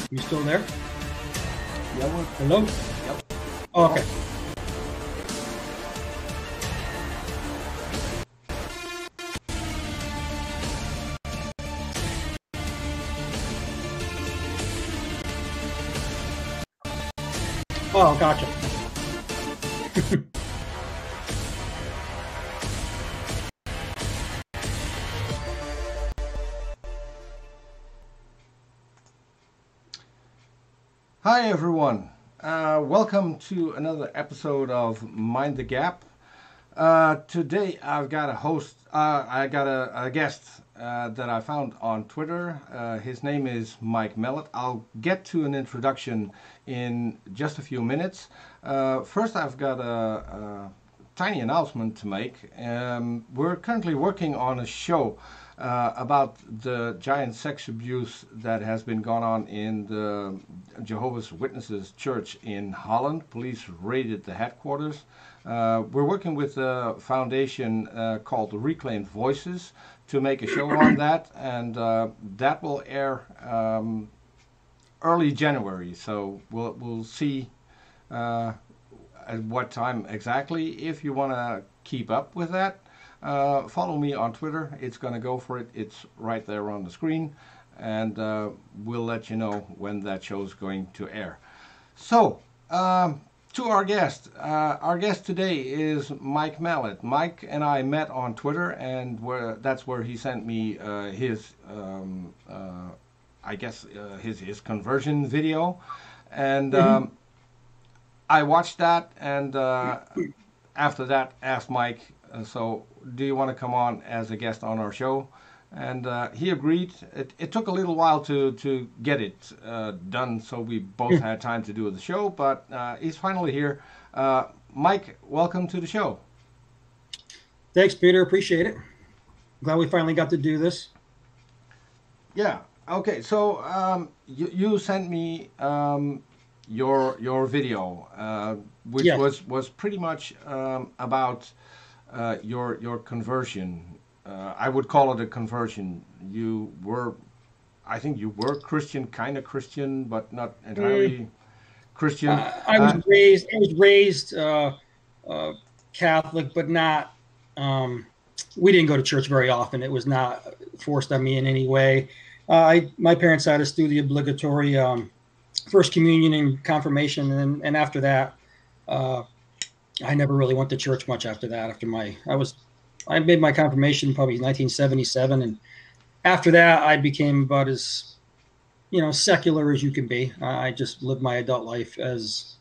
You still there? Yeah, well, Hello? yep. Oh, okay. Oh, gotcha. Hi everyone. Welcome to another episode of Mind the Gap. Today I've got a host. I got a guest that I found on Twitter. His name is Mike Mallett. I'll get to an introduction in just a few minutes. First, I've got a tiny announcement to make. We're currently working on a show about the giant sex abuse that has been going on in the Jehovah's Witnesses church in Holland. Police raided the headquarters. We're working with a foundation called Reclaimed Voices to make a show on that, and that will air early January. So we'll see at what time exactly. If you want to keep up with that, follow me on Twitter. It's GonnaGoForIt. It's right there on the screen, and we'll let you know when that show's going to air. So, to our guest. Our guest today is Mike Mallett. Mike and I met on Twitter, and that's where he sent me his conversion video, and I watched that, and after that asked Mike, so do you want to come on as a guest on our show? And he agreed. It took a little while to get it done, so we both had time to do the show, but he's finally here. Mike, welcome to the show. Thanks, Peter. Appreciate it. Glad we finally got to do this. Yeah. Okay. So you sent me your video, which Yes. was pretty much about your conversion. I would call it a conversion. I think you were Christian, kind of Christian, but not entirely Christian. I was raised Catholic, but not. We didn't go to church very often. It was not forced on me in any way. My parents had us do the obligatory First Communion and confirmation, and after that, I never really went to church much after that. I made my confirmation probably 1977, and after that, I became about as, secular as you can be. I just lived my adult life as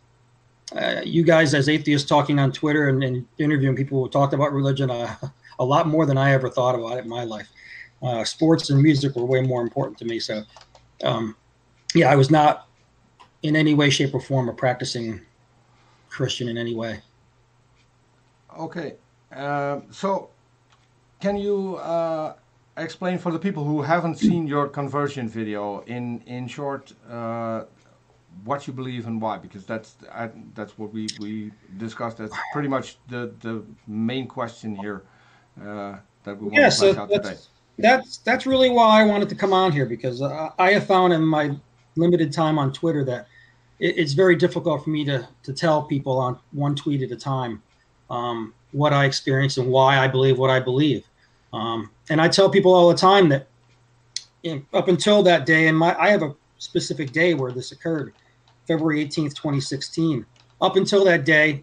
you guys, as atheists, talking on Twitter and interviewing people who talked about religion a lot more than I ever thought about it in my life. Sports and music were way more important to me. So, I was not in any way, shape, or form a practicing Christian in any way. Okay, so can you explain for the people who haven't seen your conversion video in short what you believe and why? Because that's what we discussed. That's pretty much the main question here that we want to flesh out today. That's really why I wanted to come on here, because I have found in my limited time on Twitter that it's very difficult for me to tell people on one tweet at a time what I experience and why I believe what I believe. And I tell people all the time that up until that day, and I have a specific day where this occurred, February 18th, 2016. Up until that day,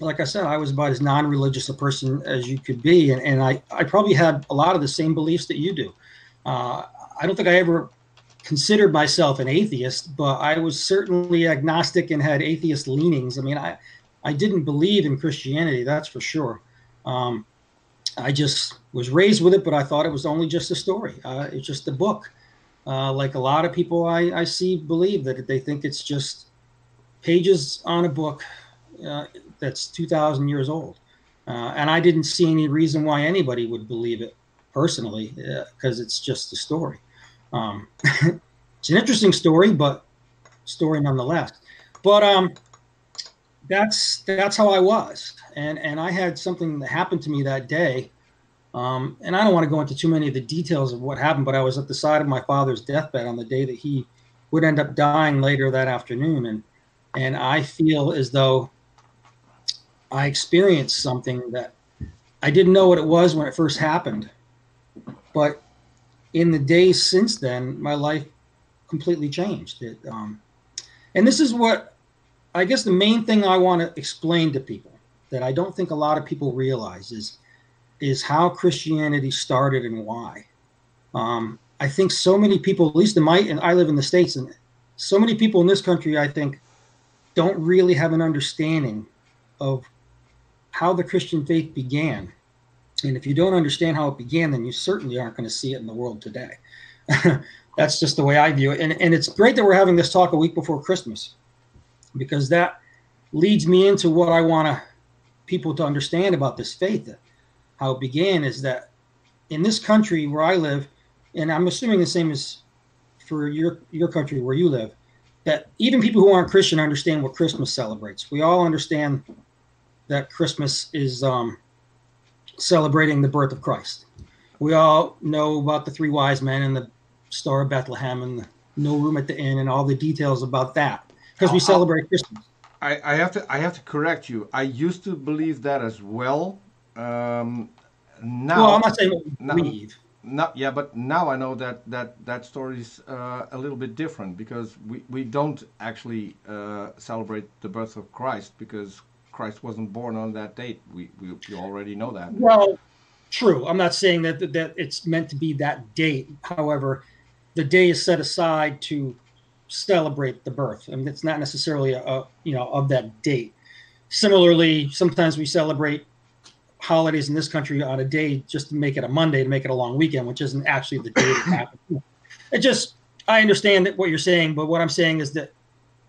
like I said, I was about as non-religious a person as you could be. And I probably had a lot of the same beliefs that you do. I don't think I ever considered myself an atheist, but I was certainly agnostic and had atheist leanings. I mean, I didn't believe in Christianity, that's for sure. I just was raised with it, but I thought it was only just a story. It's just a book. Like a lot of people I see believe that they think it's just pages on a book that's 2,000 years old. And I didn't see any reason why anybody would believe it personally, because it's just a story. It's an interesting story, but story nonetheless. But that's how I was. And I had something that happened to me that day. And I don't want to go into too many of the details of what happened, but I was at the side of my father's deathbed on the day that he would end up dying later that afternoon. And I feel as though I experienced something that I didn't know what it was when it first happened. But in the days since then, my life completely changed. And this is what I guess the main thing I want to explain to people that I don't think a lot of people realize is how Christianity started and why. I think so many people, at least and I live in the States, and so many people in this country, I think, don't really have an understanding of how the Christian faith began. And if you don't understand how it began, then you certainly aren't going to see it in the world today. That's just the way I view it. And it's great that we're having this talk a week before Christmas, because that leads me into what I want people to understand about this faith. How it began is that in this country where I live, and I'm assuming the same as for your country where you live, that even people who aren't Christian understand what Christmas celebrates. We all understand that Christmas is celebrating the birth of Christ. We all know about the 3 wise men and the Star of Bethlehem and the no room at the inn and all the details about that, because we celebrate Christmas. I have to correct you. I used to believe that as well. Now, well, I'm not saying believe. Yeah, but now I know that story's a little bit different, because we don't actually celebrate the birth of Christ, because Christ wasn't born on that date. We already know that. Well, true. I'm not saying that it's meant to be that date. However, the day is set aside to celebrate the birth, and it's not necessarily of that date. Similarly, sometimes we celebrate holidays in this country on a day just to make it a Monday, to make it a long weekend, which isn't actually the day it happened. I understand what you're saying, but what I'm saying is that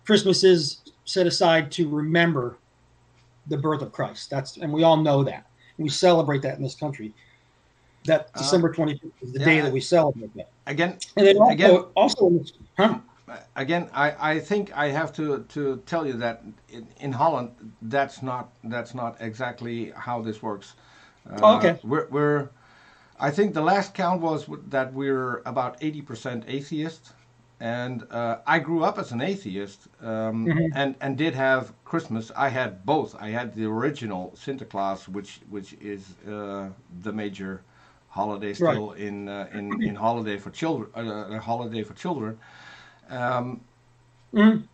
Christmas is set aside to remember the birth of Christ. And we all know that. We celebrate that in this country. That December 25th is the day that we celebrate that. Again, and then I think I have to tell you that in Holland, that's not exactly how this works. Okay. I think the last count was that we're about 80% atheist, and I grew up as an atheist, and did have Christmas. I had both. I had the original Sinterklaas, which is the major holiday still, right, in holiday for children. A holiday for children.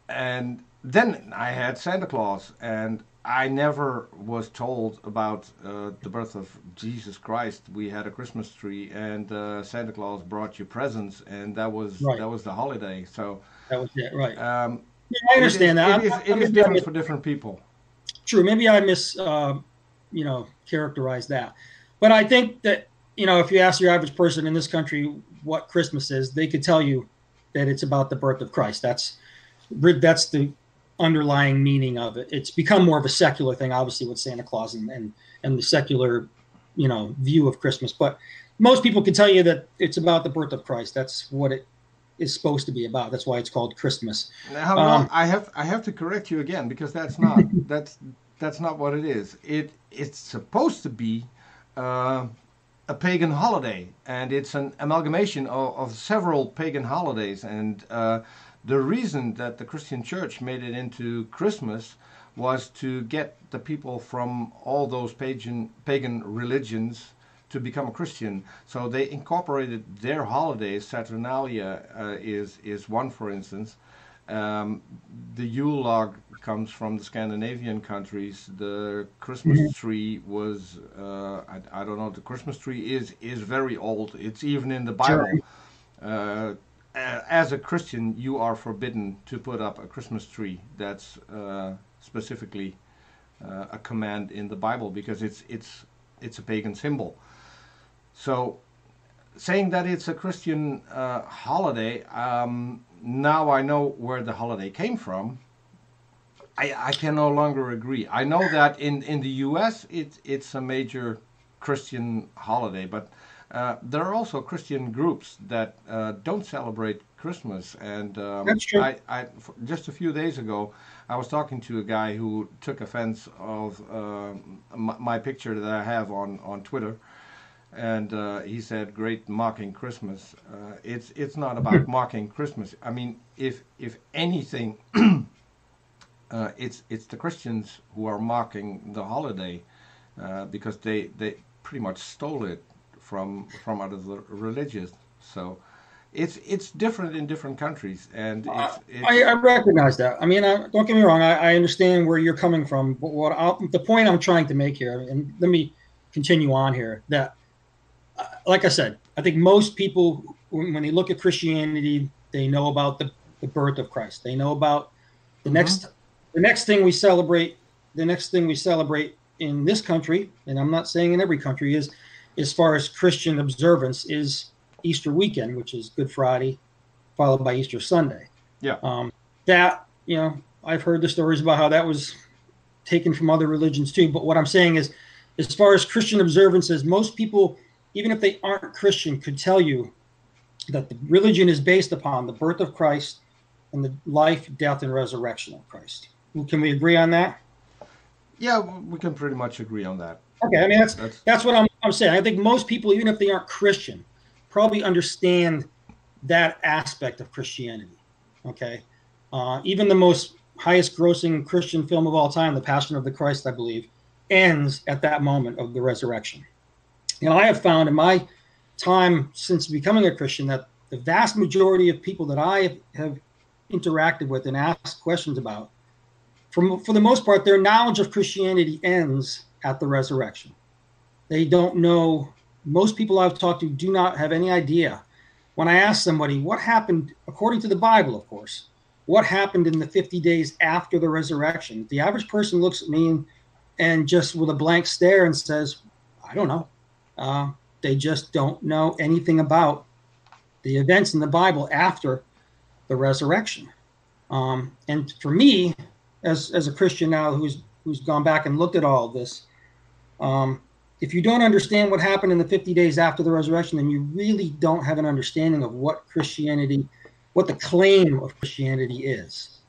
And then I had Santa Claus, and I never was told about the birth of Jesus Christ. We had a Christmas tree, and Santa Claus brought you presents, and that was the holiday. So that was it, right? I understand that. It is different for different people. True. Maybe I characterized that, but I think that if you ask your average person in this country what Christmas is, they could tell you that it's about the birth of Christ. That's the underlying meaning of it. It's become more of a secular thing, obviously, with Santa Claus and the secular, view of Christmas. But most people can tell you that it's about the birth of Christ. That's what it is supposed to be about. That's why it's called Christmas. Now, I have to correct you again, because that's not that's not what it is. It's supposed to be a pagan holiday, and it's an amalgamation of several pagan holidays. And the reason that the Christian Church made it into Christmas was to get the people from all those pagan religions to become a Christian. So they incorporated their holidays. Saturnalia is one, for instance. The Yule log comes from the Scandinavian countries. The Christmas tree was, I don't know, the Christmas tree is very old. It's even in the Bible. Sure. As a Christian, you are forbidden to put up a Christmas tree. That's specifically a command in the Bible, because it's a pagan symbol. So saying that it's a Christian holiday, now I know where the holiday came from. I can no longer agree. I know that in the U.S. it's a major Christian holiday, but there are also Christian groups that don't celebrate Christmas. And that's true. Just a few days ago, I was talking to a guy who took offense of my picture that I have on Twitter. and he said, "Great mocking Christmas." It's not about mocking Christmas. I mean, if anything, it's the Christians who are mocking the holiday because they pretty much stole it from other religions. So it's different in different countries, and I recognize that. I mean, don't get me wrong. I understand where you're coming from, but the point I'm trying to make here, and let me continue on here, that, like I said, I think most people, when they look at Christianity, they know about the birth of Christ. They know about the next thing we celebrate. The next thing we celebrate in this country, and I'm not saying in every country, is, as far as Christian observance, is Easter weekend, which is Good Friday, followed by Easter Sunday. Yeah. That, I've heard the stories about how that was taken from other religions too. But what I'm saying is, as far as Christian observances, most people, even if they aren't Christian, could tell you that the religion is based upon the birth of Christ and the life, death, and resurrection of Christ. Can we agree on that? Yeah, we can pretty much agree on that. Okay, I mean, that's what I'm saying. I think most people, even if they aren't Christian, probably understand that aspect of Christianity. Okay, even the most highest grossing Christian film of all time, The Passion of the Christ, I believe, ends at that moment of the resurrection. I have found in my time since becoming a Christian that the vast majority of people that I have interacted with and asked questions about, for the most part, their knowledge of Christianity ends at the resurrection. They don't know. Most people I've talked to do not have any idea. When I ask somebody what happened, according to the Bible, of course, what happened in the 50 days after the resurrection, the average person looks at me and just with a blank stare and says, I don't know. They just don't know anything about the events in the Bible after the resurrection. And for me, as a Christian now who's gone back and looked at all of this, if you don't understand what happened in the 50 days after the resurrection, then you really don't have an understanding of what the claim of Christianity is.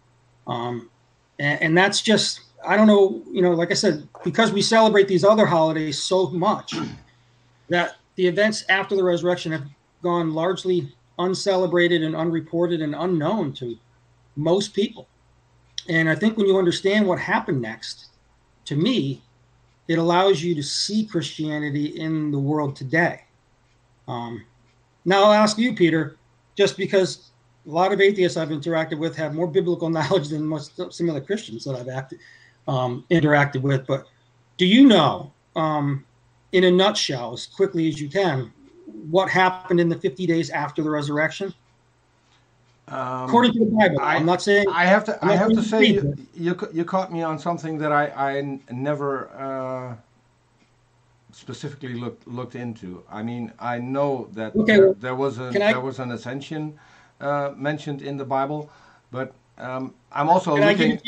And that's just, I don't know, like I said, because we celebrate these other holidays so much, that the events after the resurrection have gone largely uncelebrated and unreported and unknown to most people. And I think when you understand what happened next, to me, it allows you to see Christianity in the world today. Now I'll ask you, Peter, just because a lot of atheists I've interacted with have more biblical knowledge than some of the Christians that I've interacted with. But do you know, in a nutshell, as quickly as you can, what happened in the 50 days after the resurrection? According to the Bible, I'm not saying. I have to say you caught me on something that I never specifically looked into. I mean, I know that there was an ascension mentioned in the Bible, but I'm also looking.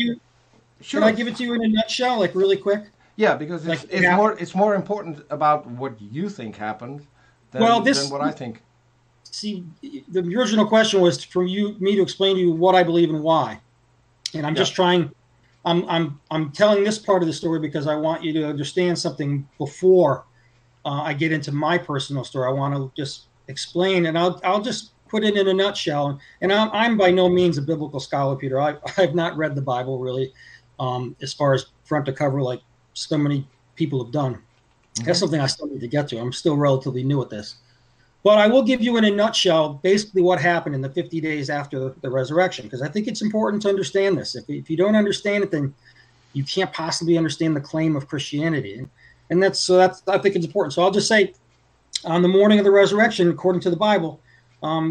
Can I give it to you in a nutshell, like really quick? Yeah, because it's more important about what you think happened than what I think. See, the original question was for me to explain to you what I believe and why, and I'm just trying. I'm telling this part of the story because I want you to understand something before I get into my personal story. I want to just explain, and I'll just put it in a nutshell. And I'm by no means a biblical scholar, Peter. I've not read the Bible really, as far as front to cover, like so many people have done. Mm-hmm. That's something I still need to get to. I'm still relatively new at this. But I will give you in a nutshell basically what happened in the 50 days after the resurrection, because I think it's important to understand this. If you don't understand it, then you can't possibly understand the claim of Christianity. And that's I think it's important. So I'll just say, on the morning of the resurrection, according to the Bible,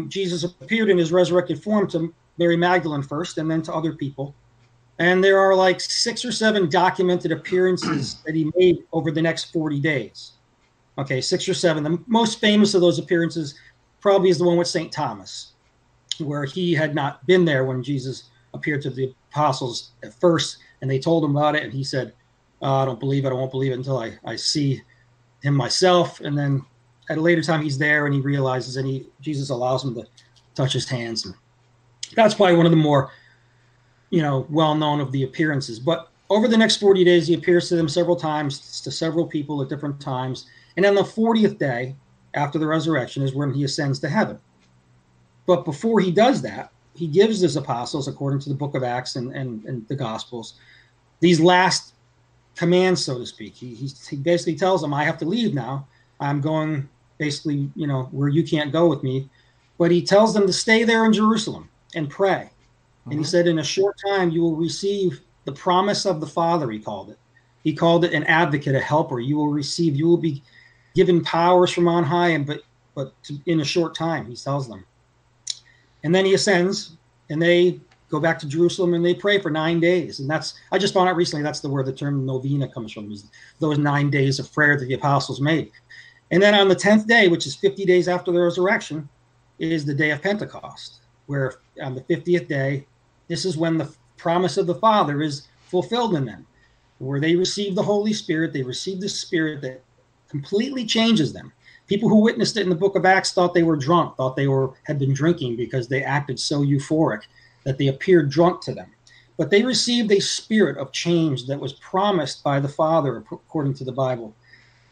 Jesus appeared in his resurrected form to Mary Magdalene first, and then to other people. And there are like 6 or 7 documented appearances that he made over the next 40 days. Okay, 6 or 7. The most famous of those appearances probably is the one with St. Thomas, where he had not been there when Jesus appeared to the apostles at first, and they told him about it, and he said, I don't believe it. I won't believe it until I see him myself. And then at a later time, he's there, and he realizes, and Jesus allows him to touch his hands. And that's probably one of the more, well-known of the appearances. But over the next 40 days, he appears to them several times, to several people at different times. And then the 40th day after the resurrection is when he ascends to heaven. But before he does that, he gives his apostles, according to the book of Acts and the Gospels, these last commands, so to speak. He basically tells them, I have to leave now. I'm going basically, where you can't go with me. But he tells them to stay there in Jerusalem and pray. And he said, in a short time, you will receive the promise of the Father, he called it. He called it an advocate, a helper. You will be given powers from on high, but in a short time, he tells them. And then he ascends, and they go back to Jerusalem, and they pray for 9 days. And I just found out recently, that's where the term novena comes from, is those 9 days of prayer that the apostles made. And then on the 10th day, which is 50 days after the resurrection, is the day of Pentecost, where on the 50th day, this is when the promise of the Father is fulfilled in them, where they receive the Holy Spirit. They receive the Spirit that completely changes them. People who witnessed it in the book of Acts thought they were drunk, thought they had been drinking because they acted so euphoric that they appeared drunk to them. But they received a spirit of change that was promised by the Father, according to the Bible,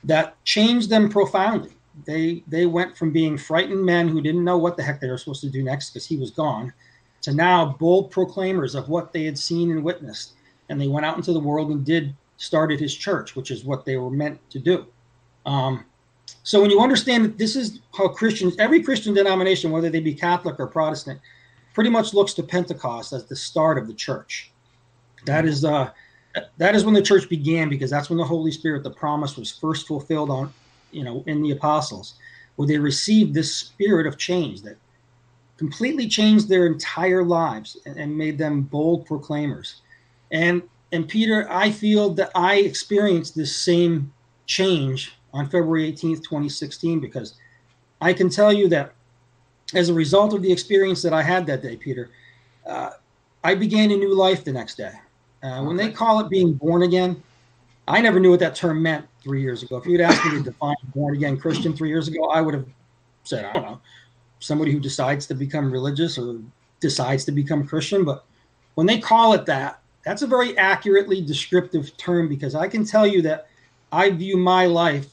that changed them profoundly. They went from being frightened men who didn't know what the heck they were supposed to do next because he was gone, to now bold proclaimers of what they had seen and witnessed. And they went out into the world and started his church, which is what they were meant to do. So when you understand that this is how every Christian denomination, whether they be Catholic or Protestant, pretty much looks to Pentecost as the start of the church. That is when the church began, because that's when the Holy Spirit, the promise, was first fulfilled in the apostles, where they received this spirit of change that completely changed their entire lives and made them bold proclaimers. And Peter, I feel that I experienced this same change on February 18th, 2016, because I can tell you that as a result of the experience that I had that day, Peter, I began a new life the next day. When they call it being born again, I never knew what that term meant 3 years ago. If you'd asked me to define born again Christian 3 years ago, I would have said, I don't know, somebody who decides to become religious or decides to become Christian. But when they call it that, that's a very accurately descriptive term, because I can tell you that I view my life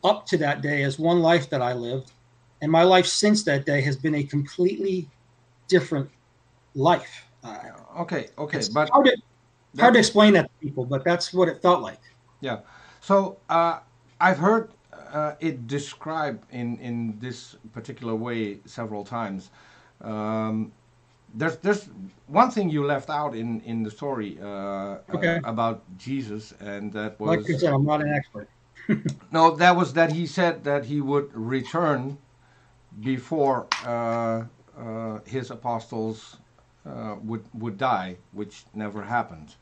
up to that day as one life that I lived, and my life since that day has been a completely different life. Okay, it's but hard to explain that to people, but that's what it felt like. Yeah. So I've heard it described in this particular way several times. There's one thing you left out in the story about Jesus, and that was, like I said, I'm not an expert. No, that was that he said that he would return before his apostles would die, which never happened.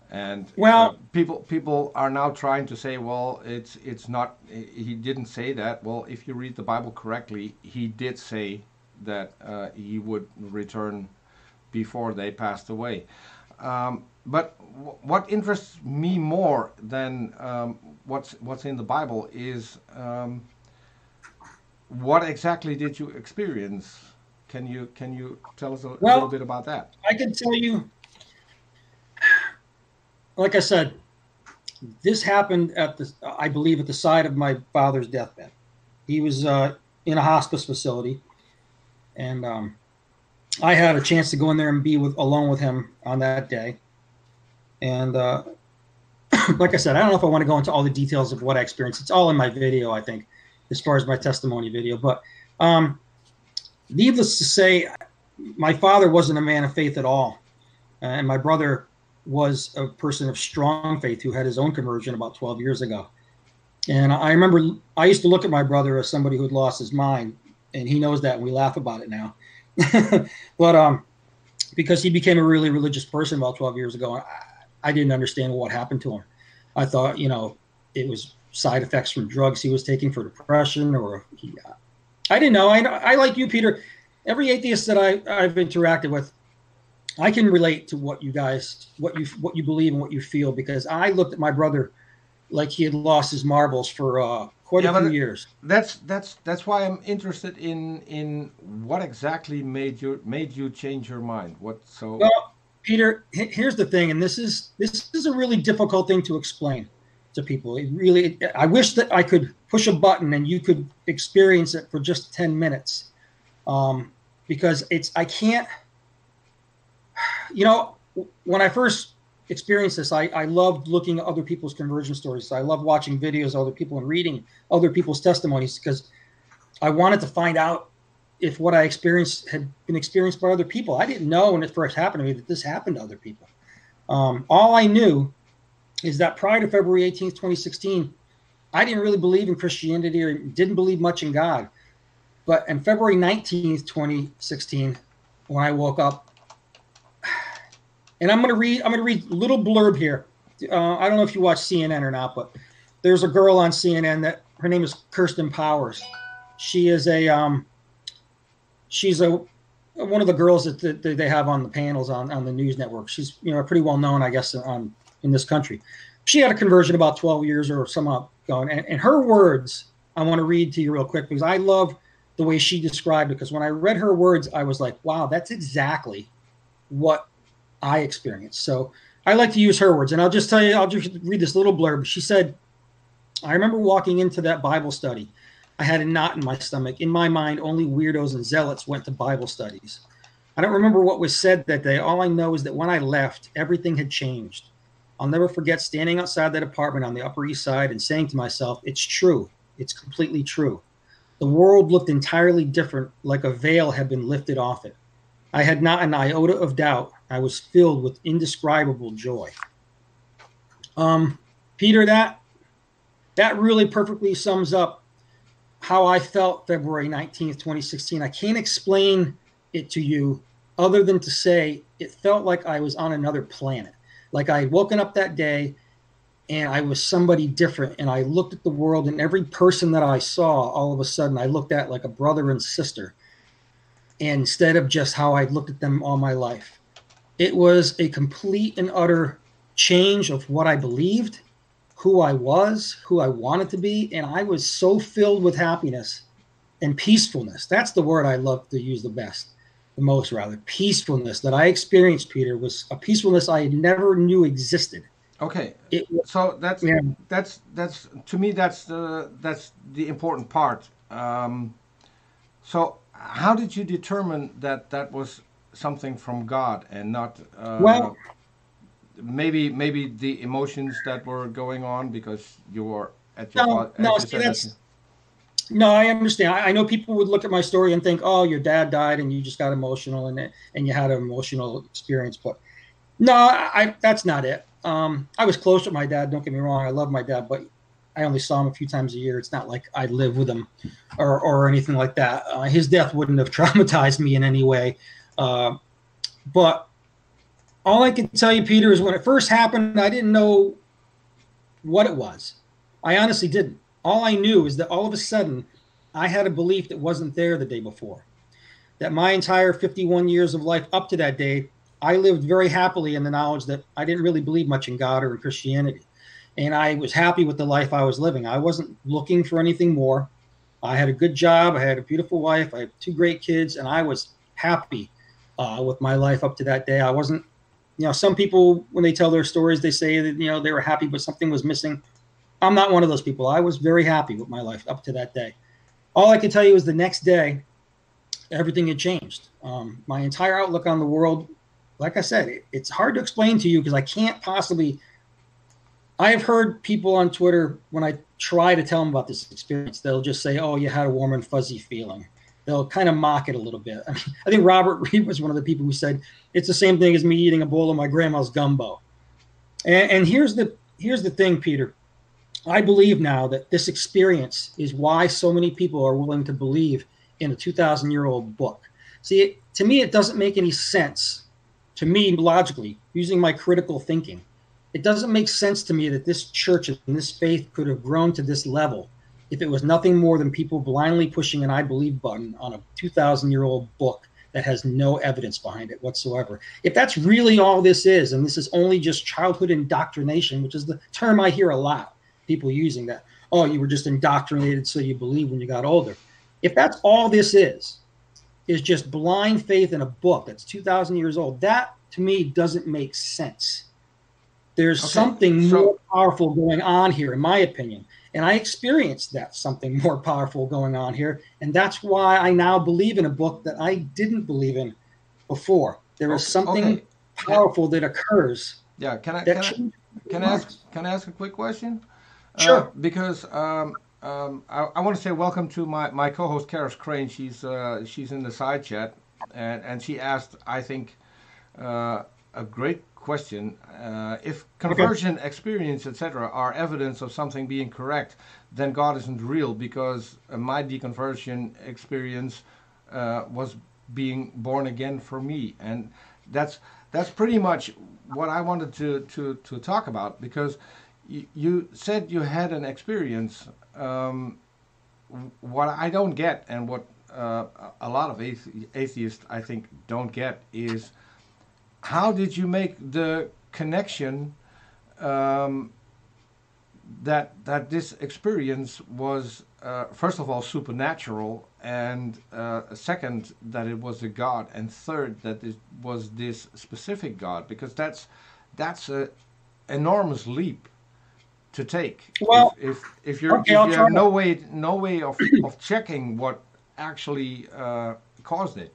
And people are now trying to say, well, it's not. He didn't say that. Well, if you read the Bible correctly, he did say that he would return before they passed away. But what interests me more than what's in the Bible is what exactly did you experience? Can you tell us a little bit about that? I can tell you. Like I said, this happened I believe, at the side of my father's deathbed. He was in a hospice facility, and I had a chance to go in there and be alone with him on that day. And like I said, I don't know if I want to go into all the details of what I experienced. It's all in my video, I think, as far as my testimony video. But needless to say, my father wasn't a man of faith at all, and my brother was a person of strong faith who had his own conversion about 12 years ago. And I remember I used to look at my brother as somebody who had lost his mind, and he knows that, and we laugh about it now. But because he became a really religious person about 12 years ago, I didn't understand what happened to him. I thought, it was side effects from drugs he was taking for depression, or I didn't know. I like you, Peter. Every atheist that I've interacted with, I can relate to what you believe and what you feel, because I looked at my brother like he had lost his marbles for quite a few years. That's why I'm interested in what exactly made you change your mind. Well, Peter, here's the thing, and this is a really difficult thing to explain. to people. It really, I wish that I could push a button and you could experience it for just 10 minutes. Because I can't, when I first experienced this, I loved looking at other people's conversion stories. I loved watching videos of other people and reading other people's testimonies because I wanted to find out if what I experienced had been experienced by other people. I didn't know when it first happened to me that this happened to other people. All I knew is that prior to February 18th, 2016, I didn't really believe in Christianity or didn't believe much in God. But on February 19th, 2016, when I woke up, and I'm going to read a little blurb here. I don't know if you watch CNN or not, but there's a girl on CNN that her name is Kirsten Powers. She is she's one of the girls that they have on the panels on the news network. She's pretty well known, I guess, in this country. She had a conversion about 12 years or some ago, and her words I want to read to you real quick because I love the way she described it. Because when I read her words, I was like, wow, that's exactly what I experienced. So I like to use her words, and I'll just read this little blurb. She said, I remember walking into that Bible study. I had a knot in my stomach. In my mind, only weirdos and zealots went to Bible studies. I don't remember what was said that day. All I know is that when I left, everything had changed. I'll never forget standing outside that apartment on the Upper East Side and saying to myself, it's true. It's completely true. The world looked entirely different, like a veil had been lifted off it. I had not an iota of doubt. I was filled with indescribable joy. Peter, that really perfectly sums up how I felt February 19th, 2016. I can't explain it to you other than to say it felt like I was on another planet. Like I had woken up that day and I was somebody different. And I looked at the world, and every person that I saw, all of a sudden, I looked at like a brother and sister, and instead of just how I'd looked at them all my life. It was a complete and utter change of what I believed, who I was, who I wanted to be. And I was so filled with happiness and peacefulness. That's the word I love to use the most. Peacefulness that I experienced, Peter, was a peacefulness I never knew existed. Okay, so that's to me that's the important part. So how did you determine that was something from God and not maybe the emotions that were going on because you were at your No, I understand. I know people would look at my story and think, oh, your dad died and you just got emotional and you had an emotional experience. But no, that's not it. I was close with my dad. Don't get me wrong. I love my dad, but I only saw him a few times a year. It's not like I live with him or anything like that. His death wouldn't have traumatized me in any way. But all I can tell you, Peter, is when it first happened, I didn't know what it was. I honestly didn't. All I knew is that all of a sudden I had a belief that wasn't there the day before. That my entire 51 years of life up to that day, I lived very happily in the knowledge that I didn't really believe much in God or in Christianity. And I was happy with the life I was living. I wasn't looking for anything more. I had a good job. I had a beautiful wife. I had 2 great kids. And I was happy with my life up to that day. I wasn't, some people, when they tell their stories, they say that, they were happy, but something was missing. I'm not one of those people. I was very happy with my life up to that day. All I can tell you is the next day, everything had changed. My entire outlook on the world, like I said, it's hard to explain to you because I can't possibly. I have heard people on Twitter, when I try to tell them about this experience, they'll just say, oh, you had a warm and fuzzy feeling. They'll kind of mock it a little bit. I think Robert Reed was one of the people who said, it's the same thing as me eating a bowl of my grandma's gumbo. And here's the thing, Peter. I believe now that this experience is why so many people are willing to believe in a 2,000-year-old book. See, to me, it doesn't make any sense, to me, logically, using my critical thinking. It doesn't make sense to me that this church and this faith could have grown to this level if it was nothing more than people blindly pushing an I believe button on a 2,000-year-old book that has no evidence behind it whatsoever. If that's really all this is, and this is only just childhood indoctrination, which is the term I hear a lot, people using that, oh, you were just indoctrinated so you believe when you got older. If that's all this is just blind faith in a book that's 2,000 years old, that to me doesn't make sense. There's something more powerful going on here, in my opinion. And I experienced that something more powerful going on here. And that's why I now believe in a book that I didn't believe in before. There is something powerful that occurs. Yeah. Can I ask a quick question? Sure. Because I want to say welcome to my co-host Charis Crane. She's in the side chat, and she asked, I think, a great question. If conversion, experience, etc., are evidence of something being correct, then God isn't real, because my deconversion experience was being born again for me, and that's pretty much what I wanted to talk about, because you said you had an experience. What I don't get, and what a lot of atheists, I think, don't get, is how did you make the connection that this experience was, first of all, supernatural, and second, that it was a God, and third, that it was this specific God? Because that's an enormous leap to take. Well, if you have no way of checking what actually caused it.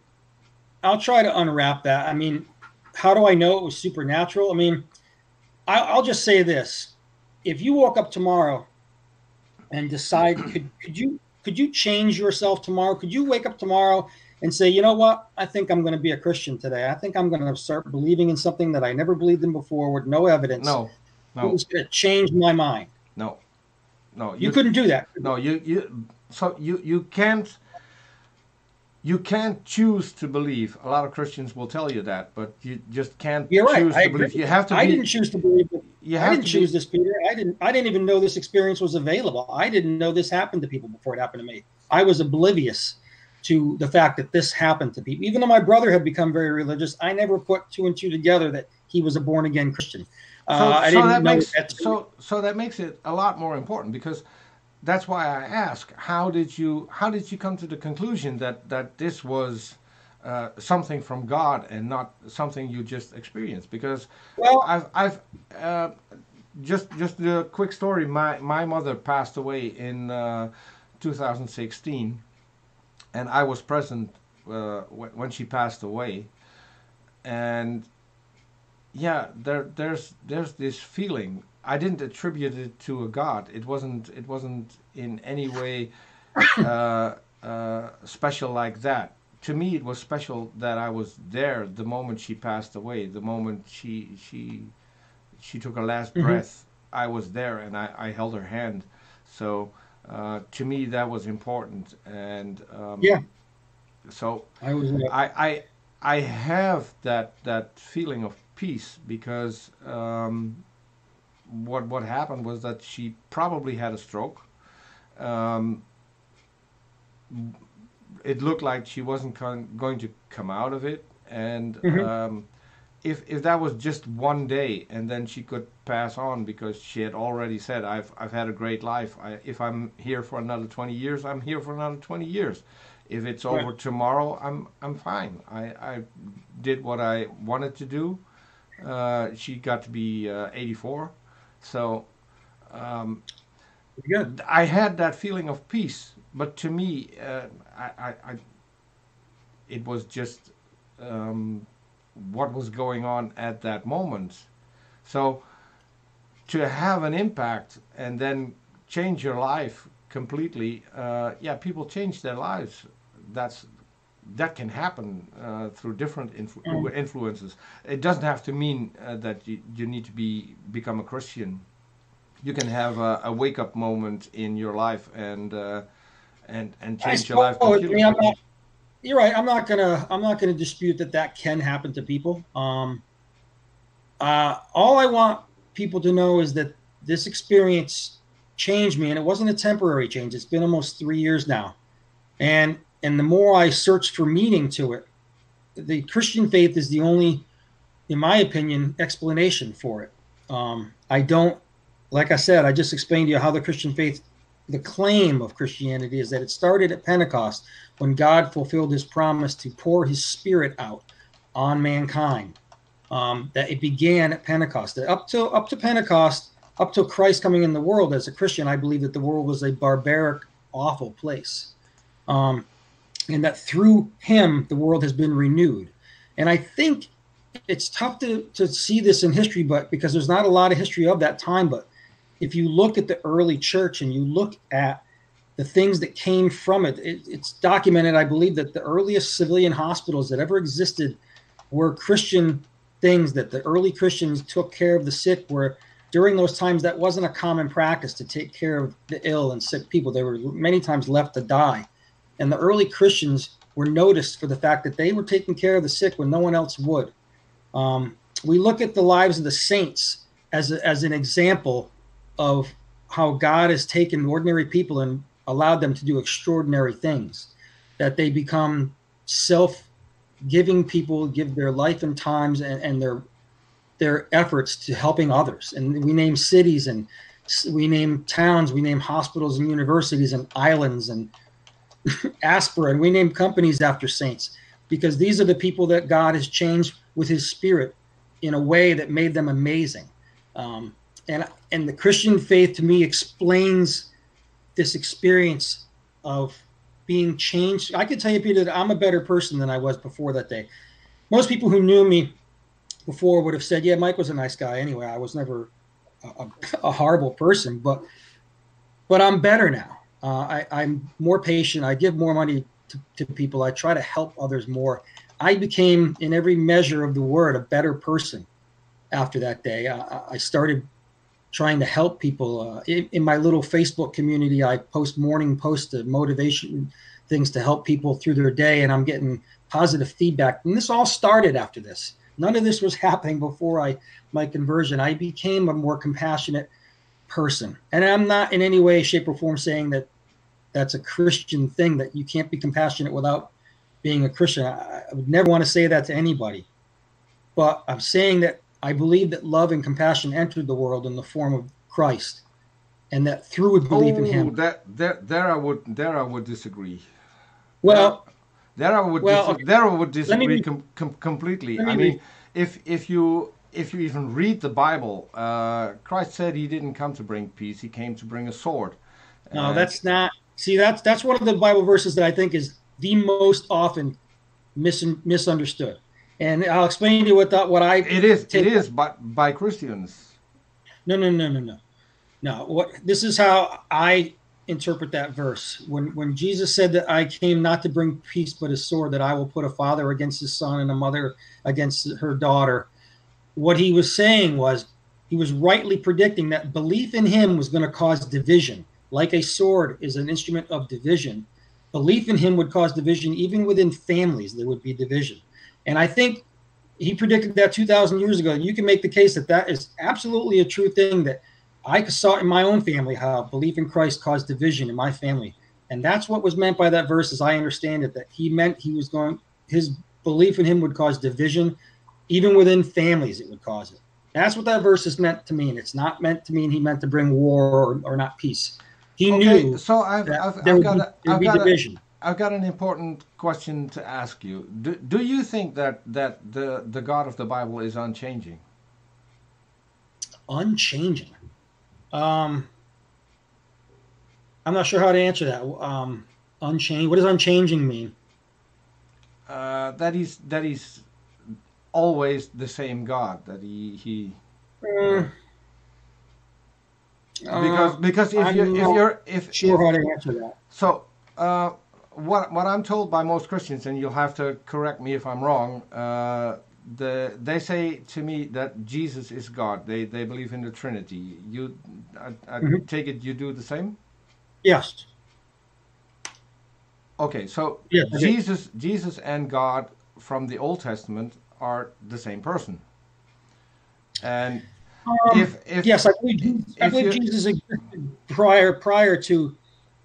I'll try to unwrap that. I mean, how do I know it was supernatural? I mean, I'll just say this: if you woke up tomorrow and decide, could you change yourself tomorrow? Could you wake up tomorrow and say, you know what, I think I'm going to be a Christian today. I think I'm going to start believing in something that I never believed in before with no evidence. No. It was going to change my mind. No. You couldn't do that. No, you can't. You can't choose to believe. A lot of Christians will tell you that, but you just can't choose to believe. You have to. I didn't choose to believe it. I didn't choose this, Peter. I didn't even know this experience was available. I didn't know this happened to people before it happened to me. I was oblivious to the fact that this happened to people. Even though my brother had become very religious, I never put two and two together that he was a born again Christian. I didn't know that. So that makes it a lot more important, because that's why I ask, how did you come to the conclusion that this was something from God and not something you just experienced? Because I've just a quick story. My mother passed away in 2016, and I was present when she passed away, and yeah, there's this feeling. I didn't attribute it to a God. It wasn't in any way special like that. To me, it was special that I was there the moment she passed away. The moment she took her last breath, I was there, and I held her hand. So to me, that was important. And so I have that feeling of peace, because what happened was that she probably had a stroke. It looked like she wasn't going to come out of it, and if that was just one day and then she could pass on, because she had already said, I've had a great life. If I'm here for another 20 years, I'm here for another 20 years. If it's over tomorrow, I'm fine. I did what I wanted to do. She got to be 84. So I had that feeling of peace, but to me, it was just what was going on at that moment. So to have an impact and then change your life completely, people change their lives. That can happen through different influences. It doesn't have to mean that you need to become a Christian. You can have a wake up moment in your life and change your life completely. You're right. I'm not gonna dispute that can happen to people. All I want people to know is that this experience changed me, and it wasn't a temporary change. It's been almost 3 years now, and the more I searched for meaning to it, the Christian faith is the only, in my opinion, explanation for it. I don't, like I said, I just explained to you how the Christian faith, the claim of Christianity is that it started at Pentecost, when God fulfilled his promise to pour his Spirit out on mankind. that it began at Pentecost. That up to Pentecost, up till Christ coming in the world as a Christian, I believe that the world was a barbaric, awful place. And that through him, the world has been renewed. And I think it's tough to see this in history, but because there's not a lot of history of that time. But if you look at the early church and you look at the things that came from it, it's documented, I believe, that the earliest civilian hospitals that ever existed were Christian things, that the early Christians took care of the sick, where during those times that wasn't a common practice to take care of the ill and sick people. They were many times left to die. And the early Christians were noticed for the fact that they were taking care of the sick when no one else would. We look at the lives of the saints as an example of how God has taken ordinary people and allowed them to do extraordinary things, that they become self-giving people, give their life and times and their efforts to helping others. And we name cities and we name towns, we name hospitals and universities and islands and Aspera, and we name companies after saints, because these are the people that God has changed with his spirit in a way that made them amazing. And the Christian faith, to me, explains this experience of being changed. I can tell you, Peter, that I'm a better person than I was before that day. Most people who knew me before would have said, yeah, Mike was a nice guy anyway. I was never a horrible person, but I'm better now. I'm more patient. I give more money to people. I try to help others more. I became, in every measure of the word, a better person after that day. I started trying to help people. In my little Facebook community, I post morning posts of motivation things to help people through their day, and I'm getting positive feedback. And this all started after this. None of this was happening before my conversion. I became a more compassionate person. And I'm not in any way, shape, or form saying that that's a Christian thing, that you can't be compassionate without being a Christian. I would never want to say that to anybody. But I'm saying that I believe that love and compassion entered the world in the form of Christ, and that through a belief in him. There I would disagree. Well, there I would disagree completely. I mean, if you even read the Bible, Christ said he didn't come to bring peace; he came to bring a sword. No, that's not. See, that's one of the Bible verses that I think is the most often misunderstood. And I'll explain to you what I. It is, but by Christians. No. This is how I interpret that verse. When Jesus said that I came not to bring peace but a sword, that I will put a father against his son and a mother against her daughter. What he was saying was, he was rightly predicting that belief in him was going to cause division. Like a sword is an instrument of division, belief in him would cause division. Even within families, there would be division. And I think he predicted that 2,000 years ago. And you can make the case that is absolutely a true thing, that I saw in my own family how belief in Christ caused division in my family. And that's what was meant by that verse, as I understand it, that he meant his belief in him would cause division. Even within families, it would cause it. That's what that verse is meant to mean. It's not meant to mean he meant to bring war or not peace. He knew. So I've got division. I've got an important question to ask you. Do you think that the God of the Bible is unchanging? Unchanging. I'm not sure how to answer that. Unchanging. What does unchanging mean? That he's always the same God. That he. Because if you're sure how to answer that. So what I'm told by most Christians, and you'll have to correct me if I'm wrong, they say to me that Jesus is God. They believe in the Trinity. I take it you do the same? Yes. Okay, so Jesus and God from the Old Testament are the same person. And yes, I believe Jesus existed prior to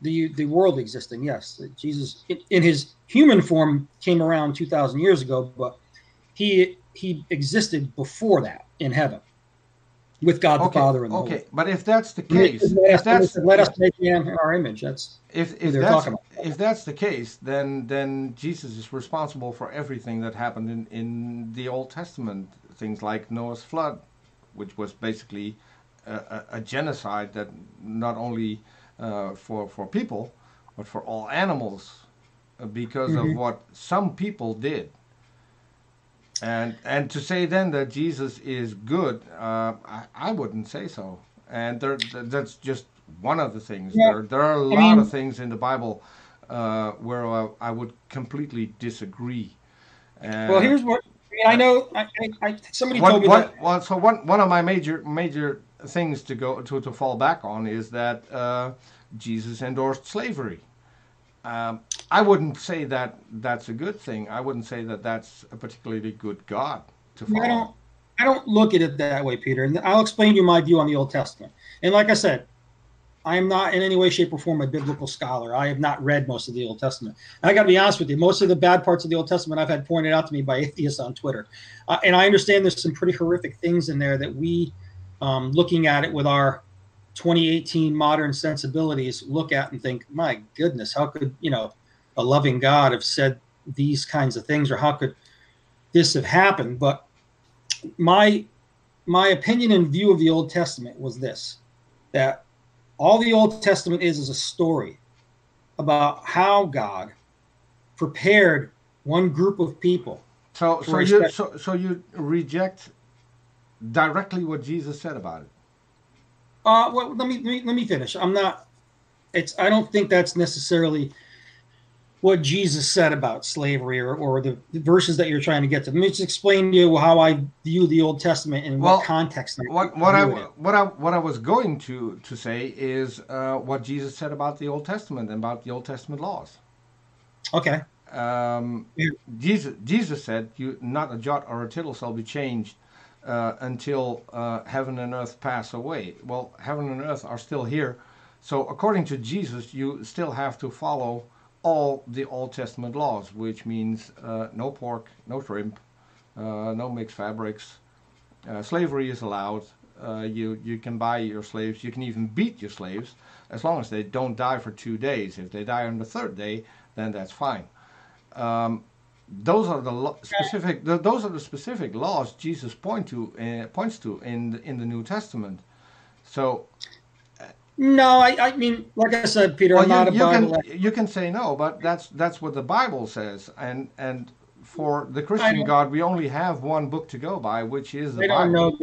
the world existing. Yes, Jesus in his human form came around 2,000 years ago, but he existed before that in heaven with God the Father and the Holy. But if that's the case, let us make man in our image. That's if that's the case, then Jesus is responsible for everything that happened in the Old Testament. things like Noah's flood, which was basically a genocide that not only for people, but for all animals, because of what some people did. And to say then that Jesus is good, I wouldn't say so. And that's just one of the things. Yeah, There are a lot of things in the Bible where I would completely disagree. well, here's what I know. Somebody told me that. So one of my major things to fall back on is that Jesus endorsed slavery. I wouldn't say that that's a good thing. I wouldn't say that that's a particularly good God to follow. I don't look at it that way, Peter. And I'll explain to you my view on the Old Testament. And like I said, I am not in any way, shape, or form a biblical scholar. I have not read most of the Old Testament. And I got to be honest with you, most of the bad parts of the Old Testament I've had pointed out to me by atheists on Twitter. And I understand there's some pretty horrific things in there that we, looking at it with our 2018 modern sensibilities, look at and think, my goodness, how could, a loving God have said these kinds of things, or how could this have happened? But my opinion and view of the Old Testament was this, that all the Old Testament is a story about how God prepared one group of people. So you reject directly what Jesus said about it. Well, let me finish. I don't think that's necessarily what Jesus said about slavery or the verses that you're trying to get to. Let me just explain to you how I view the Old Testament and what context. What I was going to say is what Jesus said about the Old Testament and about the Old Testament laws. Okay. Jesus said, "You not a jot or a tittle shall be changed until heaven and earth pass away." Well, heaven and earth are still here, so according to Jesus, you still have to follow all the Old Testament laws, which means no pork, no shrimp, no mixed fabrics. Slavery is allowed. You can buy your slaves. You can even beat your slaves as long as they don't die for 2 days. If they die on the third day, then that's fine. Those are the specific laws Jesus points to in the New Testament. So. No, I mean, like I said, Peter, I'm not a Bible. You can say no, but that's what the Bible says, and for the Christian God, we only have one book to go by, which is the Bible.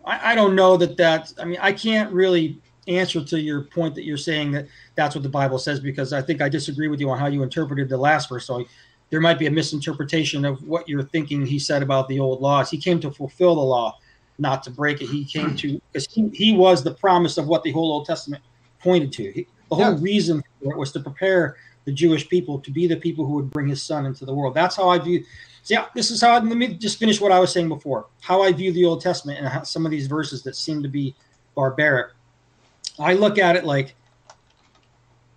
I don't know that. I mean, I can't really answer to your point that you're saying that that's what the Bible says, because I think I disagree with you on how you interpreted the last verse. So there might be a misinterpretation of what you're thinking he said about the old laws. He came to fulfill the law, not to break it. He came to, because he was the promise of what the whole Old Testament pointed to. The whole reason for it was to prepare the Jewish people to be the people who would bring his son into the world. That's how I view. So yeah, this is how. Let me just finish what I was saying before. How I view the Old Testament and how some of these verses that seem to be barbaric. I look at it like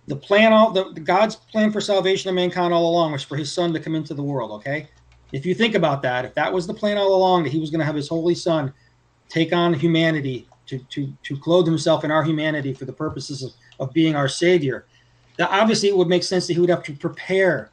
the plan, the God's plan for salvation of mankind all along was for his son to come into the world. Okay, if you think about that, if that was the plan all along, that he was going to have his holy son take on humanity to clothe himself in our humanity for the purposes of being our savior, that obviously it would make sense that he would have to prepare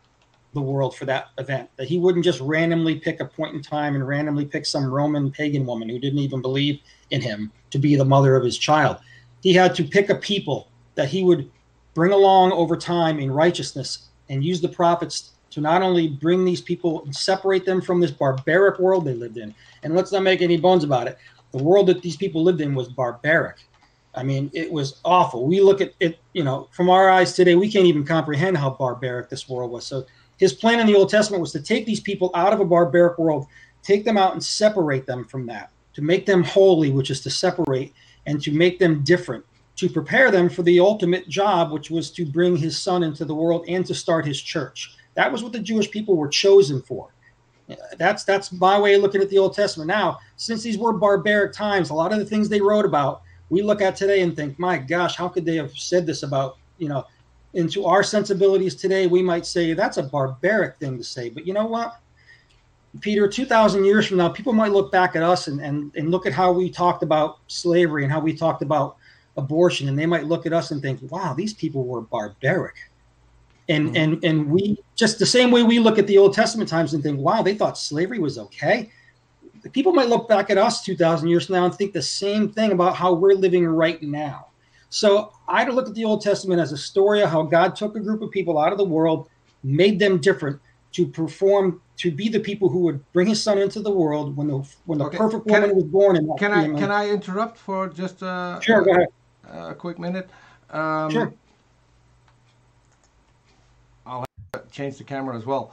the world for that event, that he wouldn't just randomly pick a point in time and randomly pick some Roman pagan woman who didn't even believe in him to be the mother of his child. He had to pick a people that he would bring along over time in righteousness and use the prophets to not only bring these people and separate them from this barbaric world they lived in. And let's not make any bones about it. The world that these people lived in was barbaric. I mean, it was awful. We look at it, from our eyes today, we can't even comprehend how barbaric this world was. So his plan in the Old Testament was to take these people out of a barbaric world, take them out and separate them from that, to make them holy, which is to separate, and to make them different, to prepare them for the ultimate job, which was to bring his son into the world and to start his church. That was what the Jewish people were chosen for. That's my way of looking at the Old Testament. Now, since these were barbaric times, a lot of the things they wrote about, we look at today and think, my gosh, how could they have said this about, into our sensibilities today, we might say that's a barbaric thing to say. But you know what, Peter, 2,000 years from now, people might look back at us and look at how we talked about slavery and how we talked about abortion, and they might look at us and think, wow, these people were barbaric. And we, just the same way we look at the Old Testament times and think, wow, they thought slavery was okay. people might look back at us 2,000 years from now and think the same thing about how we're living right now. So I look at the Old Testament as a story of how God took a group of people out of the world, made them different to be the people who would bring his son into the world when the perfect woman was born. Can I interrupt for just sure, go ahead. A quick minute? Sure. I'll have to change the camera as well.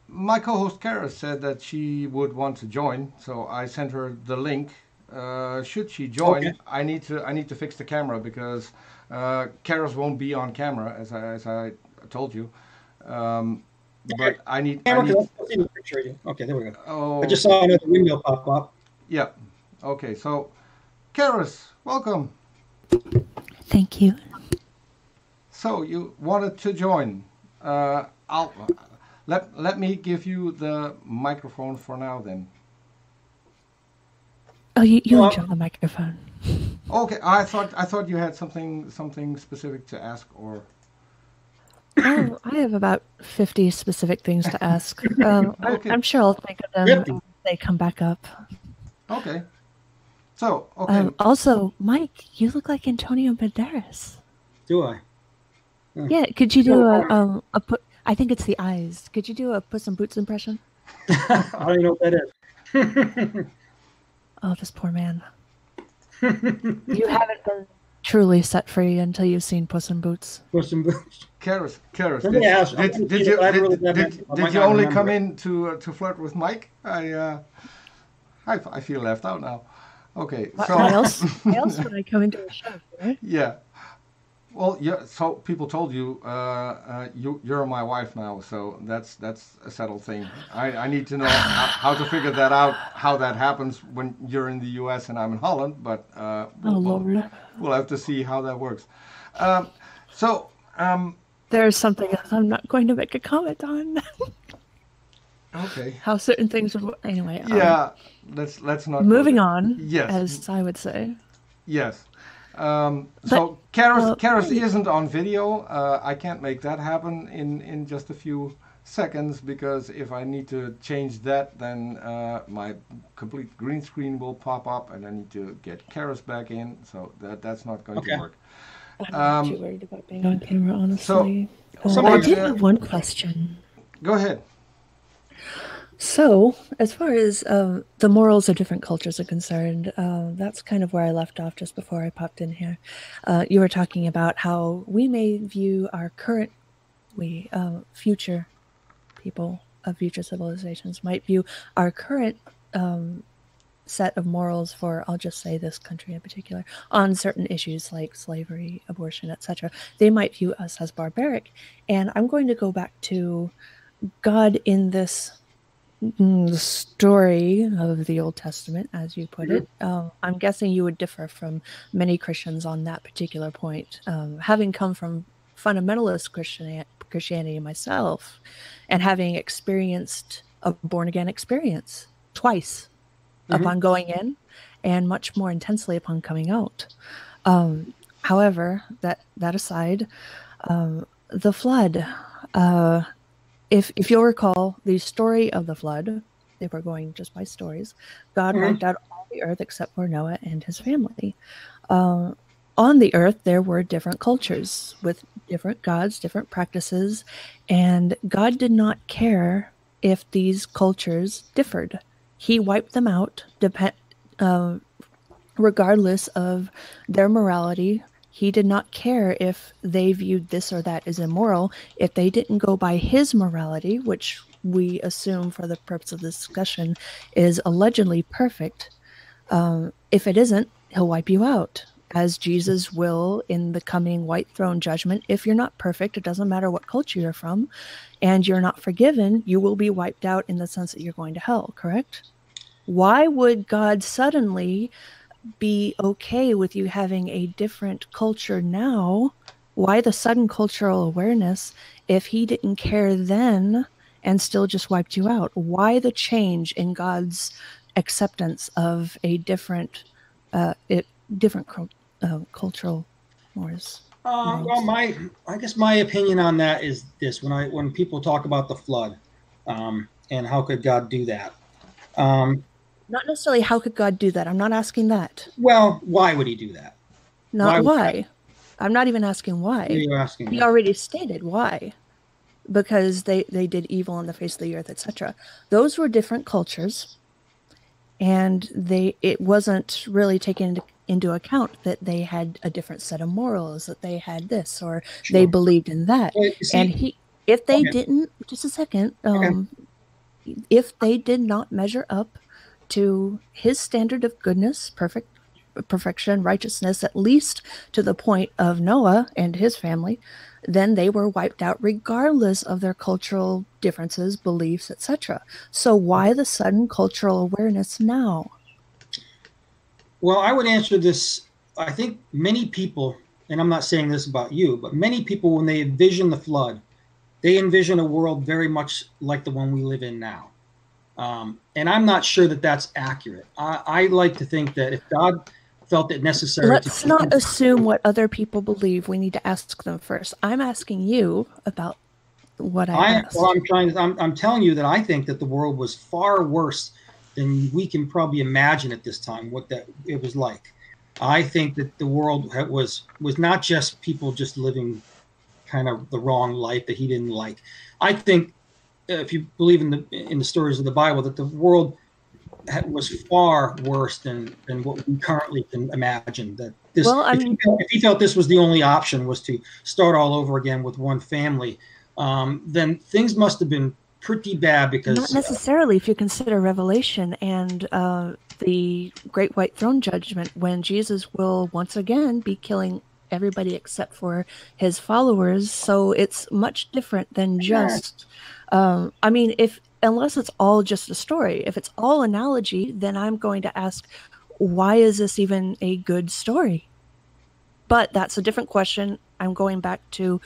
My co-host Charis said that she would want to join, so I sent her the link. Should she join, okay. I need to fix the camera because Charis won't be on camera as I told you. But I need. Okay, there we go. Oh, I just saw another window pop up. Yeah. Okay, so Charis, welcome. Thank you. So you wanted to join. Let me give you the microphone for now then. Oh, you enjoy the microphone. Okay, I thought you had something specific to ask or. Oh, I have about 50 specific things to ask. Okay. I'm sure I'll think of them when they come back up. Okay. So, okay. Also, Mike, you look like Antonio Banderas. Do I? Yeah. Could you do I think it's the eyes. Could you do a Puss in Boots impression? I don't even know what that is. Oh, this poor man. You haven't been truly set free until you've seen Puss in Boots. Puss in Boots. Charis, did you only come in to flirt with Mike? I feel left out now. Okay, so why else would I come into a show? Right? Yeah. Well, yeah. So people told you you're my wife now, so that's a settled thing. I need to know how to figure that out, how that happens when you're in the U.S. and I'm in Holland, but we'll have to see how that works. There's something else I'm not going to make a comment on. Okay. How certain things would anyway. Yeah. Let's not. Moving on. Yes. As I would say. Yes. So Charis isn't on video. I can't make that happen in just a few seconds because if I need to change that, then my complete green screen will pop up, and I need to get Charis back in. So that's not going to work. I'm not too worried about being on camera, honestly. So I did have one question. Go ahead. So, as far as the morals of different cultures are concerned, that's kind of where I left off just before I popped in here. You were talking about how we may view our future people of future civilizations might view our current set of morals for, I'll just say this country in particular, on certain issues like slavery, abortion, etc. They might view us as barbaric. And I'm going to go back to God in this story of the Old Testament, as you put it. I'm guessing you would differ from many Christians on that particular point. Having come from fundamentalist Christianity myself, and having experienced a born-again experience twice upon going in, and much more intensely upon coming out. However, that aside, the flood. If you'll recall the story of the flood, if we're going just by stories, God wiped out all the earth except for Noah and his family. On the earth, there were different cultures with different gods, different practices, and God did not care if these cultures differed. He wiped them out, regardless of their morality. He did not care if they viewed this or that as immoral. If they didn't go by his morality, which we assume for the purpose of this discussion is allegedly perfect, if it isn't, he'll wipe you out, as Jesus will in the coming white throne judgment. If you're not perfect, it doesn't matter what culture you're from, and you're not forgiven, you will be wiped out in the sense that you're going to hell, correct? Why would God suddenly be okay with you having a different culture now? Why the sudden cultural awareness if he didn't care then and still just wiped you out? Why the change in God's acceptance of a different cultural mores? Well, I guess my opinion on that is this: when people talk about the flood, and how could God do that? Not necessarily how could God do that. I'm not asking that. Well, why would he do that? Not why. I'm not even asking why. What are you asking? He already stated why. Because they did evil on the face of the earth, etc. Those were different cultures, and it wasn't really taken into account that they had a different set of morals, that they had this, or they believed in that. And if they didn't, just a second, if they did not measure up to his standard of goodness, perfection, righteousness, at least to the point of Noah and his family, then they were wiped out regardless of their cultural differences, beliefs, etc. So why the sudden cultural awareness now? Well, I would answer this. I think many people, and I'm not saying this about you, but many people, when they envision the flood, they envision a world very much like the one we live in now. And I'm not sure that that's accurate. I like to think that if God felt it necessary. Let's not assume what other people believe. We need to ask them first. I'm asking you about what I asked. Well, I'm telling you that I think that the world was far worse than we can probably imagine at this time. What it was like. I think that the world was not just people just living kind of the wrong life that he didn't like. I think if you believe in the stories of the Bible, that the world was far worse than what we currently can imagine. That this, if he felt this was the only option, was to start all over again with one family, then things must have been pretty bad. Because not necessarily, if you consider Revelation and the Great White Throne Judgment, when Jesus will once again be killing everybody except for his followers. So it's much different than just. Unless it's all just a story. If it's all analogy, then I'm going to ask, why is this even a good story? But that's a different question. I'm going back to,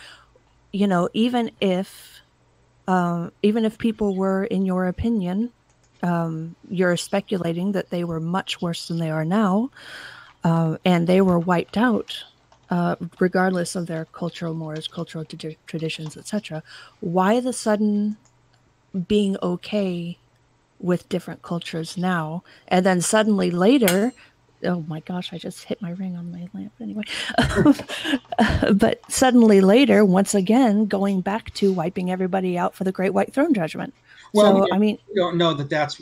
even if people were, in your opinion, you're speculating that they were much worse than they are now, and they were wiped out, regardless of their cultural mores, cultural traditions, etc. Why the sudden being okay with different cultures now, and then suddenly later, oh my gosh, I just hit my ring on my lamp anyway. But suddenly later, once again, going back to wiping everybody out for the Great White Throne Judgment. Well, so, we don't know that's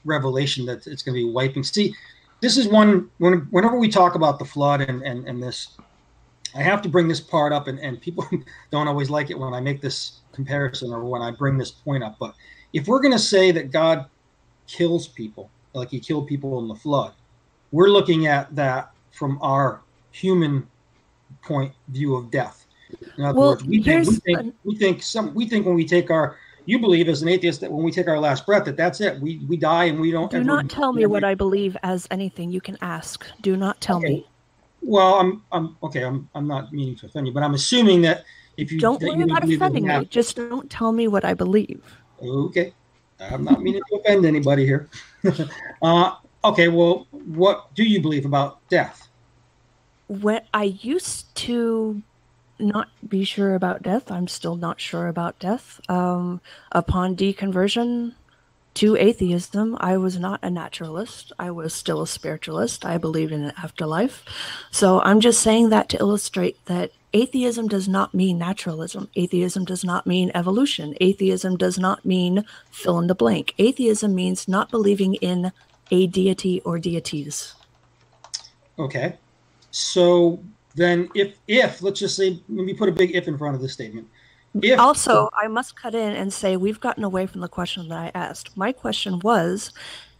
revelation that it's going to be wiping. See, this is whenever we talk about the flood and this, I have to bring this part up, and people don't always like it when I make this comparison or when I bring this point up. But if we're going to say that God kills people, like he killed people in the flood, we're looking at that from our human point view of death. In other words, we think when we take our, you believe as an atheist that when we take our last breath, that's it. We die and we don't. Do not tell me what I believe as anything. You can ask. Do not tell me. Well, I'm not meaning to offend you, but I'm assuming that if you don't worry about offending me, just don't tell me what I believe. Okay, I'm not meaning to offend anybody here. Okay, well, what do you believe about death? When I used to not be sure about death, I'm still not sure about death. Upon deconversion to atheism, I was not a naturalist. I was still a spiritualist. I believed in an afterlife. So I'm just saying that to illustrate that atheism does not mean naturalism. Atheism does not mean evolution. Atheism does not mean fill in the blank. Atheism means not believing in a deity or deities. Okay. So then if let's just say, let me put a big if in front of this statement. Also, I must cut in and say we've gotten away from the question that I asked. My question was,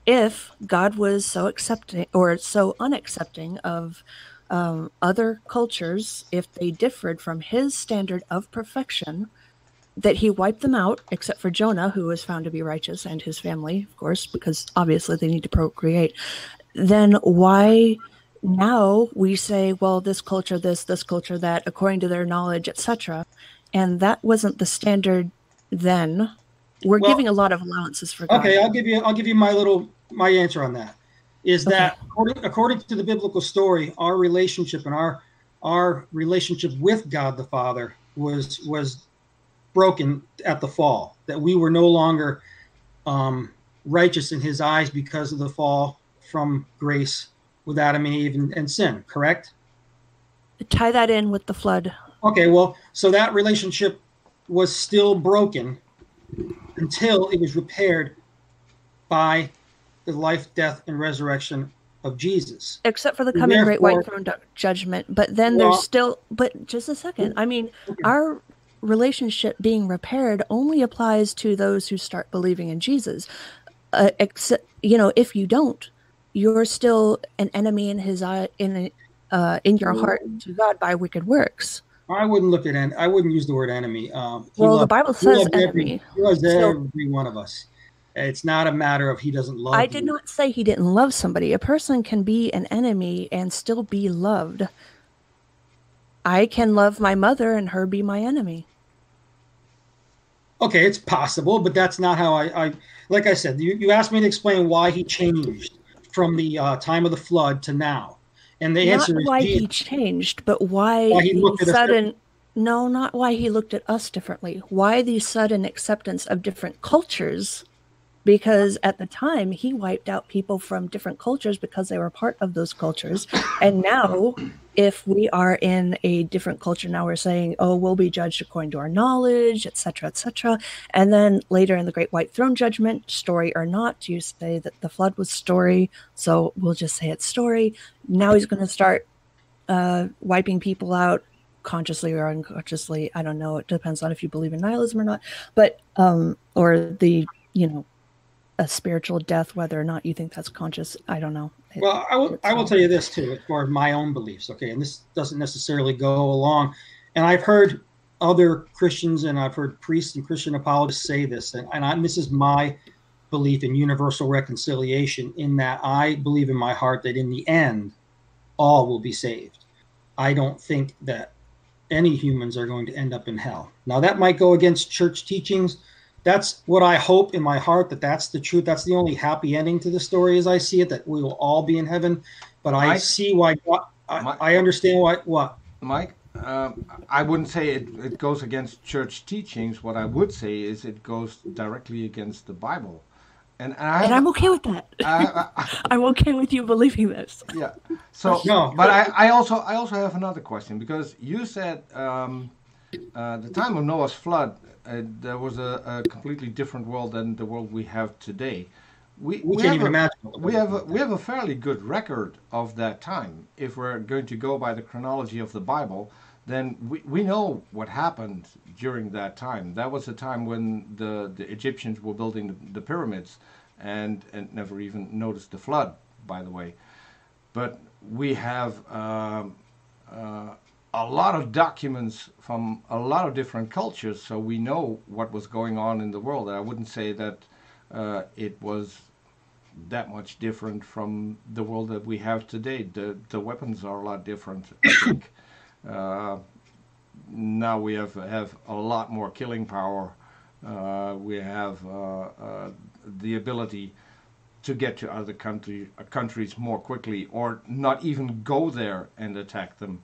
if God was so accepting or so unaccepting of other cultures, if they differed from his standard of perfection, that he wiped them out, except for Jonah, who was found to be righteous, and his family, of course, because obviously they need to procreate, then why now we say, well, this culture this culture that, according to their knowledge, etc., and that wasn't the standard then. We're giving a lot of allowances for God. Okay, I'll give you my answer on that. Is that according to the biblical story, our relationship and our relationship with God the Father was broken at the fall. That we were no longer righteous in his eyes because of the fall from grace with Adam and Eve and sin, correct? Tie that in with the flood. Okay, well, so that relationship was still broken until it was repaired by the life, death, and resurrection of Jesus. Except for the coming great white throne judgment. But then there's still, but just a second. I mean, our relationship being repaired only applies to those who start believing in Jesus. Except, if you don't, you're still an enemy in his eye, in your heart to God by wicked works. I wouldn't I wouldn't use the word enemy. The Bible says enemy. He loves every one of us. It's not a matter of he doesn't love you. I did not say he didn't love somebody. A person can be an enemy and still be loved. I can love my mother and her be my enemy. Okay, it's possible, but that's not how I like I said, you asked me to explain why he changed from the time of the flood to now. And the answer is not why he changed, but why the sudden not why he looked at us differently. Why the sudden acceptance of different cultures? Because at the time he wiped out people from different cultures because they were part of those cultures. And now if we are in a different culture, now we're saying, oh, we'll be judged according to our knowledge, etc., etc. And then later in the Great White Throne Judgment, story or not, you say that the flood was story, so we'll just say it's story. Now he's going to start wiping people out consciously or unconsciously. I don't know. It depends on if you believe in nihilism or not. But or the, a spiritual death, whether or not you think that's conscious, I don't know. Well, I will tell you this too, as far as my own beliefs, okay, and this doesn't necessarily go along. And I've heard other Christians and I've heard priests and Christian apologists say this, and this is my belief in universal reconciliation, in that I believe in my heart that in the end, all will be saved. I don't think that any humans are going to end up in hell. Now, that might go against church teachings. That's what I hope in my heart, that's the truth. That's the only happy ending to the story as I see it, that we will all be in heaven. But Mike, I see why, I understand why, what? Mike, I wouldn't say it goes against church teachings. What I would say is it goes directly against the Bible. And I'm okay with that. I'm okay with you believing this. Yeah. So, no, but I also have another question, because you said the time of Noah's flood, there was a completely different world than the world we have today. We can't even imagine. We have a fairly good record of that time. If we're going to go by the chronology of the Bible, then we know what happened during that time. That was a time when the Egyptians were building the pyramids and never even noticed the flood, by the way. But we have a lot of documents from a lot of different cultures, so we know what was going on in the world. And I wouldn't say that it was that much different from the world that we have today. The weapons are a lot different, I think. Now we have a lot more killing power. We have the ability to get to other countries more quickly, or not even go there and attack them.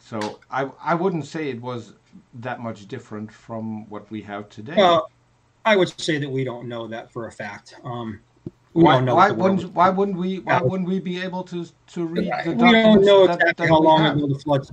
So I wouldn't say it was that much different from what we have today. Well, I would say that we don't know that for a fact. Why wouldn't we be able to read the documents? We don't know exactly how long ago the flood.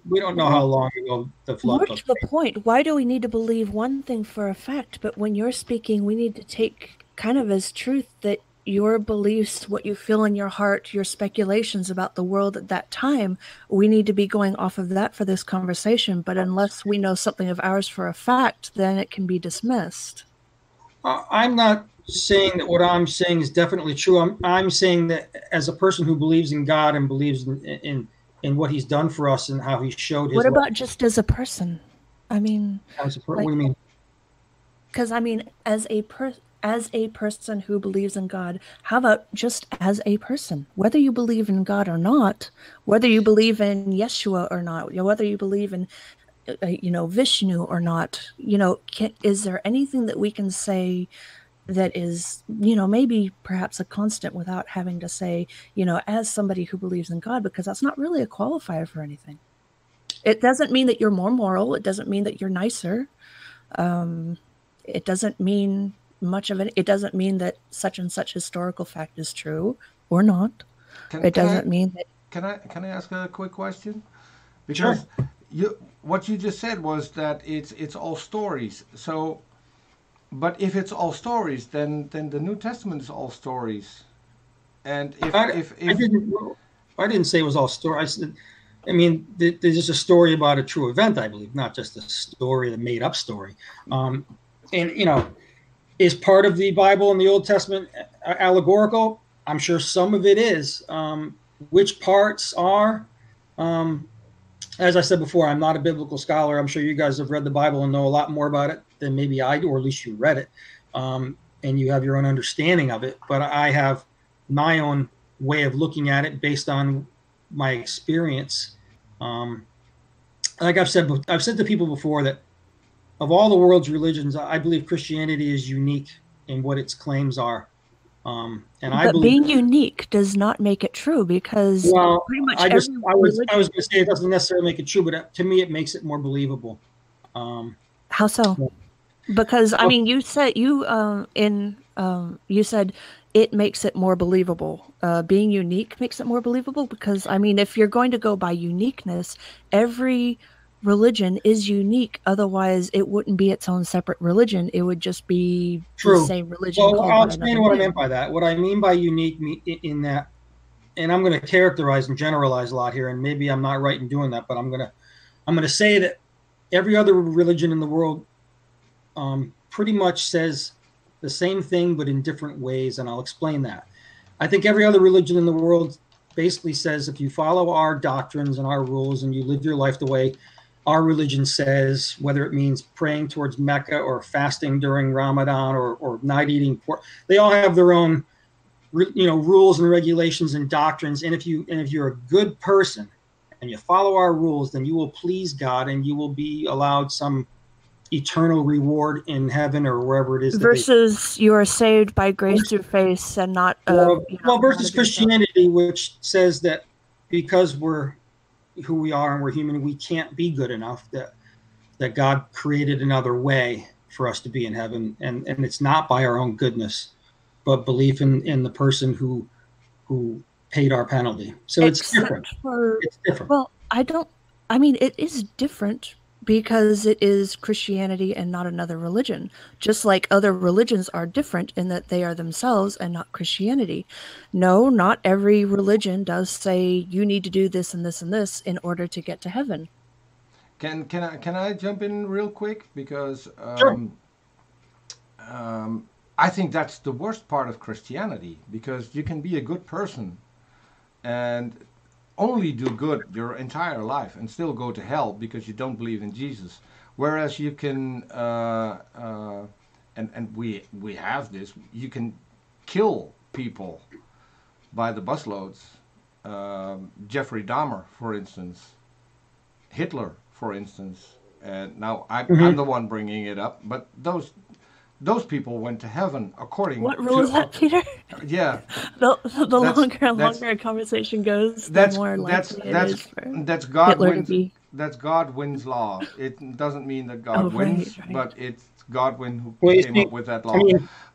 We don't know how long ago the flood. More to the point, why do we need to believe one thing for a fact, but when you're speaking, we need to take kind of as truth that your beliefs, what you feel in your heart, your speculations about the world at that time, we need to be going off of that for this conversation. But unless we know something of ours for a fact, then it can be dismissed. I'm not saying that what I'm saying is definitely true. I'm saying that as a person who believes in God and believes in what he's done for us and how he showed his What about life. Just as a person? I mean, what do you mean? Because I mean, as a person who believes in God, how about just as a person? Whether you believe in God or not, whether you believe in Yeshua or not, whether you believe in, Vishnu or not, is there anything that we can say that is, maybe perhaps a constant without having to say, as somebody who believes in God, because that's not really a qualifier for anything. It doesn't mean that you're more moral. It doesn't mean that you're nicer. It doesn't mean much of it. It doesn't mean that such and such historical fact is true or not. It doesn't mean that. Can I ask a quick question? Because Sure. what you just said was that it's all stories. So, but if it's all stories, then the New Testament is all stories. And I didn't say it was all story. I said, I mean, there's just a story about a true event, I believe, not just a story, the made up story. And is part of the Bible and the Old Testament allegorical? I'm sure some of it is. Which parts are? As I said before, I'm not a biblical scholar. I'm sure you guys have read the Bible and know a lot more about it than maybe I do, or at least you read it, and you have your own understanding of it. But I have my own way of looking at it based on my experience. Like I've said to people before that of all the world's religions, I believe Christianity is unique in what its claims are. But being unique does not make it true, because pretty much I was going to say it doesn't necessarily make it true, but to me it makes it more believable. How so? Because I mean, you said it makes it more believable. Being unique makes it more believable, because I mean, if you're going to go by uniqueness, every religion is unique. Otherwise, it wouldn't be its own separate religion. It would just be the same religion. Well, I'll explain what I meant by that. What I mean by unique in that, and I'm going to characterize and generalize a lot here, and maybe I'm not right in doing that, but I'm going to say that every other religion in the world pretty much says the same thing, but in different ways, and I'll explain that. I think every other religion in the world basically says if you follow our doctrines and our rules and you live your life the way our religion says, whether it means praying towards Mecca or fasting during Ramadan or not eating pork, they all have their own, rules and regulations and doctrines. And if you're a good person and you follow our rules, then you will please God and you will be allowed some eternal reward in heaven or wherever it is. Versus you are saved by grace through faith and not. Versus Christianity, which says that because we're who we are and we're human, we can't be good enough, that God created another way for us to be in heaven, and it's not by our own goodness, but belief in the person who paid our penalty. So it's different. It's different. Well, it is different because it is Christianity and not another religion, just like other religions are different in that they are themselves and not Christianity. No, not every religion does say you need to do this and this and this in order to get to heaven. Can I jump in real quick? Because sure. I think that's the worst part of Christianity, because you can be a good person and only do good your entire life and still go to hell because you don't believe in Jesus. Whereas you can, and we have this, you can kill people by the busloads. Jeffrey Dahmer, for instance, Hitler, for instance, and now I'm the one bringing it up, but those people went to heaven according to... What rule is that, Peter? Yeah. The longer a conversation goes, the more likely it is for that's God Hitler wins, to be... That's God wins law. It doesn't mean that God wins, right. But it's Godwin who came up with that law.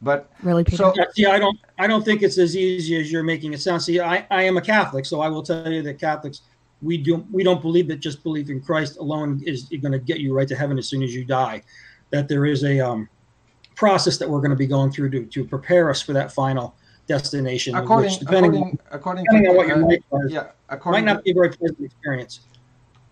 But really, Peter? So, I don't think it's as easy as you're making it sound. See, I am a Catholic, so I will tell you that Catholics, we don't believe that just belief in Christ alone is going to get you right to heaven as soon as you die. That there is a process that we're going to be going through to prepare us for that final destination. Depending on what your life was, might not be a very pleasant experience.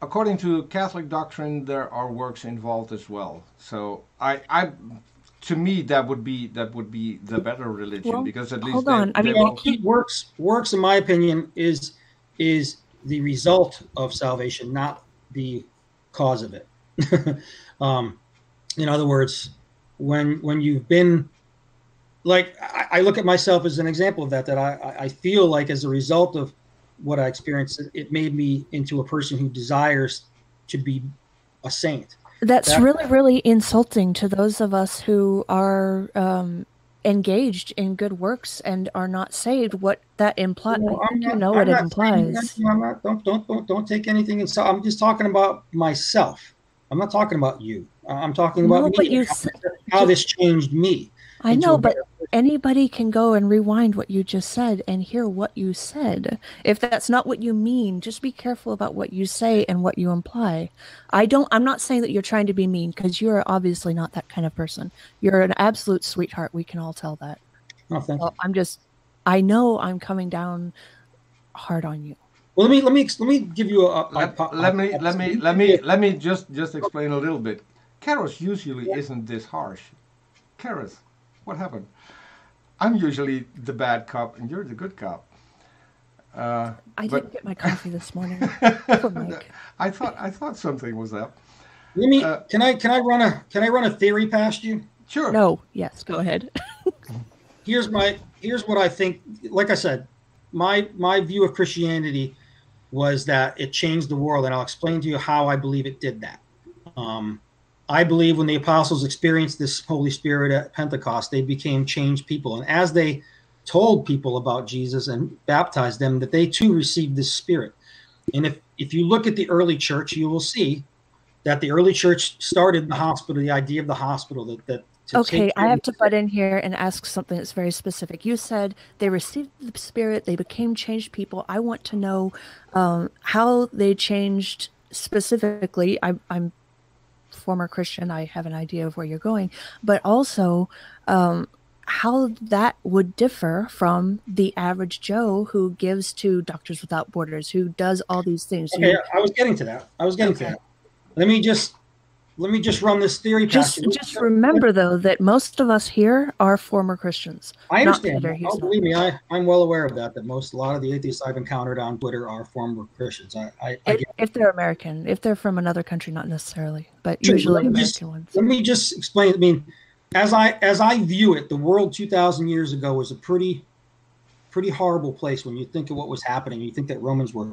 According to Catholic doctrine, there are works involved as well. So to me, that would be the better religion, because at least works in my opinion is the result of salvation, not the cause of it. In other words, when you've been, like, I look at myself as an example of that I feel like as a result of what I experienced, it made me into a person who desires to be a saint. That's really, really insulting to those of us who are engaged in good works and are not saved. What that implies, what it implies. Don't take anything inside. I'm just talking about myself. I'm not talking about you. I'm talking about me. How this changed me. I know, but anybody can go and rewind what you just said and hear what you said. If that's not what you mean, just be careful about what you say and what you imply. I'm not saying that you're trying to be mean, because you're obviously not that kind of person. You're an absolute sweetheart. We can all tell that. Oh, thank you. I know I'm coming down hard on you. Well, let me give you let me just explain a little bit. Charis usually isn't this harsh. Charis, what happened? I'm usually the bad cop, and you're the good cop. I didn't get my coffee this morning. I thought something was up. Let me. Can I run a theory past you? Sure. No. Yes. Go ahead. Here's what I think. Like I said, my view of Christianity was that it changed the world, and I'll explain to you how I believe it did that. I believe when the apostles experienced this Holy Spirit at Pentecost, they became changed people. And as they told people about Jesus and baptized them, that they too received this Spirit. And if you look at the early church, you will see that the early church started the hospital, the idea of the hospispial. Okay, I have to butt in here and ask something that's very specific. You said they received the Spirit, they became changed people. I want to know how they changed specifically. I'm former Christian. I have an idea of where you're going, but also how that would differ from the average Joe who gives to Doctors Without Borders, who does all these things. Okay, I was getting to that. Let me just run this theory past you. Just remember, though, that most of us here are former Christians. I understand. Believe me, I'm well aware of that. That a lot of the atheists I've encountered on Twitter are former Christians. If they're American, if they're from another country, not necessarily, but usually American ones. Let me just explain. I mean, as I view it, the world 2,000 years ago was a pretty horrible place. When you think of what was happening, you think that Romans were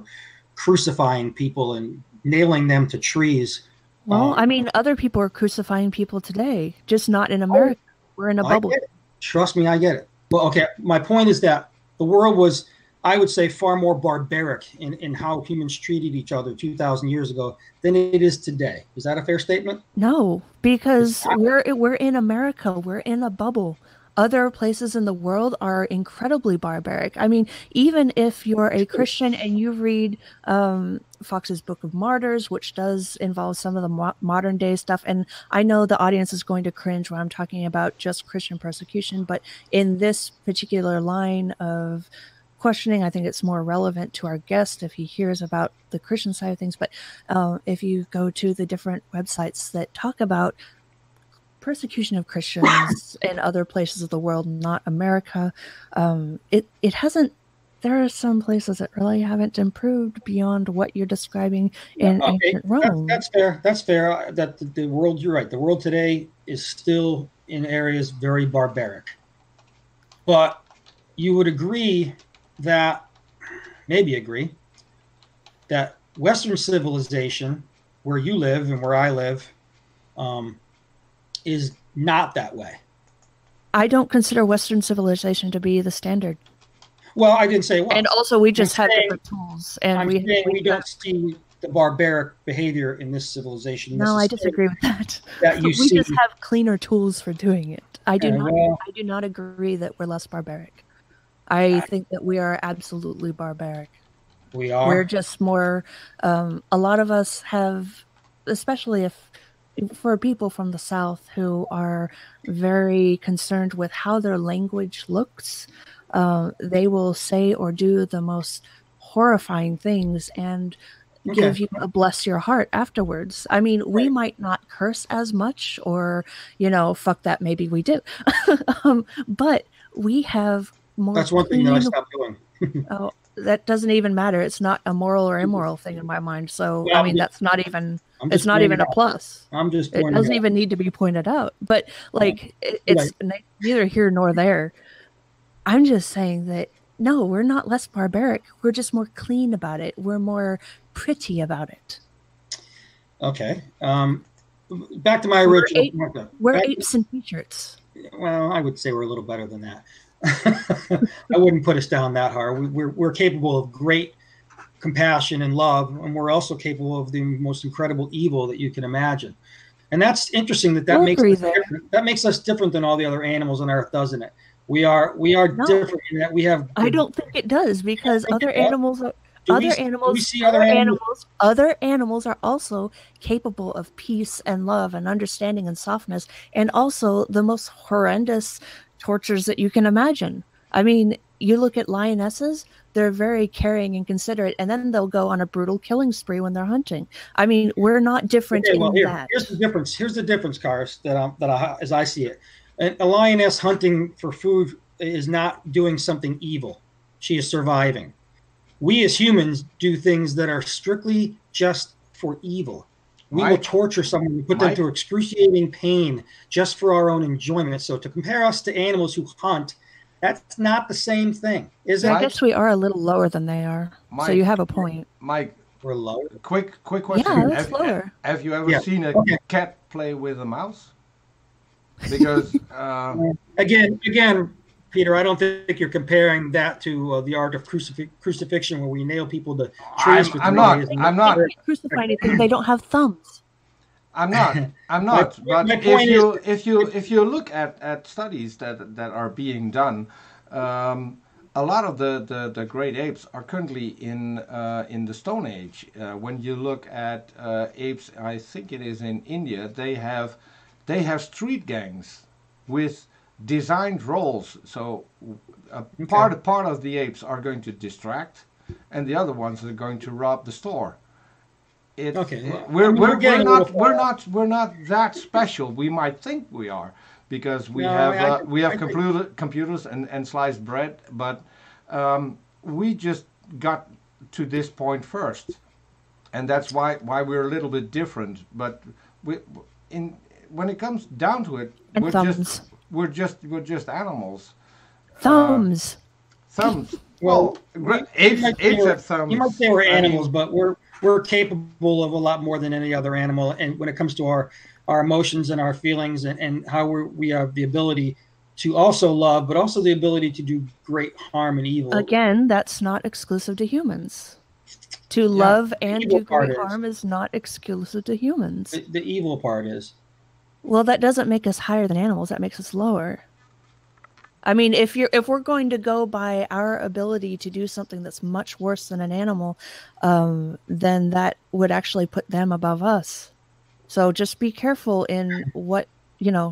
crucifying people and nailing them to trees. Well, I mean, other people are crucifying people today, just not in America. We're in a bubble. Trust me, I get it. Well, okay, my point is that the world was, I would say, far more barbaric in how humans treated each other 2,000 years ago than it is today. Is that a fair statement? No, because we're in America. We're in a bubble. Other places in the world are incredibly barbaric. I mean, even if you're a Christian and you read Fox's Book of Martyrs, which does involve some of the modern day stuff, and I know the audience is going to cringe when I'm talking about just Christian persecution, but in this particular line of questioning, I think it's more relevant to our guest if he hears about the Christian side of things. But if you go to the different websites that talk about persecution of Christians in other places of the world, not America, it hasn't. There are some places that really haven't improved beyond what you're describing in ancient Rome. That's fair. That's fair. That the world, you're right. The world today is still in areas very barbaric. But you would agree that Western civilization, where you live and where I live, is not that way. I don't consider Western civilization to be the standard. Well, I didn't say well. And also, we just have different tools. And we don't see the barbaric behavior in this civilization. No, I disagree with that. We just have cleaner tools for doing it. I do not agree that we're less barbaric. I think that we are absolutely barbaric. We are. We're just more. A lot of us have, especially for people from the South who are very concerned with how their language looks, they will say or do the most horrifying things and give you a bless your heart afterwards. I mean, we might not curse as much, or, fuck that, maybe we do. But we have more. That's one thing that I stopped doing. Oh, that doesn't even matter. It's not a moral or immoral thing in my mind. So, I mean, that's not even. It's not even a plus. It doesn't even need to be pointed out. But it's neither here nor there. I'm just saying that no, we're not less barbaric. We're just more clean about it. We're more pretty about it. Okay. Back to my original. We're apes in t-shirts. Well, I would say we're a little better than that. I wouldn't put us down that hard. We're capable of great compassion and love, and we're also capable of the most incredible evil that you can imagine. And that's interesting that We'll makes agree us there. different. That makes us different than all the other animals on Earth, doesn't it? We are No. different in that we have. I don't think it does, because think other it does? animals are Do we see other animals? other animals are also capable of peace and love and understanding and softness, and also the most horrendous tortures that you can imagine. I mean, you look at lionesses, they're very caring and considerate, and then they'll go on a brutal killing spree when they're hunting. I mean, we're not different Okay, well, in that. here's the difference. Here's the difference, Karis, as I see it. A lioness hunting for food is not doing something evil. She is surviving. We as humans do things that are strictly just for evil. We will torture someone and put them through excruciating pain just for our own enjoyment. So to compare us to animals who hunt, that's not the same thing, is it? I guess we are a little lower than they are. Mike, so you have a point. Mike, we're lower. Quick question. Yeah, that's lower. Have you ever seen a cat play with a mouse? Because again, Peter, I don't think you're comparing that to the art of crucifixion, where we nail people to trees. I'm not crucify anything. They don't have thumbs. I'm not. But if you look at studies that are being done, a lot of the great apes are currently in the Stone Age. When you look at apes, I think it is in India, they have street gangs with designed roles. So part of the apes are going to distract, and the other ones are going to rob the store. We're not that special. We might think we are, because we have computers and sliced bread, but we just got to this point first, and that's why we're a little bit different. But when it comes down to it, we're just animals. Thumbs. Thumbs. Well, apes have thumbs. You might say we're animals, but we're capable of a lot more than any other animal. And when it comes to our emotions and our feelings and how we have the ability to also love, but also the ability to do great harm and evil. Again, that's not exclusive to humans. To love and do great harm is not exclusive to humans. The evil part is. Well, that doesn't make us higher than animals. That makes us lower. I mean, if we're going to go by our ability to do something that's much worse than an animal, then that would actually put them above us. So just be careful in what,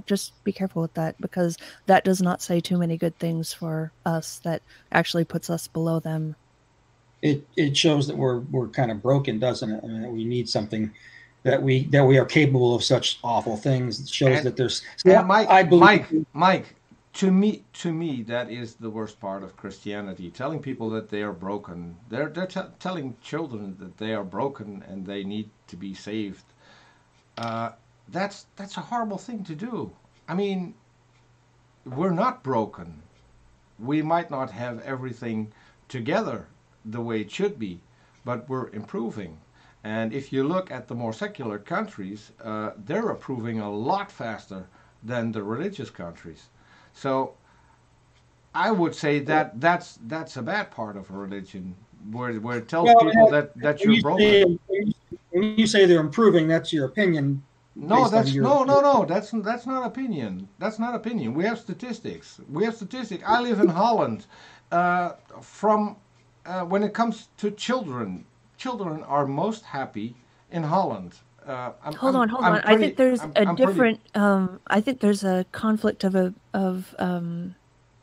just be careful with that, because that does not say too many good things for us. That actually puts us below them. It shows that we're kind of broken, doesn't it? I mean, we need something that we are capable of such awful things. It shows that there's. Mike. To me, that is the worst part of Christianity. Telling people that they are broken. They're telling children that they are broken and they need to be saved. That's a horrible thing to do. I mean, we're not broken. We might not have everything together the way it should be, but we're improving. And if you look at the more secular countries, they're improving a lot faster than the religious countries. So I would say that's a bad part of a religion, where it tells people that you're broken. When you say they're improving, that's your opinion. No, that's not opinion. That's not opinion. We have statistics. I live in Holland. When it comes to children are most happy in Holland. Hold on. I think there's I think there's a conflict of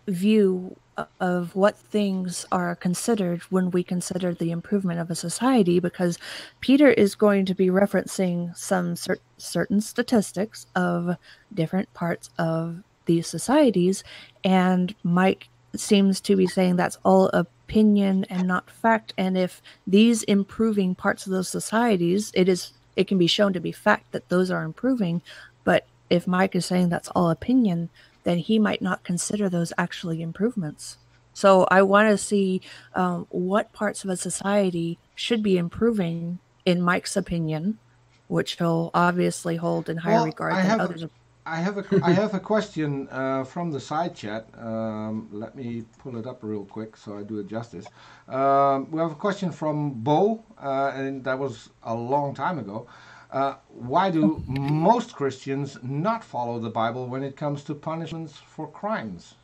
view of what things are considered when we consider the improvement of a society, because Peter is going to be referencing some certain statistics of different parts of these societies, and Mike seems to be saying that's all opinion and not fact. And if these improving parts of those societies, it can be shown to be fact that those are improving, but if Mike is saying that's all opinion, then he might not consider those actually improvements. So I want to see what parts of a society should be improving in Mike's opinion, which he'll obviously hold in higher regard than others. I have a question from the side chat. Let me pull it up real quick so I do it justice. We have a question from Bo, and that was a long time ago. Why do most Christians not follow the Bible when it comes to punishments for crimes?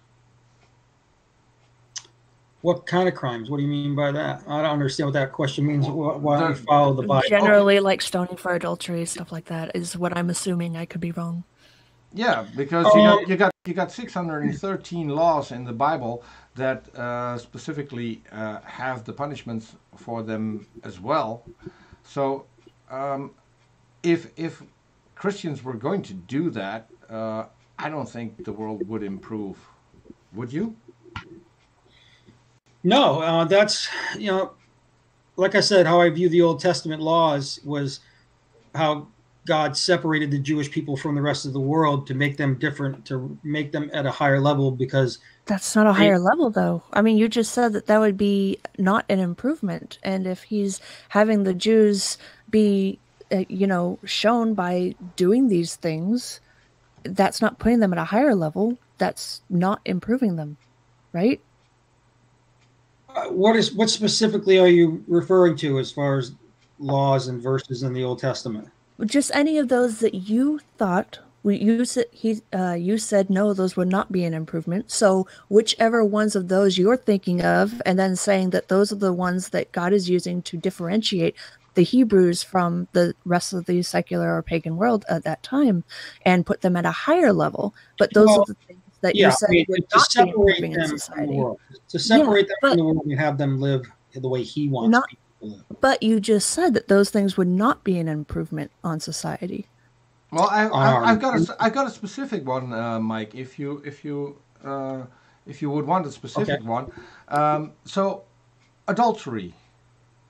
What kind of crimes? What do you mean by that? I don't understand what that question means. Why don't we follow the Bible? Generally, like stoning for adultery, stuff like that, is what I'm assuming. I could be wrong. Yeah, because you got 613 laws in the Bible that specifically have the punishments for them as well. So, if Christians were going to do that, I don't think the world would improve. Would you? No, that's, like I said, how I view the Old Testament laws was how God separated the Jewish people from the rest of the world to make them different, to make them at a higher level, because that's not a higher level, though. I mean, you just said that would be not an improvement. And if he's having the Jews be, shown by doing these things, that's not putting them at a higher level. That's not improving them, right? What specifically are you referring to as far as laws and verses in the Old Testament? Just any of those that you thought you said no, those would not be an improvement. So whichever ones of those you're thinking of, and then saying that those are the ones that God is using to differentiate the Hebrews from the rest of the secular or pagan world at that time, and put them at a higher level. But those are the things that you said would not be improving in society. To separate them from the world and have them live the way He wants people to live. But you just said that those things would not be an improvement on society. Well, I've got a specific one, Mike. If you would want a specific one, so adultery,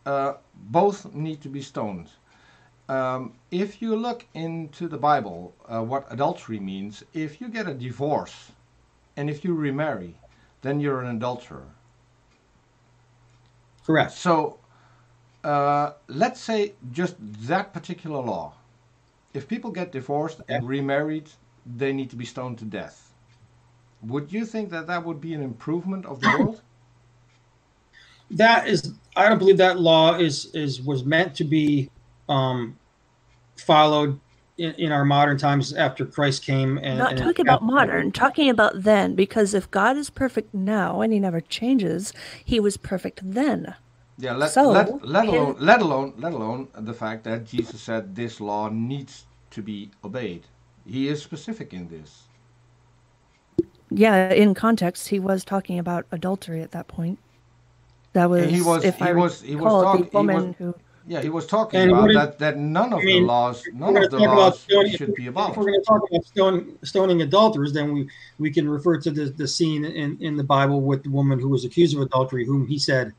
both need to be stoned. If you look into the Bible, what adultery means, if you get a divorce and if you remarry, then you're an adulterer. Correct. So let's say just that particular law. If people get divorced and remarried, they need to be stoned to death. Would you think that would be an improvement of the world? I don't believe that law was meant to be followed in our modern times after Christ came. Not talking about modern, talking about then, because if God is perfect now and He never changes, He was perfect then. Yeah, let alone the fact that Jesus said this law needs to be obeyed. He is specific in this. Yeah, in context, He was talking about adultery at that point. That was he was talking about that none of the laws should be abolished. If we're going to talk about stoning adulterers, then we can refer to the scene in the Bible with the woman who was accused of adultery, whom He said,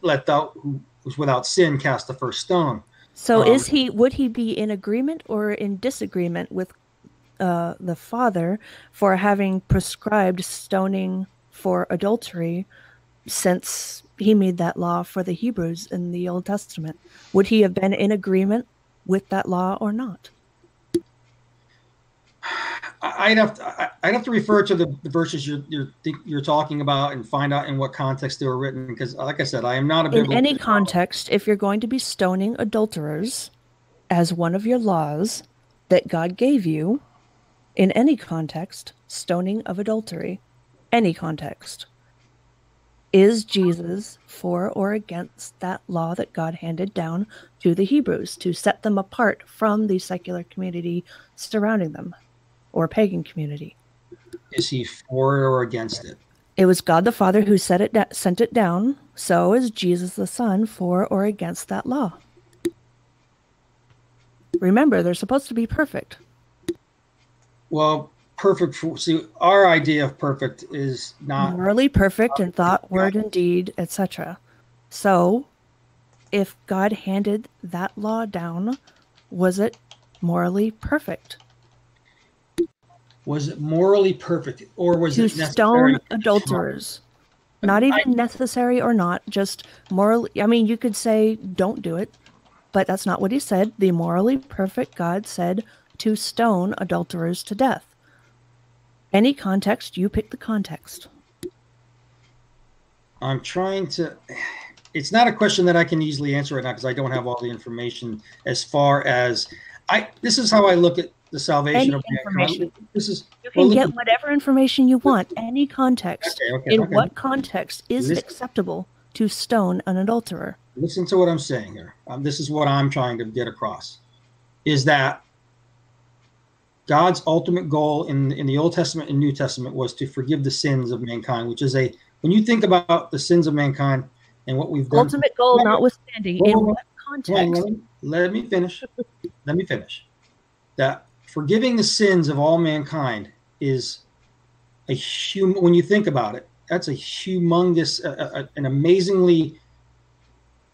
"Let thou who was without sin cast the first stone." So would he be in agreement or in disagreement with the Father for having prescribed stoning for adultery, since He made that law for the Hebrews in the Old Testament? Would he have been in agreement with that law or not? I'd have to refer to the verses you're talking about and find out in what context they were written, because, like I said, I am not a biblical. In any context, if you're going to be stoning adulterers as one of your laws that God gave you, in any context, stoning of adultery, any context, is Jesus for or against that law that God handed down to the Hebrews to set them apart from the secular community surrounding them, or pagan community? Is He for or against it? It was God the Father who sent it down. So is Jesus the Son for or against that law? Remember, they're supposed to be perfect. Well, perfect. See, our idea of perfect is not morally perfect in thought, word, and deed, etc. So, if God handed that law down, was it morally perfect? Was it morally perfect, or was it necessary? To stone adulterers. Not even necessary or not, just morally. I mean, you could say, don't do it, but that's not what He said. The morally perfect God said to stone adulterers to death. Any context, you pick the context. I'm trying to. it's not a question that I can easily answer right now because I don't have all the information as far as this is how I look at the salvation of mankind. You can get whatever information you want, any context. In what context is it acceptable to stone an adulterer? Listen to what I'm saying here. This is what I'm trying to get across, is that God's ultimate goal in the Old Testament and New Testament was to forgive the sins of mankind, which is when you think about the sins of mankind and what we've done. Ultimate goal notwithstanding, in what context? Let me finish. Let me finish. That forgiving the sins of all mankind is when you think about it, that's a humongous, an amazingly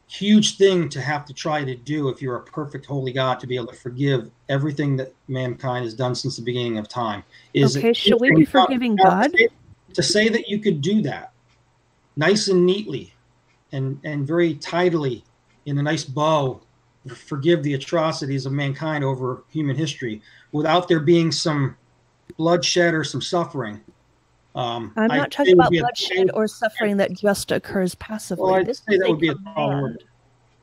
huge thing to have to try to do if you're a perfect holy God, to be able to forgive everything that mankind has done since the beginning of time. Should we be forgiving God? To say that you could do that nice and neatly and very tidily in a nice bow, forgive the atrocities of mankind over human history without there being some bloodshed or some suffering. I'm not talking about bloodshed or suffering that just occurs passively. Well, I'd say that would be a command.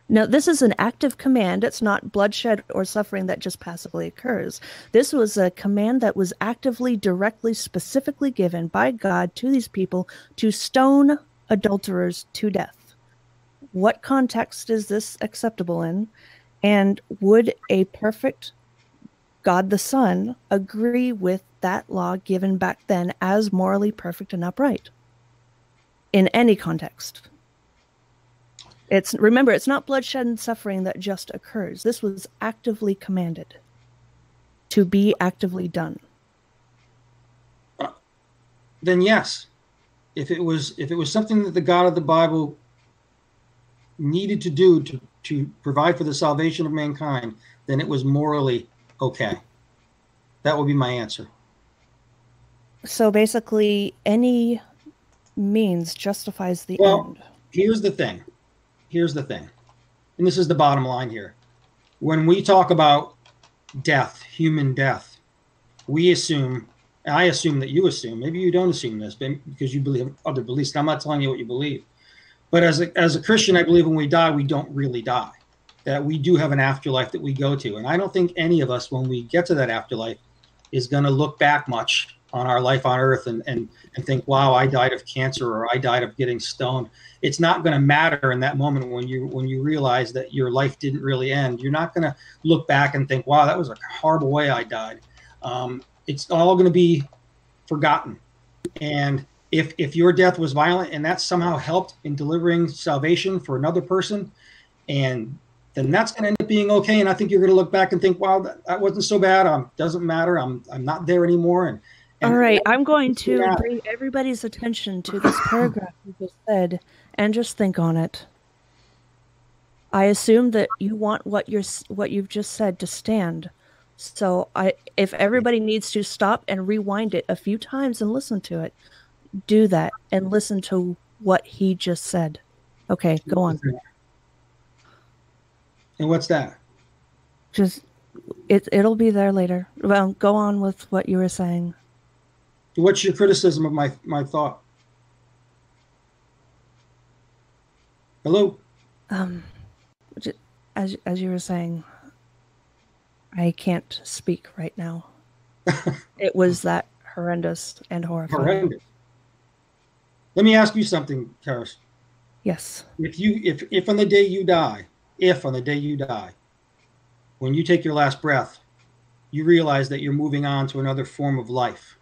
No, this is an active command. It's not bloodshed or suffering that just passively occurs. This was a command that was actively, directly, specifically given by God to these people to stone adulterers to death. What context is this acceptable in? And would a perfect God the Son agree with that law given back then as morally perfect and upright? In any context. Remember, it's not bloodshed and suffering that just occurs. This was actively commanded to be actively done. Then yes. If it was something that the God of the Bible needed to do to provide for the salvation of mankind, then it was morally okay. That would be my answer. So basically, any means justifies the end. Here's the thing. And this is the bottom line here. When we talk about death, human death, we assume, and I assume that you assume, maybe you don't assume this because you believe other beliefs, and I'm not telling you what you believe. But as a Christian, I believe when we die, we don't really die. That we do have an afterlife that we go to. And I don't think any of us, when we get to that afterlife, is going to look back much on our life on earth and think, wow, I died of cancer or I died of getting stoned. It's not going to matter in that moment when you realize that your life didn't really end. You're not going to look back and think, wow, that was a horrible way I died. It's all going to be forgotten. And if your death was violent and that somehow helped in delivering salvation for another person, and then that's going to end up being okay. And I think you're going to look back and think, wow, that wasn't so bad. Doesn't matter. I'm not there anymore. And all right, I'm going to bring everybody's attention to this paragraph you just said and just think on it. I assume that you want what you've just said to stand. So if everybody needs to stop and rewind it a few times and listen to it, do that and listen to what he just said. Okay, go on. And what's that? It'll be there later. Well, go on with what you were saying. What's your criticism of my thought? Hello? As you were saying, I can't speak right now. It was that horrendous and horrifying. Horrendous. Let me ask you something, Charis. Yes. If on the day you die, when you take your last breath, you realize that you're moving on to another form of life,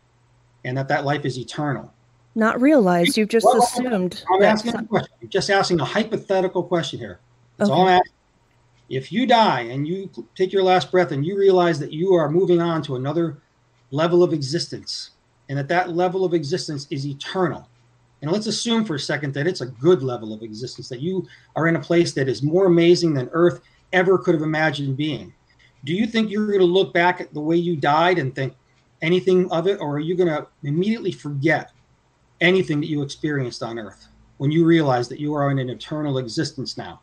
and that life is eternal. Not realize, you've just assumed. I'm asking a question. I'm just asking a hypothetical question here. That's all I'm asking. If you die and you take your last breath and you realize that you are moving on to another level of existence, and that level of existence is eternal, and let's assume for a second that it's a good level of existence, that you are in a place that is more amazing than Earth ever could have imagined being. Do you think you're going to look back at the way you died and think anything of it, or are you going to immediately forget anything that you experienced on Earth when you realize that you are in an eternal existence now?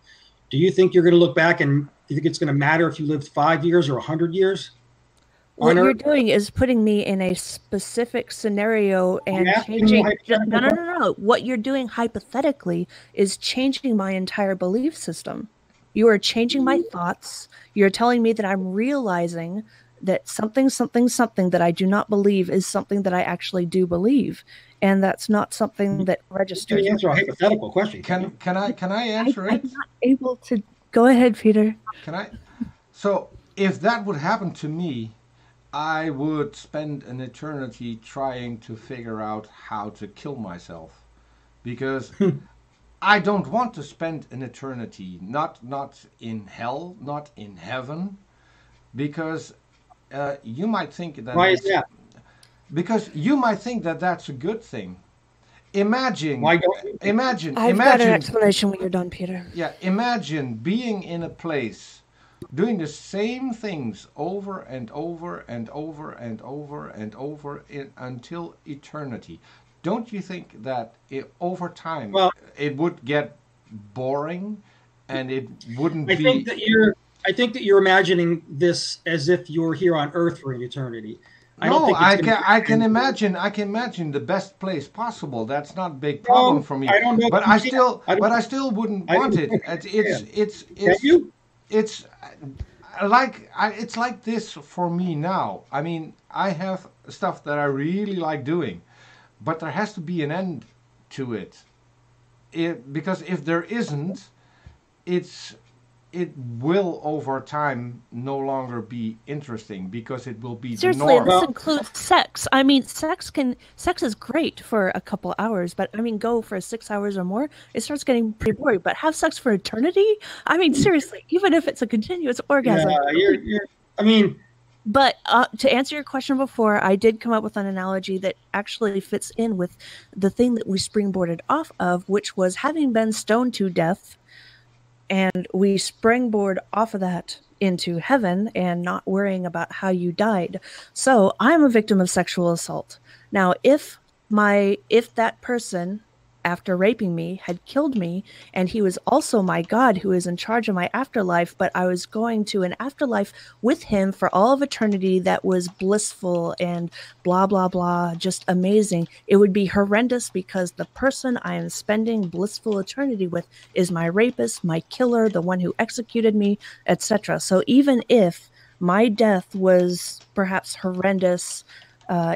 Do you think you're going to look back and you think it's going to matter if you lived 5 years or 100 years? What you're doing is putting me in a specific scenario and changing. No. What you're doing hypothetically is changing my entire belief system. You are changing my thoughts. You're telling me that I'm realizing that something that I do not believe is something that I actually do believe. And that's not something that registers. Can you answer a hypothetical question? Can I answer it? I'm not able to. Go ahead, Peter. Can I? So if that would happen to me, I would spend an eternity trying to figure out how to kill myself, because I don't want to spend an eternity, not in hell, not in heaven, because you might think that. Why is that? Because you might think that that's a good thing. Imagine. Why don't? Imagine. I've got an explanation when you're done, Peter. Yeah. Imagine being in a place, doing the same things over and over and over and over and over until eternity. Don't you think that over time it would get boring, and it wouldn't be? I think that you're imagining this as if you're here on Earth for an eternity. I can imagine the best place possible. That's not a big problem for me. I don't know, but I still wouldn't want it. It's like this for me now. I mean, I have stuff that I really like doing, but there has to be an end to it. Because if there isn't, it will over time no longer be interesting, because it will be seriously, the norm. This includes sex. I mean, sex is great for a couple hours, but I mean, go for 6 hours or more, it starts getting pretty boring. But have sex for eternity? I mean, seriously, even if it's a continuous orgasm. Yeah, But to answer your question before, I did come up with an analogy that actually fits in with the thing that we springboarded off of, which was having been stoned to death. And we springboard off of that into heaven and not worrying about how you died. So I'm a victim of sexual assault. Now, if that person, after raping me, had killed me, and he was also my God who is in charge of my afterlife, but I was going to an afterlife with him for all of eternity that was blissful and blah, blah, blah, just amazing, it would be horrendous, because the person I am spending blissful eternity with is my rapist, my killer, the one who executed me, etc. So even if my death was perhaps horrendous,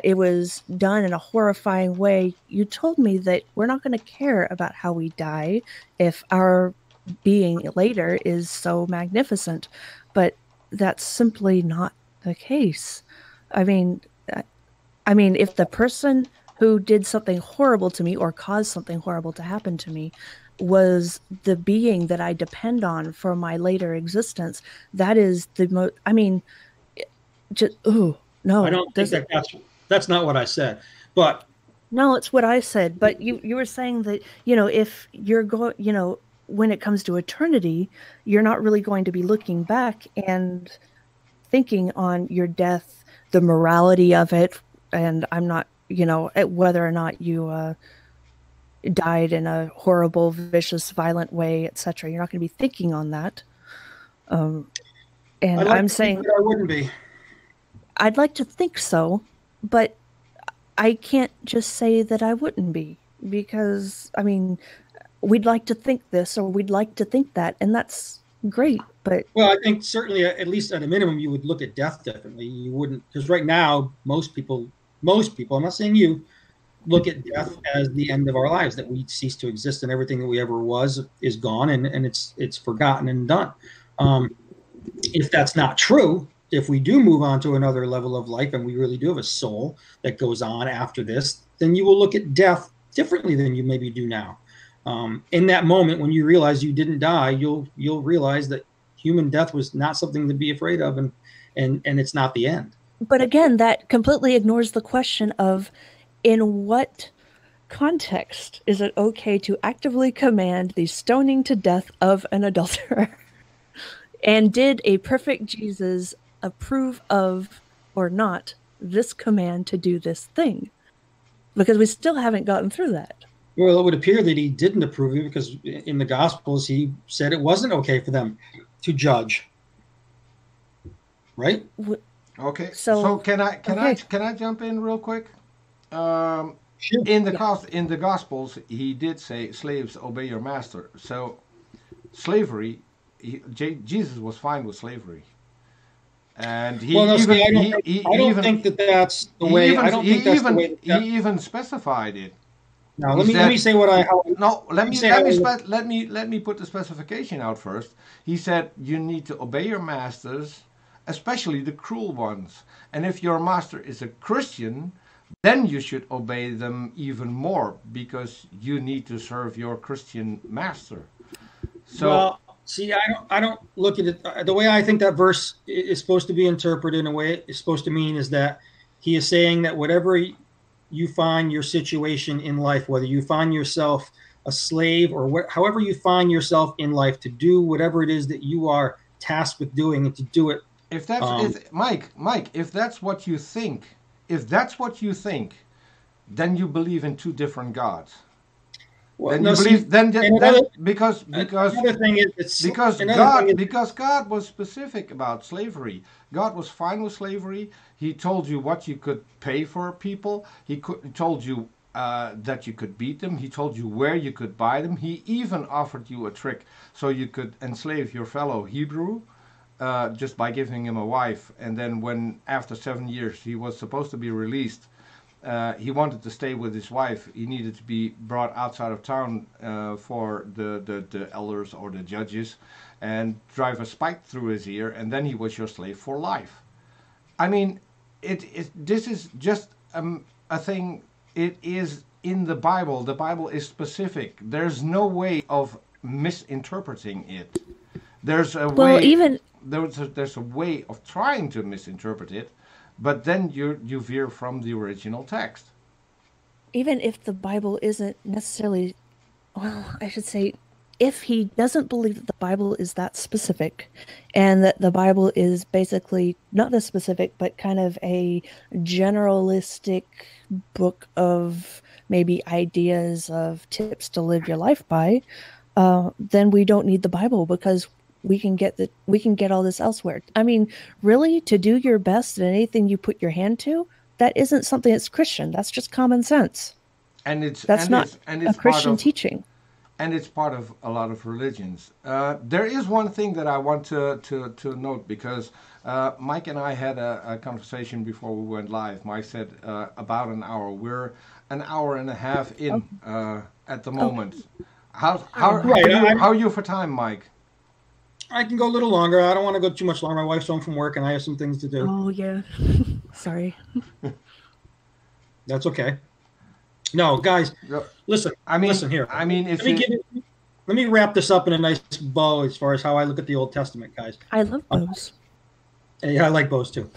it was done in a horrifying way, you told me that we're not going to care about how we die if our being later is so magnificent. But that's simply not the case. I mean, if the person who did something horrible to me or caused something horrible to happen to me was the being that I depend on for my later existence, that is the most, no, I don't think that's not what I said. But no, it's what I said. But you were saying that, if you're going, when it comes to eternity, you're not really going to be looking back and thinking on your death, the morality of it, and I'm not, whether or not you died in a horrible, vicious, violent way, etc. You're not going to be thinking on that. And I'm saying I wouldn't be. I'd like to think so, but I can't just say that I wouldn't be, because, we'd like to think this or we'd like to think that, and that's great, but... Well, I think certainly, at least at a minimum, you would look at death differently. You wouldn't, because right now, most people, I'm not saying you, look at death as the end of our lives, that we cease to exist and everything that we ever was is gone, and it's forgotten and done. If that's not true, if we do move on to another level of life and we really do have a soul that goes on after this, then you will look at death differently than you maybe do now. In that moment, when you realize you didn't die, you'll realize that human death was not something to be afraid of, and it's not the end. But again, that completely ignores the question of, in what context is it okay to actively command the stoning to death of an adulterer? And did a perfect Jesus approve of or not this command to do this thing? Because we still haven't gotten through that. Well, it would appear that he didn't approve it, because in the Gospels he said it wasn't okay for them to judge. Right? Okay. So, So can I okay. jump in real quick? Um, Sure. in the Gospels, he did say, "Slaves, obey your master." So slavery, Jesus was fine with slavery, and Well, no, see, I don't think that that's the way. I don't think that's the way that. he even specified it. Now, He let me said, say what I how "No, let me say how I look. let me put the specification out first." He said, "You need to obey your masters, especially the cruel ones. And if your master is a Christian, then you should obey them even more because you need to serve your Christian master." So, Well, see, I don't look at it the way I think that verse is supposed to be interpreted. In a way it's supposed to mean is that he is saying that whatever you find your situation in life, whether you find yourself a slave or however you find yourself in life, to do whatever it is that you are tasked with doing and to do it. if that's Um, if Mike, if that's what you think, then you believe in two different gods. well, Then no, you see, believe then and then because another thing is because God was specific about slavery. God was fine with slavery. He told you what you could pay for people. He told you that you could beat them. He told you where you could buy them. He even offered you a trick so you could enslave your fellow Hebrew just by giving him a wife. And then when after 7 years he was supposed to be released, he wanted to stay with his wife. He needed to be brought outside of town for the elders or the judges and drive a spike through his ear, and then he was your slave for life. I mean, this is just a thing. It is in the Bible. The Bible is specific. There's no way of misinterpreting it. There's a Well, way. even There's a way of trying to misinterpret it, but then you veer from the original text. even if the Bible isn't necessarily, well, I should say, if he doesn't believe that the Bible is that specific and that the Bible is basically not as specific, but kind of a generalistic book of maybe ideas of tips to live your life by, then we don't need the Bible because we can get all this elsewhere. I mean, really, to do your best at anything you put your hand to, that isn't something that's Christian. That's just common sense. And it's That's and not it's and a it's part Christian of teaching. and it's part of a lot of religions. There is one thing that I want to note because Mike and I had a conversation before we went live. Mike said about an hour. We're an hour and a half in at the Okay. moment. How right. how are you for time, Mike? I can go a little longer. I don't want to go too much longer. My wife's home from work and I have some things to do. Oh yeah. Sorry. That's okay. No, guys, listen. Listen here. I mean, if Let me give you, let me wrap this up in a nice bow as far as how I look at the Old Testament, guys. I love those. Yeah, I like bows too.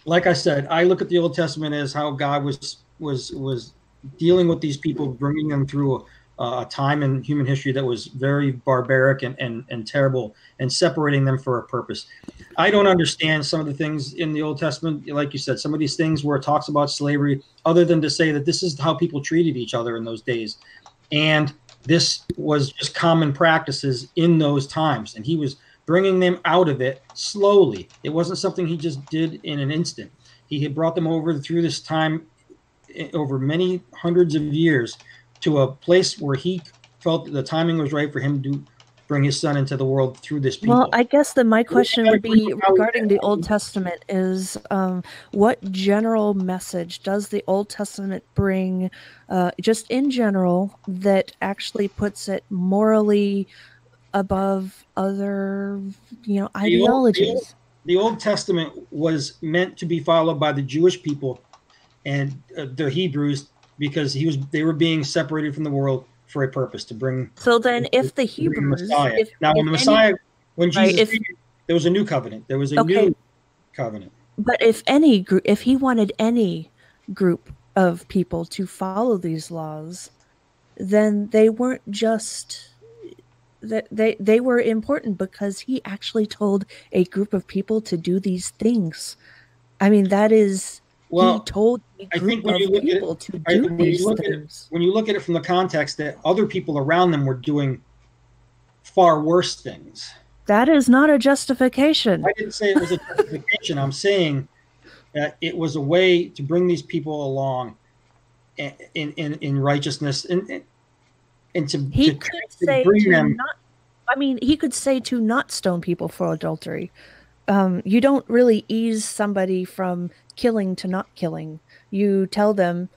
Like I said, I look at the Old Testament as how God was dealing with these people, bringing them through a time in human history that was very barbaric and terrible, and separating them for a purpose. I don't understand some of the things in the Old Testament, like you said, some of these things where it talks about slavery, other than to say that this is how people treated each other in those days. And this was just common practices in those times. And he was bringing them out of it slowly. It wasn't something he just did in an instant. He had brought them over through this time over many hundreds of years to a place where he felt that the timing was right for him to bring his son into the world through this people. Well, I guess then my question would be regarding the Old Testament is what general message does the Old Testament bring, just in general, that actually puts it morally above other, ideologies? The Old Testament was meant to be followed by the Jewish people and the Hebrews because they were being separated from the world for a purpose to bring. So then, if the Hebrews, Messiah. When Jesus came, there was a new covenant. There was a new covenant. But if he wanted any group of people to follow these laws, then they weren't just that they were important because he actually told a group of people to do these things. I mean, that is. He told a group of people to do these things. When you look at it from the context that other people around them were doing far worse things. That is not a justification. I didn't say it was a justification. I'm saying that it was a way to bring these people along in righteousness and to bring them. He could say to not stone people for adultery. You don't really ease somebody from killing to not killing. You tell them,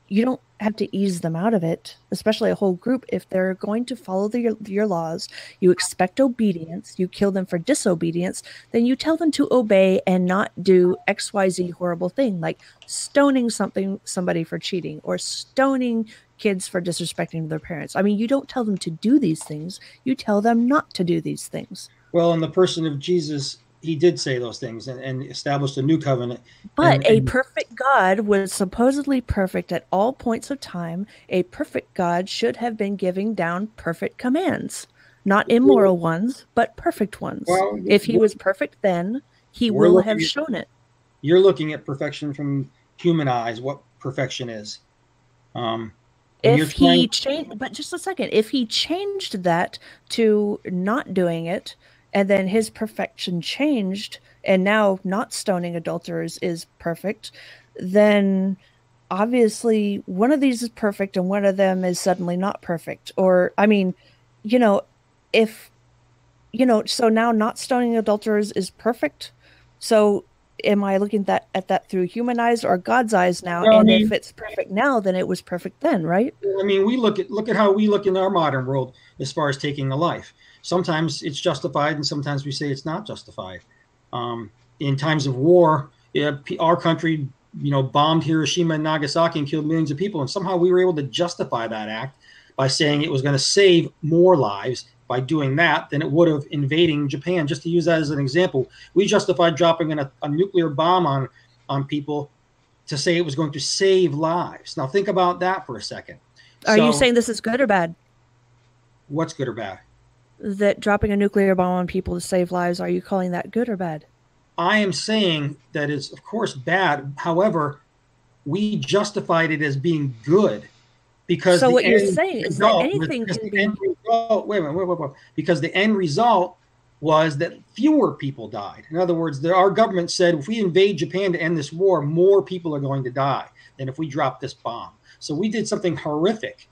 you don't have to ease them out of it, especially a whole group. If they're going to follow your laws, you expect obedience, you kill them for disobedience, then you tell them to obey and not do XYZ horrible thing, like stoning somebody for cheating or stoning kids for disrespecting their parents. I mean, you don't tell them to do these things, you tell them not to do these things. Well, in the person of Jesus, he did say those things and established a new covenant. But a perfect God was supposedly perfect at all points of time. A perfect God should have been giving down perfect commands. Not immoral ones, but perfect ones. Well, if he was perfect then, he will have shown it. You're looking at perfection from human eyes, what perfection is. If he changed, but just a second, if he changed that to not doing it, and then his perfection changed, and now not stoning adulterers is perfect, then obviously one of these is perfect and one of them is suddenly not perfect. Or, I mean, so now not stoning adulterers is perfect. So am I looking at that through human eyes or God's eyes now? Well, if it's perfect now, then it was perfect then, right? I mean, we look at how we look in our modern world as far as taking a life. Sometimes it's justified, and sometimes we say it's not justified. In times of war, our country, bombed Hiroshima and Nagasaki and killed millions of people, and somehow we were able to justify that act by saying it was going to save more lives by doing that than it would have invading Japan. Just to use that as an example, we justified dropping a nuclear bomb on people to say it was going to save lives. Now think about that for a second. Are you saying this is good or bad? What's good or bad? That dropping a nuclear bomb on people to save lives, are you calling that good or bad? I am saying that it's, of course, bad. However, we justified it as being good because so what you're saying is that anything can be. Wait. Because the end result was that fewer people died. In other words, our government said if we invade Japan to end this war, more people are going to die than if we drop this bomb. So we did something horrific.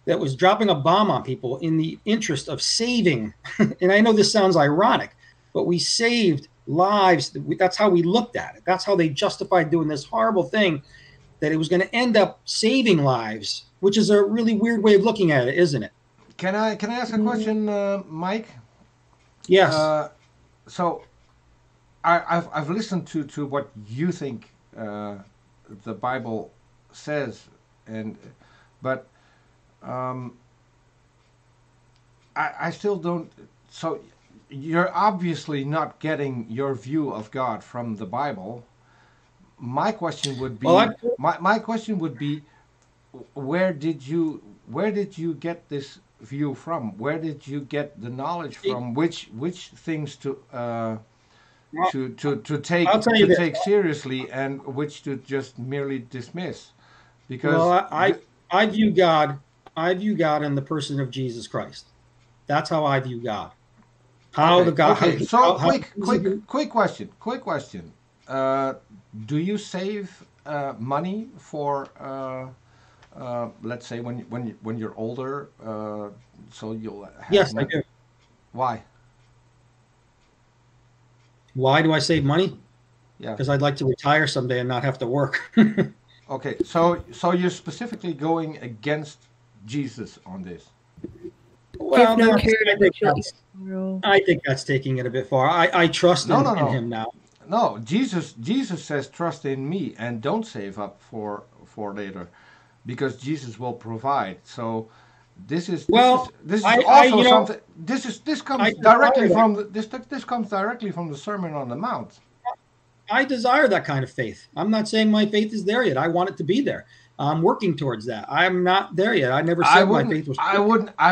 That was dropping a bomb on people in the interest of saving. And I know this sounds ironic, but we saved lives. That's how we looked at it. That's how they justified doing this horrible thing, that it was going to end up saving lives, which is a really weird way of looking at it, isn't it? Can I ask a question, Mike? Yes. So I've listened to what you think the Bible says, but I still don't. So you're obviously not getting your view of God from the Bible. My question would be, my question would be, where did you get this view from? Where did you get the knowledge from? Which things to take seriously and which to just merely dismiss? Because I view God in the person of Jesus Christ. That's how I view God. Quick question. Do you save money for let's say when you're older, so you'll have yes, money? I do. Why? Why do I save money? Yeah. Because I'd like to retire someday and not have to work. Okay, so you're specifically going against Jesus on this. Well, I think that's taking it a bit far. I trust in him now. No, Jesus says trust in me and don't save up for later, because Jesus will provide. So this comes directly from the Sermon on the Mount. I desire that kind of faith. I'm not saying my faith is there yet. I want it to be there. I'm working towards that. I'm not there yet. I never said my faith was. I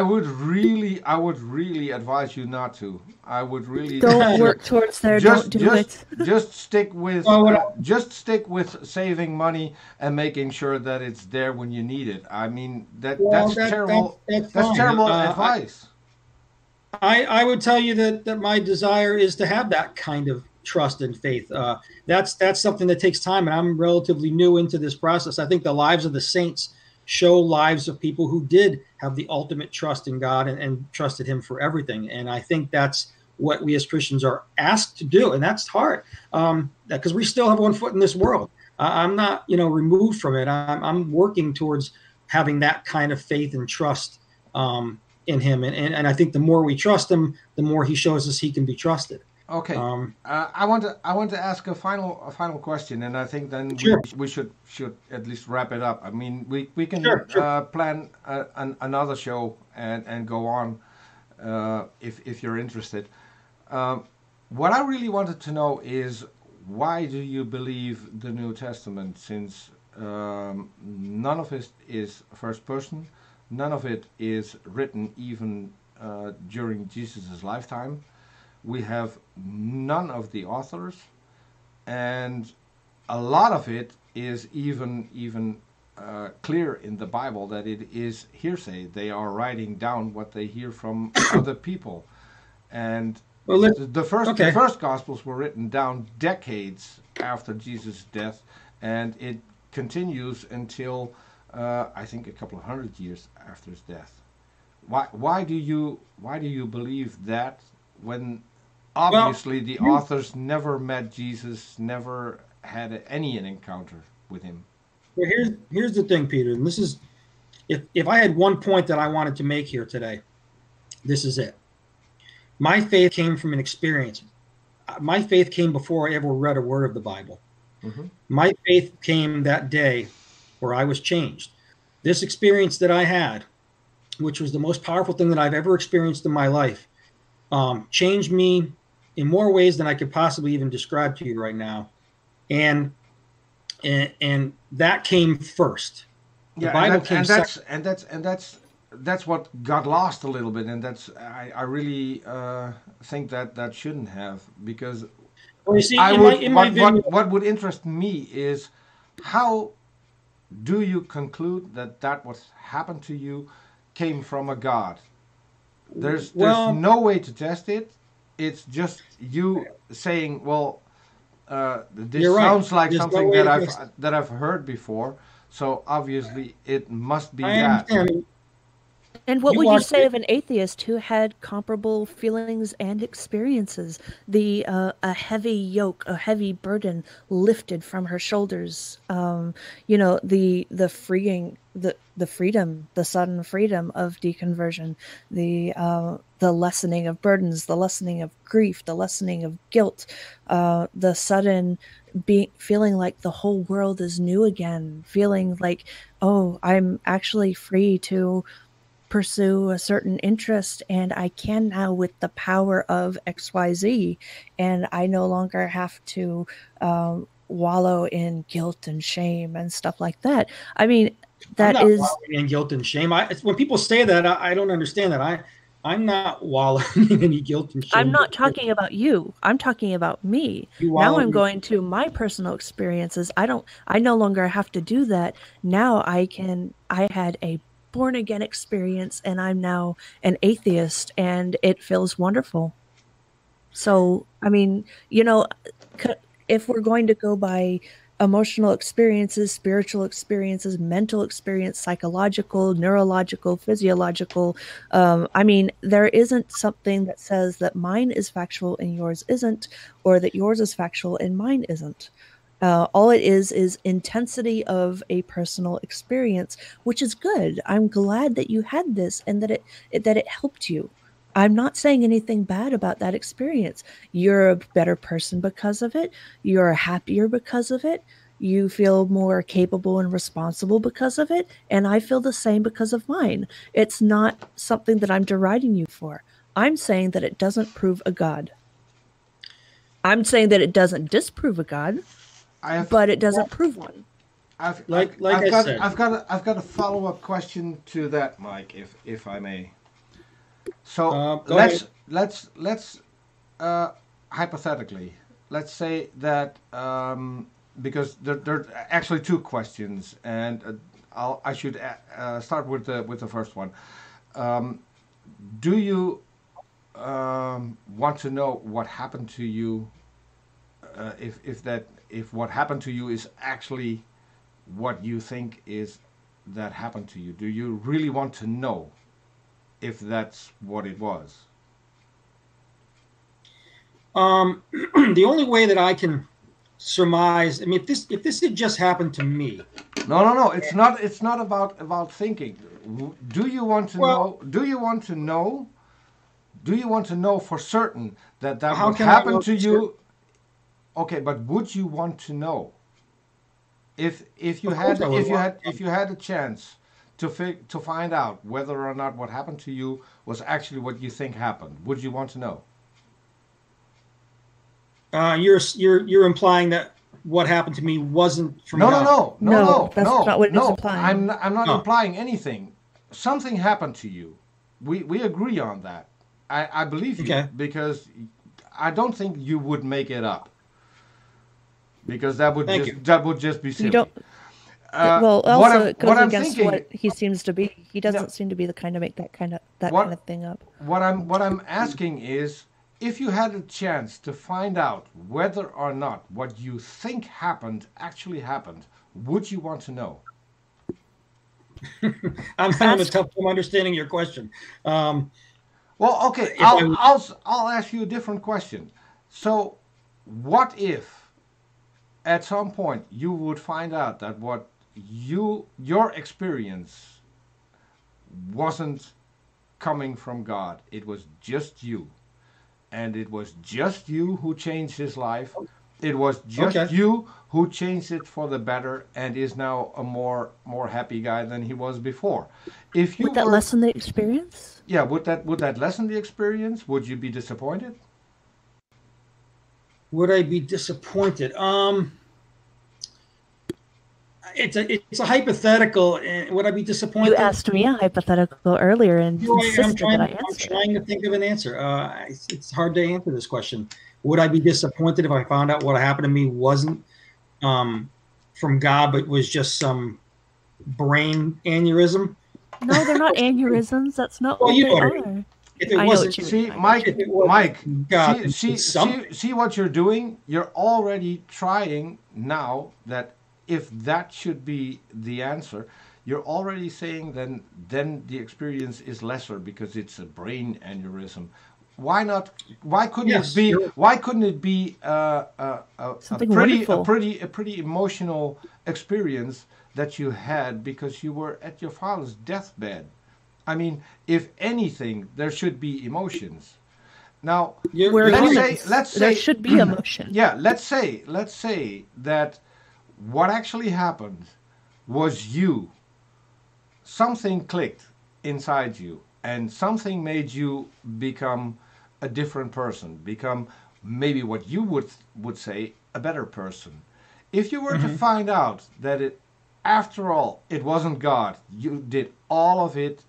would really advise you not to. I would really don't work towards there. Don't do it. Just stick with saving money and making sure that it's there when you need it. I mean that's terrible. That's terrible advice. I would tell you that my desire is to have that kind of trust and faith. That's something that takes time, and I'm relatively new into this process. I think the lives of the saints show lives of people who did have the ultimate trust in God and trusted Him for everything. And I think that's what we as Christians are asked to do, and that's hard because we still have one foot in this world. I'm not, removed from it. I'm working towards having that kind of faith and trust in Him, and I think the more we trust Him, the more He shows us He can be trusted. Okay. I want to ask a final question, and I think then Sure. we should at least wrap it up. I mean, we can Sure. plan another show and go on if you're interested. What I really wanted to know is, why do you believe the New Testament? Since none of it is first person, none of it is written even during Jesus' lifetime. We have none of the authors, and a lot of it is even clear in the Bible that it is hearsay. They are writing down what they hear from other people, and the first Gospels were written down decades after Jesus' death, and it continues until I think a couple of hundred years after his death. Why do you believe that, when obviously the authors never met Jesus, never had any encounter with him? Well, here's the thing, Peter, and this is, if I had one point that I wanted to make here today, this is it. My faith came from an experience. My faith came before I ever read a word of the Bible. Mm-hmm. My faith came that day where I was changed. This experience that I had, which was the most powerful thing that I've ever experienced in my life, changed me in more ways than I could possibly even describe to you right now. And that came first. The Bible came second. That's what got lost a little bit, and that's I really think that shouldn't have, because well, you see, what would interest me is, how do you conclude that what happened to you came from a God? There's no way to test it. It's just you saying, well, this sounds like something that I've heard before, so obviously it must be that. And what would you say of an atheist who had comparable feelings and experiences? A heavy yoke, a heavy burden lifted from her shoulders. The freedom, the sudden freedom of deconversion, the lessening of burdens, the lessening of grief, the lessening of guilt, the sudden feeling like the whole world is new again, feeling like, oh, I'm actually free to pursue a certain interest, and I can now with the power of XYZ, and I no longer have to wallow in guilt and shame and stuff like that. I mean, that is in guilt and shame. When people say that, I don't understand that. I'm not wallowing in any guilt and shame. I'm not talking about you. I'm talking about me. Now I'm going to my personal experiences. I no longer have to do that. Now I had a born again experience, and I'm now an atheist, and it feels wonderful. So, I mean, if we're going to go by emotional experiences, spiritual experiences, mental experience, psychological, neurological, physiological, there isn't something that says that mine is factual and yours isn't, or that yours is factual and mine isn't. All it is intensity of a personal experience, which is good. I'm glad that you had this and that it helped you. I'm not saying anything bad about that experience. You're a better person because of it. You're happier because of it. You feel more capable and responsible because of it. And I feel the same because of mine. It's not something that I'm deriding you for. I'm saying that it doesn't prove a God. I'm saying that it doesn't disprove a God. But it doesn't prove one. I've got a follow-up question to that, Mike, if I may. So let's hypothetically, let's say that because there are actually two questions, and I should start with the first one. Do you want to know what happened to you, if what happened to you is actually what you think is that happened to you? Do you really want to know if that's what it was? The only way that I can surmise, I mean, if this had just happened to me. No. It's not about thinking. Do you want to know? Do you want to know? Do you want to know for certain that would happen to you? Okay, but would you want to know? If you had a chance to find out whether or not what happened to you was actually what you think happened, would you want to know? You're implying that what happened to me wasn't from God. No. That's not what it's implying. I'm not implying anything. Something happened to you. We agree on that. I believe you, because I don't think you would make it up. Because that would just be silly. You don't. Well, also it goes against what he seems to be. He doesn't seem to be the kind to make that kind of thing up. What I'm asking is, if you had a chance to find out whether or not what you think happened actually happened, would you want to know? I'm having a tough time understanding your question. Well, okay, I'll ask you a different question. So, what if at some point you would find out that what your experience wasn't coming from God, it was just you, and it was just you who changed his life, it was just you who changed it for the better and is now a more happy guy than he was before? If you would that lessen the experience? Yeah, would that lessen the experience? Would you be disappointed? Would I be disappointed? It's a hypothetical. Would I be disappointed? You asked me a hypothetical earlier and insisted that I answer. I'm trying to think of an answer. It's hard to answer this question. Would I be disappointed if I found out what happened to me wasn't from God, but was just some brain aneurysm? No, they're not aneurysms. That's not what they are. If it wasn't, see, Mike, see what you're doing? You're already trying now that if that should be the answer, you're already saying then the experience is lesser because it's a brain aneurysm. Why not? Why couldn't it be? Why couldn't it be a pretty emotional experience that you had because you were at your father's deathbed? I mean, if anything, there should be emotions. Now, let's say there should be emotion. Yeah, let's say that what actually happened was you. Something clicked inside you, and something made you become a different person, become maybe what you would say a better person. If you were to find out that after all, it wasn't God, you did all of it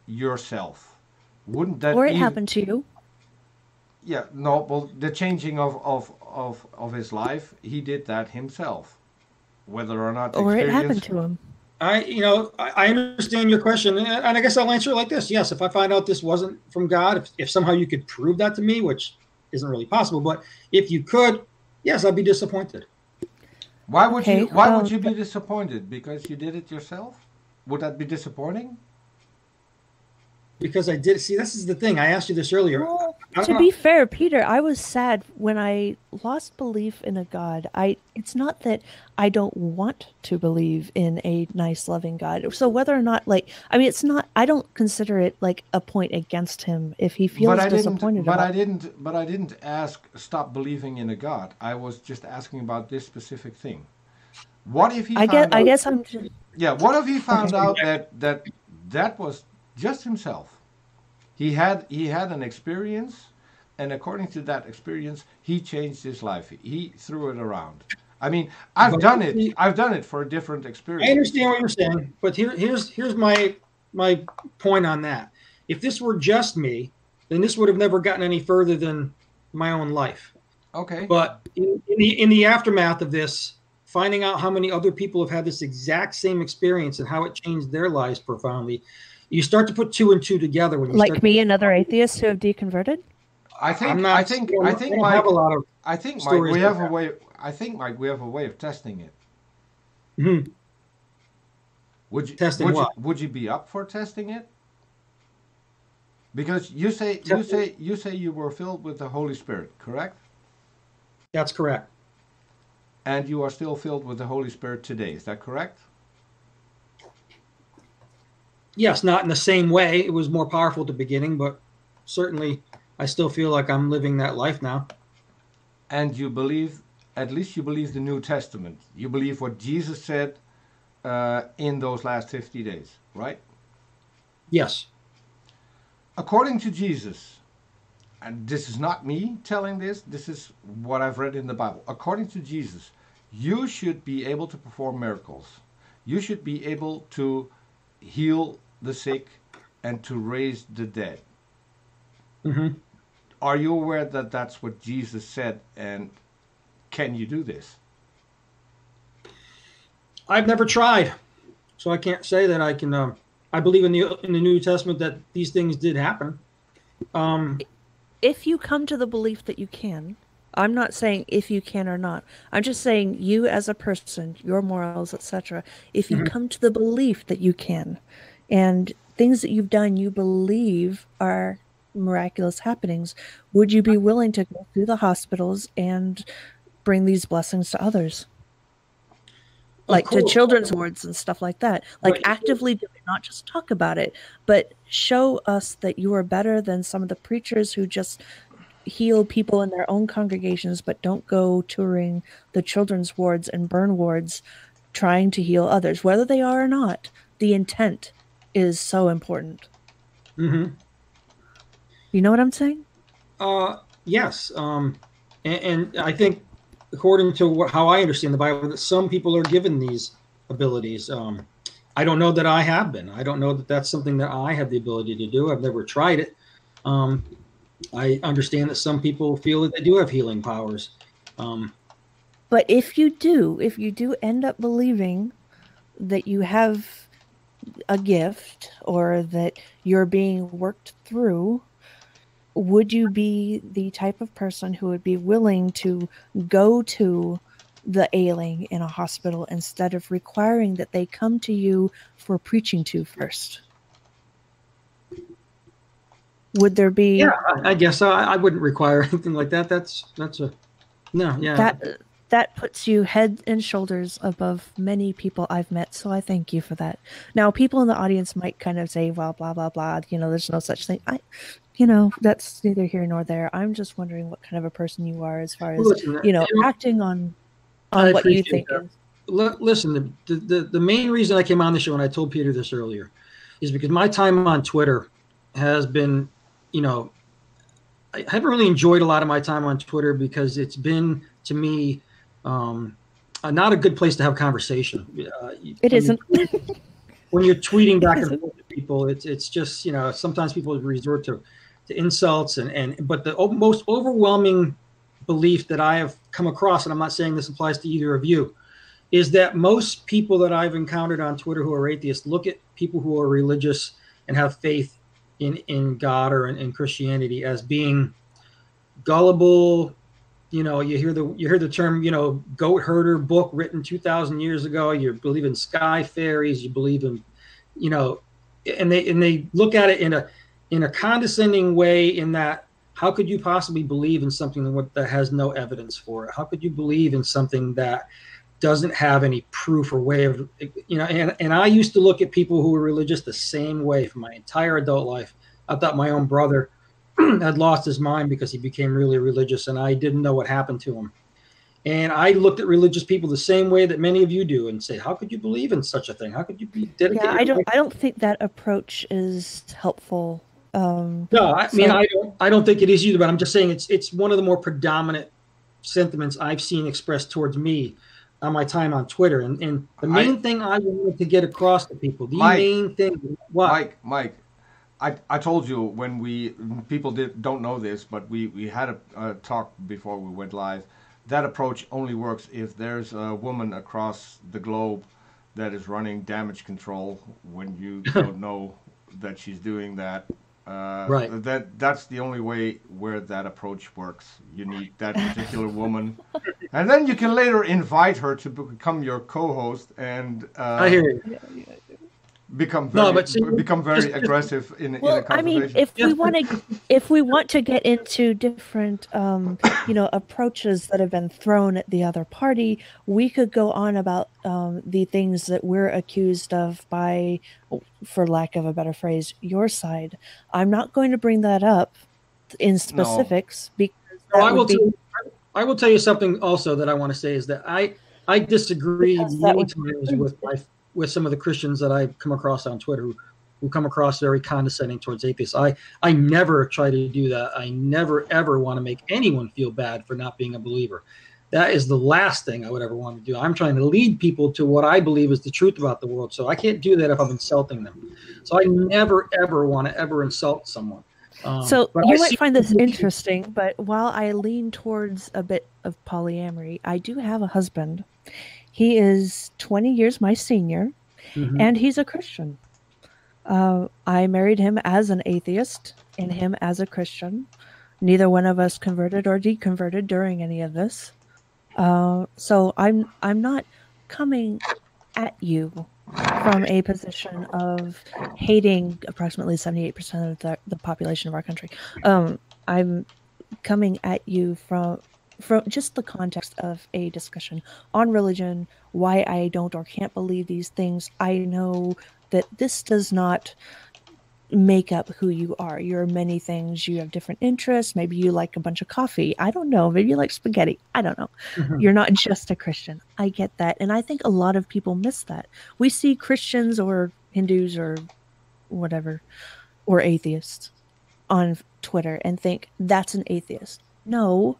yourself, wouldn't that? Or it happened to you. Yeah, no. Well, the changing of his life, he did that himself. Whether or not, or it happened to him. I understand your question, and I guess I'll answer it like this: yes, if I find out this wasn't from God, if somehow you could prove that to me, which isn't really possible, but if you could, yes, I'd be disappointed. Why would you? Why would you be disappointed? Because you did it yourself? Would that be disappointing? Because I did. See, this is the thing. I asked you this earlier. Well, to be fair, Peter, I was sad when I lost belief in a God. It's not that I don't want to believe in a nice, loving God. So whether or not, it's not. I don't consider it like a point against him if he feels disappointed. But I didn't ask stop believing in a God. I was just asking about this specific thing. What if he? I guess I'm. Yeah. What if he found out that was just himself? He had an experience, and according to that experience, he changed his life. He threw it around. I mean, I've done it for a different experience. I understand what you're saying, but here's my point on that. If this were just me, then this would have never gotten any further than my own life. Okay. But in the aftermath of this, finding out how many other people have had this exact same experience and how it changed their lives profoundly, you start to put two and two together. When you like me and other atheists who have deconverted? I'm not. I think, Mike, have a lot of. I think, Mike, we have a way. I think, Mike, we have a way of testing it. Mm-hmm. Would you be up for testing it? Because you say you were filled with the Holy Spirit, correct? That's correct. And you are still filled with the Holy Spirit today. Is that correct? Yes, not in the same way. It was more powerful at the beginning, but certainly I still feel like I'm living that life now. And you believe, at least you believe the New Testament. You believe what Jesus said in those last 50 days, right? Yes. According to Jesus, and this is not me telling this is what I've read in the Bible. According to Jesus, you should be able to perform miracles. You should be able to heal the sick and to raise the dead. Mm-hmm. Are you aware that that's what Jesus said, and can you do this? I've never tried, so I can't say that I can. I believe in the New Testament that these things did happen. If you come to the belief that you can, I'm not saying if you can or not. I'm just saying you as a person, your morals, etc. If you come to the belief that you can, and things that you've done you believe are miraculous happenings, would you be willing to go through the hospitals and bring these blessings to others? Like to children's wards and stuff like that. Like actively do it, not just talk about it, but show us that you are better than some of the preachers who just heal people in their own congregations but don't go touring the children's wards and burn wards trying to heal others. Whether they are or not, the intent is so important. Mm-hmm. You know what I'm saying? Yes. And I think, according to how I understand the Bible, that some people are given these abilities. I don't know that I have been. I don't know that that's something that I have the ability to do. I've never tried it. I understand that some people feel that they do have healing powers. But if you do end up believing that you have a gift or that you're being worked through, would you be the type of person who would be willing to go to the ailing in a hospital instead of requiring that they come to you for preaching to first? Would there be? Yeah, I guess I wouldn't require anything like that. That's a no. Yeah. That puts you head and shoulders above many people I've met, so I thank you for that. Now, people in the audience might kind of say, well, blah, blah, blah, there's no such thing. That's neither here nor there. I'm just wondering what kind of a person you are as far as, acting on what you think is. Listen, the main reason I came on the show, and I told Peter this earlier, is because my time on Twitter has been, I haven't really enjoyed a lot of my time on Twitter because it's been, to me, not a good place to have conversation. It isn't. When you're tweeting back and forth to people, it's just, sometimes people resort to insults but the most overwhelming belief that I have come across, and I'm not saying this applies to either of you, is that most people that I've encountered on Twitter who are atheists look at people who are religious and have faith in God or in Christianity as being gullible. You hear the term, goat herder book written 2,000 years ago. You believe in sky fairies. You believe in, and they look at it in a condescending way. In that, how could you possibly believe in something that has no evidence for it? How could you believe in something that doesn't have any proof or way of, And I used to look at people who were religious the same way for my entire adult life. I thought my own brother had lost his mind because he became really religious, and I didn't know what happened to him. And I looked at religious people the same way that many of you do, and say, "How could you believe in such a thing? How could you be dedicated?" Yeah, I don't think that approach is helpful. No, I don't think it is either. But I'm just saying it's one of the more predominant sentiments I've seen expressed towards me on my time on Twitter. And the main thing I wanted to get across to people, Mike. I told you when people don't know this, but we had a talk before we went live. That approach only works if there's a woman across the globe that is running damage control when you don't know that she's doing that. Right. That's the only way where that approach works. You need that particular woman, and then you can later invite her to become your co-host and I hear you. become very just, aggressive in a well, I mean, conversation. if we want to get into different, approaches that have been thrown at the other party, we could go on about the things that we're accused of by, for lack of a better phrase, your side. I'm not going to bring that up in specifics because I will tell you something also that I want to say is that I disagree many times with some of the Christians that I come across on Twitter who come across very condescending towards atheists. I never try to do that. I never, ever want to make anyone feel bad for not being a believer. That is the last thing I would ever want to do. I'm trying to lead people to what I believe is the truth about the world. So I can't do that if I'm insulting them. So I never, ever want to ever insult someone. So you might find this interesting, but while I lean towards a bit of polyamory, I do have a husband. He is 20 years my senior, and he's a Christian. I married him as an atheist and him as a Christian. Neither one of us converted or deconverted during any of this. So I'm not coming at you from a position of hating approximately 78% of the population of our country. I'm coming at you from just the context of a discussion on religion, why I don't or can't believe these things. I know that this does not make up who you are. You're many things. You have different interests. Maybe you like a bunch of coffee. I don't know. Maybe you like spaghetti. I don't know. You're not just a Christian. I get that. And I think a lot of people miss that. We see Christians or Hindus or whatever, or atheists on Twitter and think that's an atheist. No,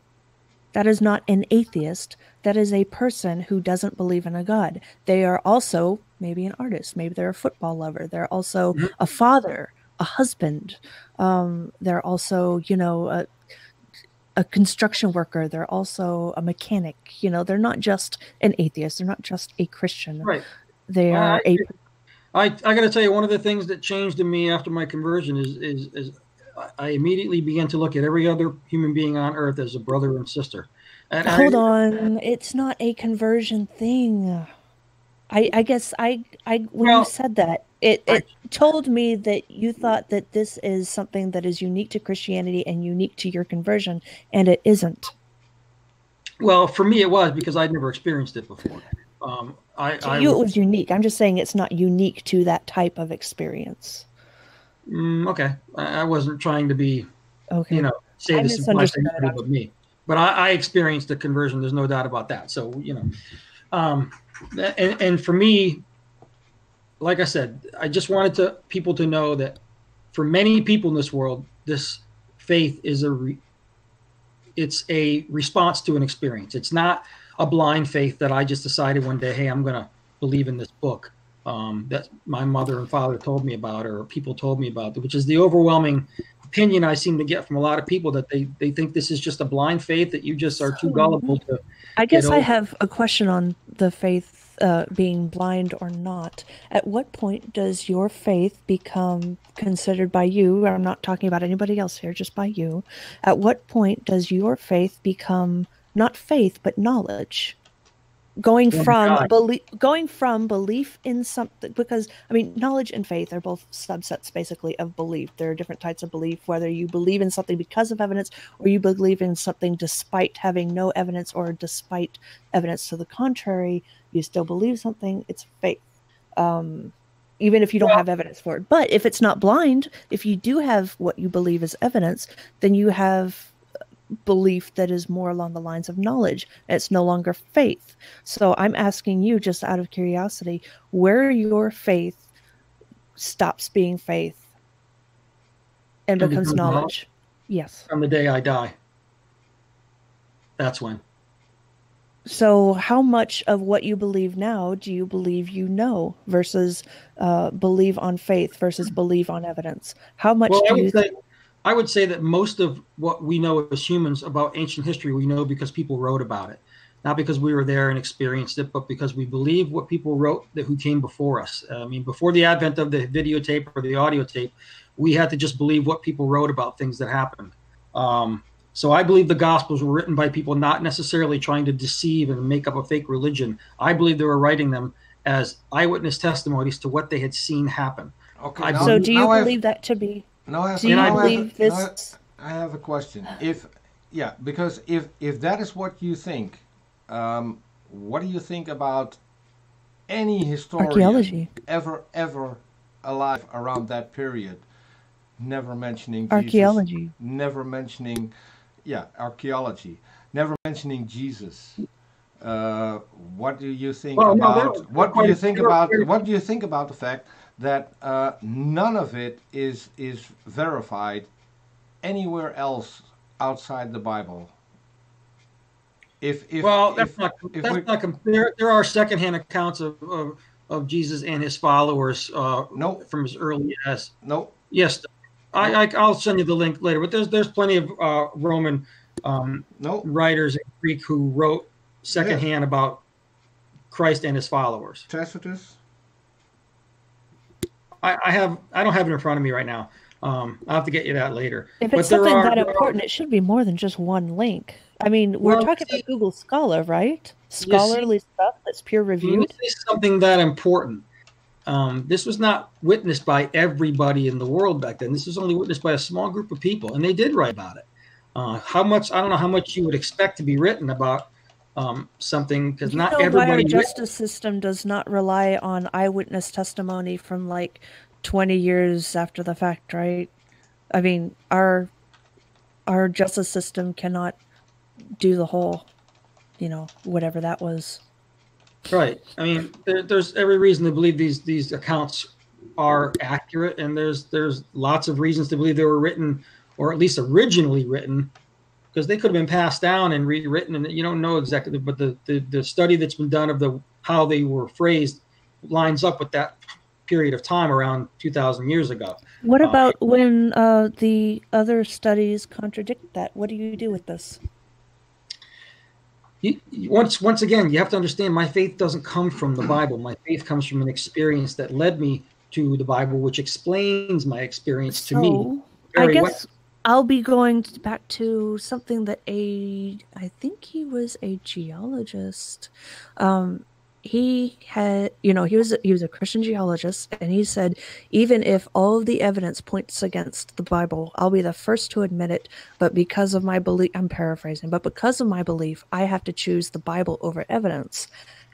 that is not an atheist. That is a person who doesn't believe in a God. They are also maybe an artist. Maybe they're a football lover. They're also a father, a husband. They're also, a construction worker. They're also a mechanic. They're not just an atheist. They're not just a Christian. Right. They are I got to tell you, one of the things that changed in me after my conversion is I immediately began to look at every other human being on earth as a brother and sister. And Hold on, it's not a conversion thing. I guess when you said that, it told me that you thought that this is something that is unique to Christianity and unique to your conversion, and it isn't. Well, for me, it was because I'd never experienced it before. It was unique. I'm just saying it's not unique to that type of experience. Okay, I wasn't trying to be, say this is my thing about me, but I experienced the conversion. There's no doubt about that. So and for me, like I said, I just wanted people to know that for many people in this world, this faith is it's a response to an experience. It's not a blind faith that I just decided one day, hey, I'm going to believe in this book that my mother and father told me about, or people told me about, which is the overwhelming opinion I seem to get from a lot of people, that they think this is just a blind faith, that you just are too gullible to. I guess I have a question on the faith being blind or not. At what point does your faith become considered by you? I'm not talking about anybody else here, just by you. At what point does your faith become not faith but knowledge? Going from belief in something, because knowledge and faith are both subsets basically of belief. There are different types of belief, whether you believe in something because of evidence or you believe in something despite having no evidence or despite evidence to the contrary. You still believe something. It's faith, even if you don't have evidence for it. But if it's not blind, if you do have what you believe is evidence, then you have belief that is more along the lines of knowledge. It's no longer faith. So I'm asking you, just out of curiosity, where your faith stops being faith and becomes knowledge. Yes. From the day I die. That's when. So how much of what you believe now do you believe you know versus believe on faith versus believe on evidence? How much do you think? I would say that most of what we know as humans about ancient history, we know because people wrote about it. Not because we were there and experienced it, but because we believe what people wrote who came before us. Before the advent of the videotape or the audio tape, We had to just believe what people wrote about things that happened. So I believe the Gospels were written by people not necessarily trying to deceive and make up a fake religion. I believe they were writing them as eyewitness testimonies to what they had seen happen. Okay. So do you believe that to be? Do you believe this? I have a question. Because if that is what you think, what do you think about any historian archaeology ever alive around that period, never mentioning archaeology, Jesus, never mentioning archaeology, never mentioning Jesus? What do you think about what do you think about the fact that none of it is verified anywhere else outside the Bible? There are secondhand accounts of Jesus and his followers from as early as yes. I'll send you the link later, but there's plenty of Roman writers in Greek who wrote secondhand about Christ and his followers. Tacitus? I don't have it in front of me right now. I'll have to get you that later. If it's something that important, it should be more than just one link. I mean, we're talking about Google Scholar, right? Scholarly stuff that's peer-reviewed. This is something that important. This was not witnessed by everybody in the world back then. This was only witnessed by a small group of people, and they did write about it. I don't know how much you would expect to be written about something, because not everybody. Our justice system does not rely on eyewitness testimony from like 20 years after the fact, right? I mean, our justice system cannot do the whole, whatever that was. Right. I mean, there's every reason to believe these accounts are accurate, and there's lots of reasons to believe they were written, or at least originally written, because they could have been passed down and rewritten, and you don't know exactly. But the study that's been done of how they were phrased lines up with that period of time around 2,000 years ago. What about when the other studies contradict that? What do you do with this? Once again, you have to understand, my faith doesn't come from the Bible. My faith comes from an experience that led me to the Bible, which explains my experience to me. I guess I'll be going back to something that I think he was a geologist. He had, he was a Christian geologist, and he said, even if all of the evidence points against the Bible, I'll be the first to admit it. But because of my belief, I'm paraphrasing, but because of my belief, I have to choose the Bible over evidence.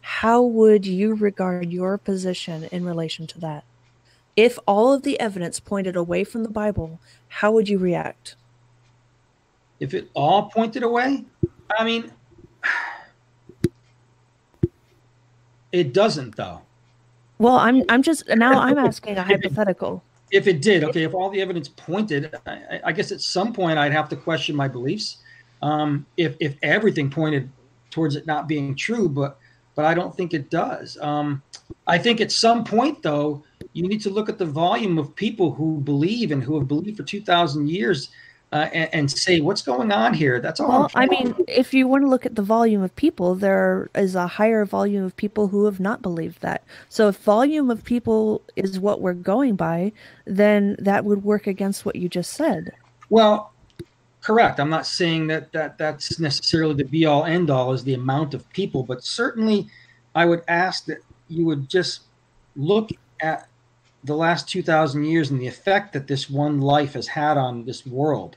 How would you regard your position in relation to that? If all of the evidence pointed away from the Bible, how would you react? If it all pointed away, I mean, it doesn't, though. Well, I'm asking a hypothetical. If it did, okay, if all the evidence pointed, I guess at some point I'd have to question my beliefs. If everything pointed towards it not being true, but I don't think it does. I think at some point, though, you need to look at the volume of people who believe and who have believed for 2,000 years. And say, what's going on here? That's all. Well, I mean, if you want to look at the volume of people, there is a higher volume of people who have not believed that. So if volume of people is what we're going by, then that would work against what you just said. Well, correct. I'm not saying that's necessarily the be-all, end-all is the amount of people, but certainly I would ask that you would just look at the last 2,000 years and the effect that this one life has had on this world.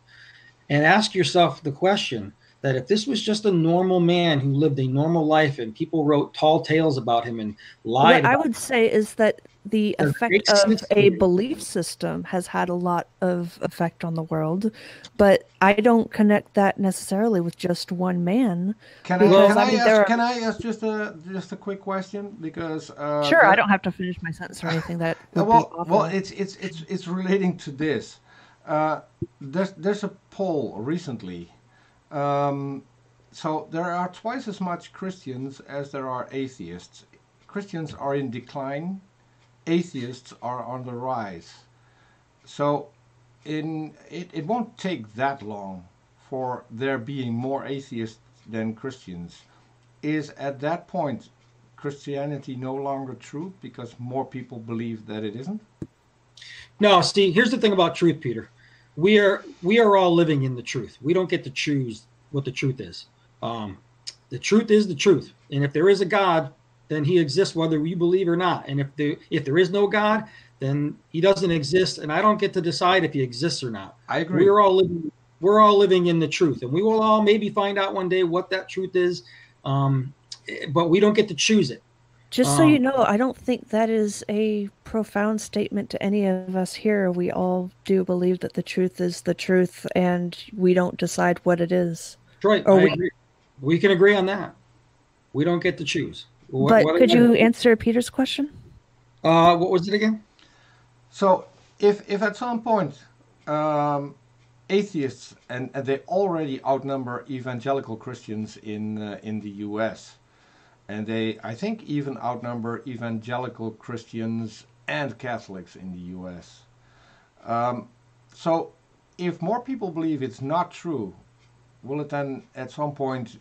And ask yourself the question that if this was just a normal man who lived a normal life and people wrote tall tales about him and lied. What I would say is that the effect of a belief system has had a lot of effect on the world, but I don't connect that necessarily with just one man. Can I ask just a quick question? Because sure, I don't have to finish my sentence or anything. That it's relating to this. There's a poll recently. So there are twice as much Christians as there are atheists. Christians are in decline. Atheists are on the rise. So it won't take that long for there being more atheists than Christians. Is at that point Christianity no longer true because more people believe that it isn't? No, see, here's the thing about truth, Peter. We are all living in the truth. We don't get to choose what the truth is. The truth is the truth, and if there is a God, then He exists whether we believe or not. And if there is no God, then He doesn't exist, and I don't get to decide if He exists or not. I agree. We're all living in the truth, and we will all maybe find out one day what that truth is, but we don't get to choose it. Just so you know, I don't think that is a profound statement to any of us here. We all do believe that the truth is the truth, and we don't decide what it is. Right. I agree. We can agree on that. We don't get to choose. But could you answer Peter's question? What was it again? So if at some point atheists, and they already outnumber evangelical Christians in the U.S., and they, I think, even outnumber evangelical Christians and Catholics in the U.S. So if more people believe it's not true, will it then at some point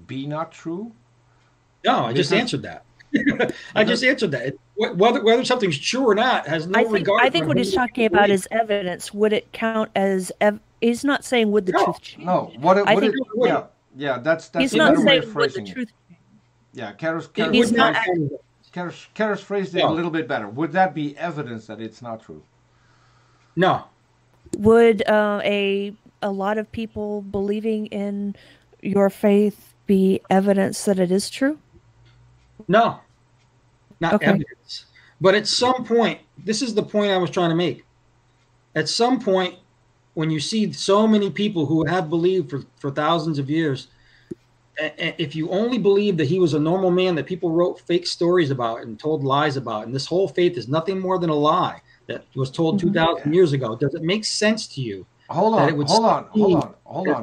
be not true? No, I just answered that. I just answered that. Whether something's true or not has no regard. I think what he's talking about is evidence. Would it count as he's not saying would the truth change? No. That's he's a not better way saying of would the phrasing truth. Yeah, Charis phrased it a little bit better. Would that be evidence that it's not true? No. Would a lot of people believing in your faith be evidence that it is true? No. Not evidence. But at some point, this is the point I was trying to make. At some point, when you see so many people who have believed for thousands of years, if you only believe that he was a normal man that people wrote fake stories about and told lies about, and this whole faith is nothing more than a lie that was told 2,000 years ago, does it make sense to you? Hold on.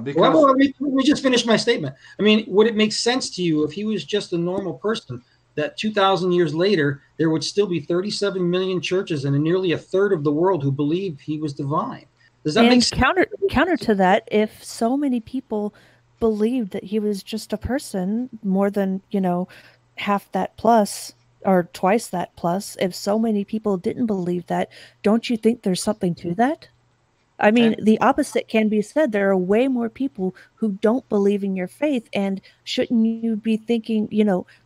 Because let me just finish my statement. I mean, would it make sense to you if he was just a normal person that 2,000 years later there would still be 37 million churches and nearly a third of the world who believe he was divine? Does that make sense? Counter to that, if so many people believed that he was just a person, more than half that plus or twice that plus, if so many people didn't believe that, don't you think there's something to that? I mean, the opposite can be said. There are way more people who don't believe in your faith, and shouldn't you be thinking,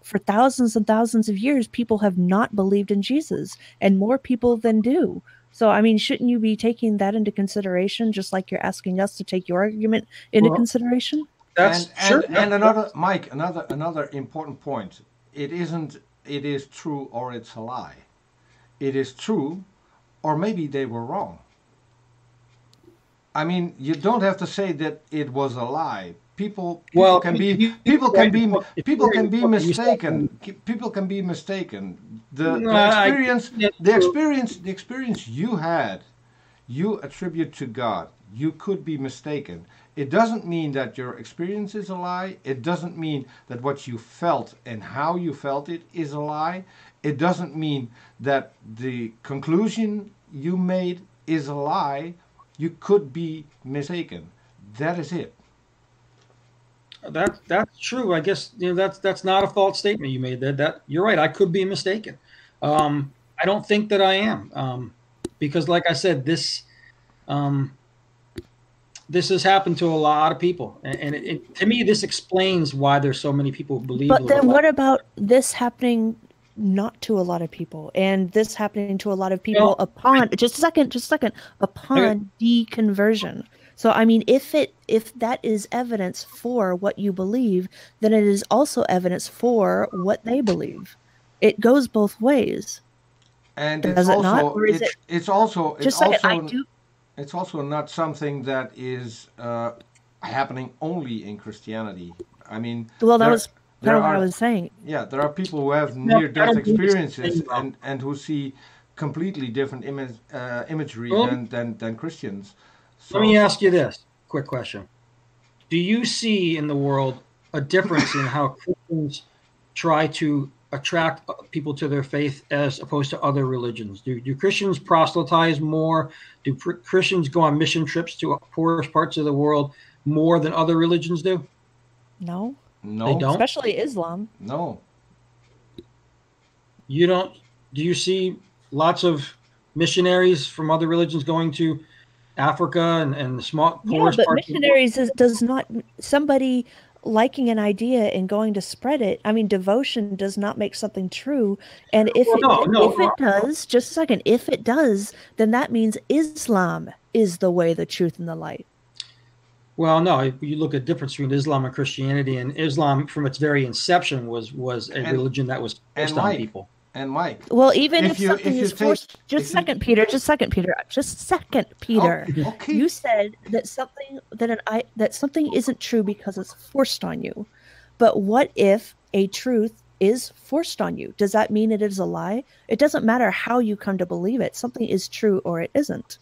for thousands and thousands of years, people have not believed in Jesus, and more people than do. So, I mean, shouldn't you be taking that into consideration, just like you're asking us to take your argument into consideration? Another important point. It is true or it's a lie. It is true, or maybe they were wrong. I mean, you don't have to say that it was a lie. People can be mistaken. People can be mistaken. The experience you had, you attribute to God. You could be mistaken. It doesn't mean that your experience is a lie. It doesn't mean that what you felt and how you felt it is a lie. It doesn't mean that the conclusion you made is a lie. You could be mistaken. That is it. That's true. I guess that's not a false statement you made. That you're right. I could be mistaken. I don't think that I am, because, like I said, this has happened to a lot of people, and to me, this explains why there's so many people who believe. But then, what about this happening not to a lot of people, and this happening to a lot of people upon deconversion? So, I mean, if that is evidence for what you believe, then it is also evidence for what they believe. It goes both ways. And does it not? Or is it's also not something that is happening only in Christianity. I mean, well, that was kind of what I was saying. Yeah, there are people who have near-death experiences and who see completely different imagery than Christians. So, let me ask you this quick question. Do you see in the world a difference in how Christians try to attract people to their faith as opposed to other religions? Do Christians proselytize more? Do Christians go on mission trips to poorest parts of the world more than other religions do? No. No. They don't? Especially Islam. No. You don't? Do you see lots of missionaries from other religions going to Africa and the small poorest but parts missionaries does not somebody liking an idea and going to spread it. I mean, devotion does not make something true. And if it does, just a second, if it does, then that means Islam is the way, the truth, and the light. Well, no, you look at the difference between Islam and Christianity, and Islam from its very inception was a religion that was forced on people. And Mike. Well, even if something is forced, just second, Peter. Okay. You said that something isn't true because it's forced on you. But what if a truth is forced on you? Does that mean it is a lie? It doesn't matter how you come to believe it. Something is true or it isn't.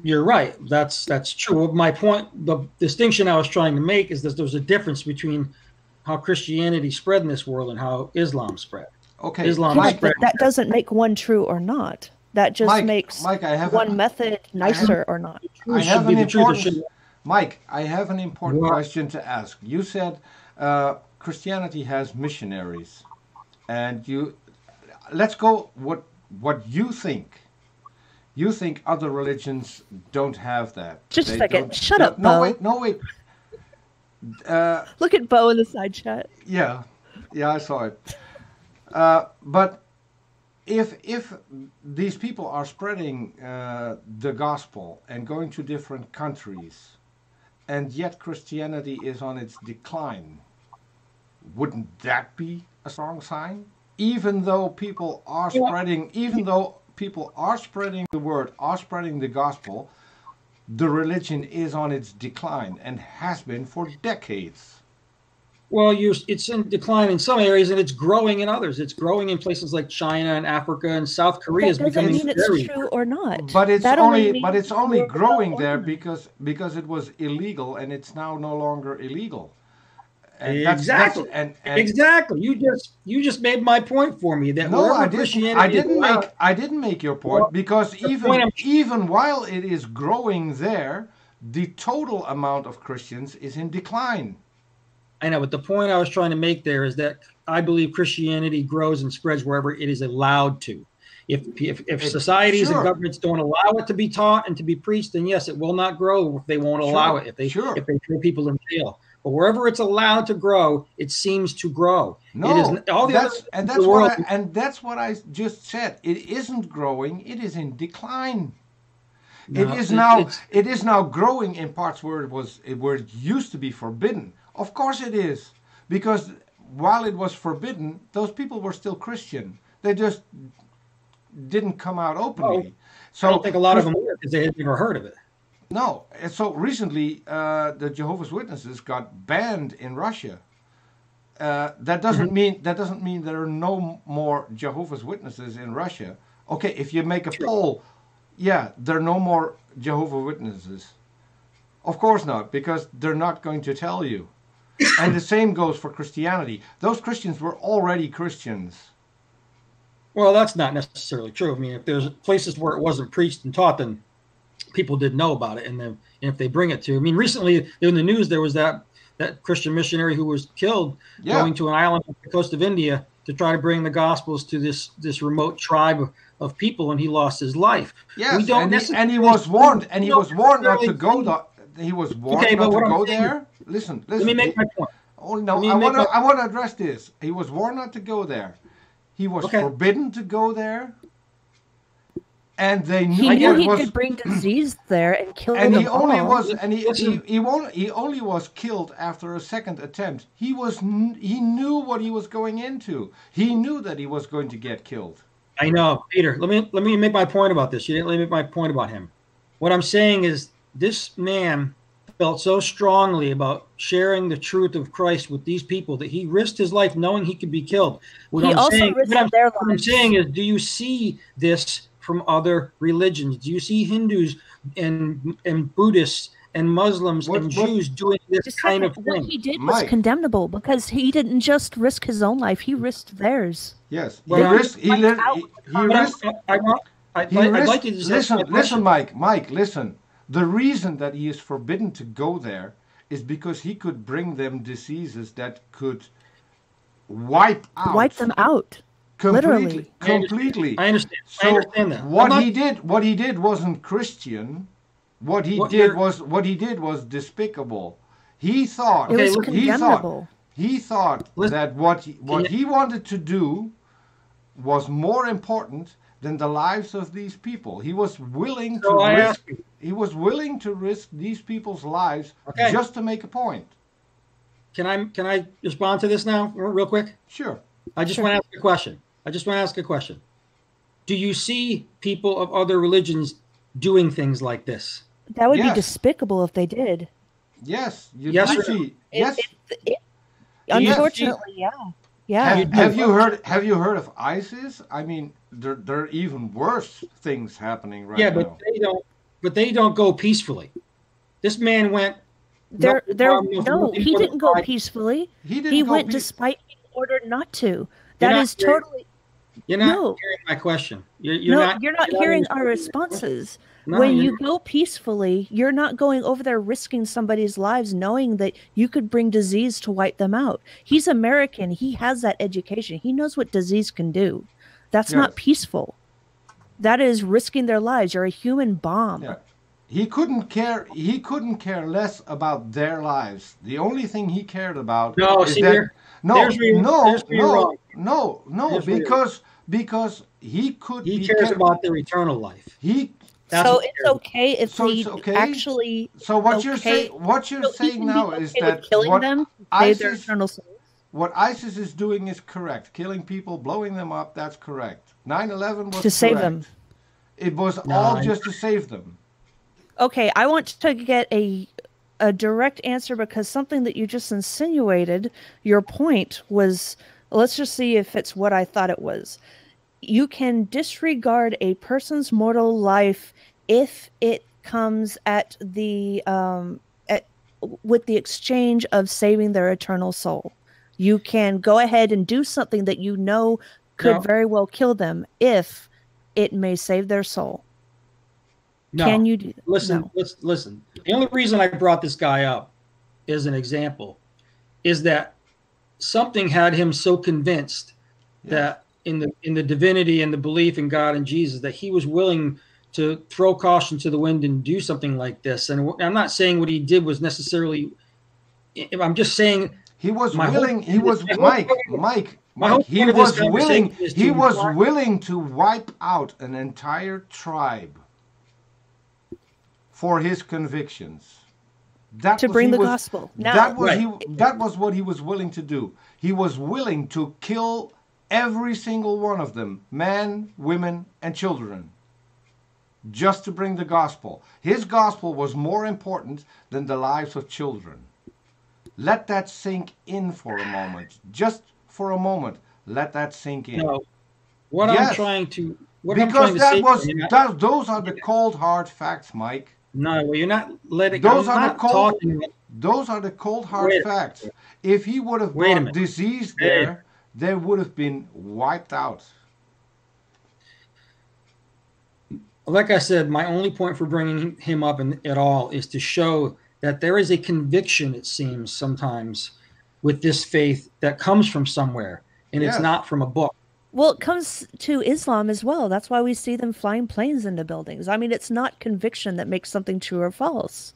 You're right. That's true. My point, the distinction I was trying to make is that there's a difference between how Christianity spread in this world and how Islam spread. Okay, but that doesn't make one true or not. That just makes one method nicer or not. I have an important question to ask. You said Christianity has missionaries, and let's go what you think. You think other religions don't have that. Just a second. Shut up, Bo. No, wait. Look at Bo in the side chat. Yeah, I saw it. But if these people are spreading the gospel and going to different countries, and yet Christianity is on its decline, wouldn't that be a strong sign? Even though people are spreading the word, are spreading the gospel, the religion is on its decline and has been for decades. Well, it's in decline in some areas, and it's growing in others. It's growing in places like China and Africa and South Korea. That doesn't mean it's true or not. But it's only growing there because it was illegal, and it's now no longer illegal. And exactly. Exactly. You just made my point for me. That no, I didn't make your point, because even while it is growing there, the total amount of Christians is in decline. I know, but the point I was trying to make there is that I believe Christianity grows and spreads wherever it is allowed to. If societies and governments don't allow it to be taught and to be preached, then yes, it will not grow if they won't allow it, if they throw people in jail. But wherever it's allowed to grow, it seems to grow. No, that's what I just said. It isn't growing; it is in decline. No, it is now growing in parts where it used to be forbidden. Of course it is, because while it was forbidden, those people were still Christian. They just didn't come out openly. So I don't think a lot of them were, because they had never heard of it. No, and so recently the Jehovah's Witnesses got banned in Russia. That doesn't mean there are no more Jehovah's Witnesses in Russia. Okay, if you make a poll, there are no more Jehovah's Witnesses. Of course not, because they're not going to tell you. And the same goes for Christianity. Those Christians were already Christians. Well, that's not necessarily true. I mean, if there's places where it wasn't preached and taught, then people did know about it. And if they bring it to, I mean, recently in the news, there was that Christian missionary who was killed going to an island off the coast of India to try to bring the Gospels to this remote tribe of people, and he lost his life. Yes, and he was warned, not to go. He was warned not to go there. Listen. Let me make my point. Oh no, I want to address this. He was warned not to go there. He was forbidden to go there, and they knew he could bring disease there and kill them. And he only was killed after a second attempt. He knew what he was going into. He knew that he was going to get killed. I know, Peter. Let me make my point about this. You didn't let me make my point about him. What I'm saying is, this man felt so strongly about sharing the truth of Christ with these people that he risked his life knowing he could be killed. What I'm saying is, do you see this from other religions? Do you see Hindus and Buddhists and Muslims and Jews doing this kind of thing? What he did was condemnable, because he didn't just risk his own life; he risked theirs. Yes, Listen, Mike, listen. The reason that he is forbidden to go there is because he could bring them diseases that could wipe them out. Literally. Completely. I understand. So I understand that. What he did wasn't Christian. What he did was despicable. He thought It was look, condemnable. he thought that what he wanted to do was more important than the lives of these people. He was willing to risk these people's lives just to make a point. Can I respond to this now real quick? Sure. I just want to ask a question. Do you see people of other religions doing things like this? That would be despicable if they did. Yes. Yes. Unfortunately, yeah. Yeah. Have you heard of ISIS? I mean, there are even worse things happening right now. Yeah, but they don't go peacefully. This man went. No, he didn't go peacefully. He went despite being ordered not to. That is totally. You're not hearing my question. You're not hearing our responses. When you go peacefully, you're not going over there risking somebody's lives knowing that you could bring disease to wipe them out. He's American. He has that education. He knows what disease can do. That's not peaceful. That is risking their lives. You're a human bomb. Yeah. He couldn't care less about their lives. The only thing he cared about because he cares about their eternal life. So it's okay if he actually. So what you're saying now is that killing them save their eternal souls. What ISIS is doing is correct. Killing people, blowing them up, that's correct. 9/11 was to save them. It was all just to save them. Okay, I want to get a direct answer because something that you just insinuated, your point was, let's just see if it's what I thought it was. You can disregard a person's mortal life if it comes with the exchange of saving their eternal soul. You can go ahead and do something that you know could very well kill them if it may save their soul. No. Can you do that? Listen. The only reason I brought this guy up as an example is that something had him so convinced that in the divinity and the belief in God and Jesus that he was willing to throw caution to the wind and do something like this. And I'm not saying what he did was necessarily. I'm just saying he was willing. He was Mike. He was willing. He was willing to wipe out an entire tribe for his convictions. To bring the gospel. That was what he was willing to do. He was willing to kill every single one of them, men, women, and children, just to bring the gospel. His gospel was more important than the lives of children. Let that sink in for a moment. Just for a moment, let that sink in. No. I'm trying to say, those are the cold hard facts, Mike. No, well, you're not letting. Those are the cold hard facts. If he would have brought disease there would have been wiped out. Like I said, my only point for bringing him up at all is to show that there is a conviction, it seems sometimes, with this faith that comes from somewhere, and it's not from a book. Well, it comes to Islam as well. That's why we see them flying planes into buildings. I mean, it's not conviction that makes something true or false.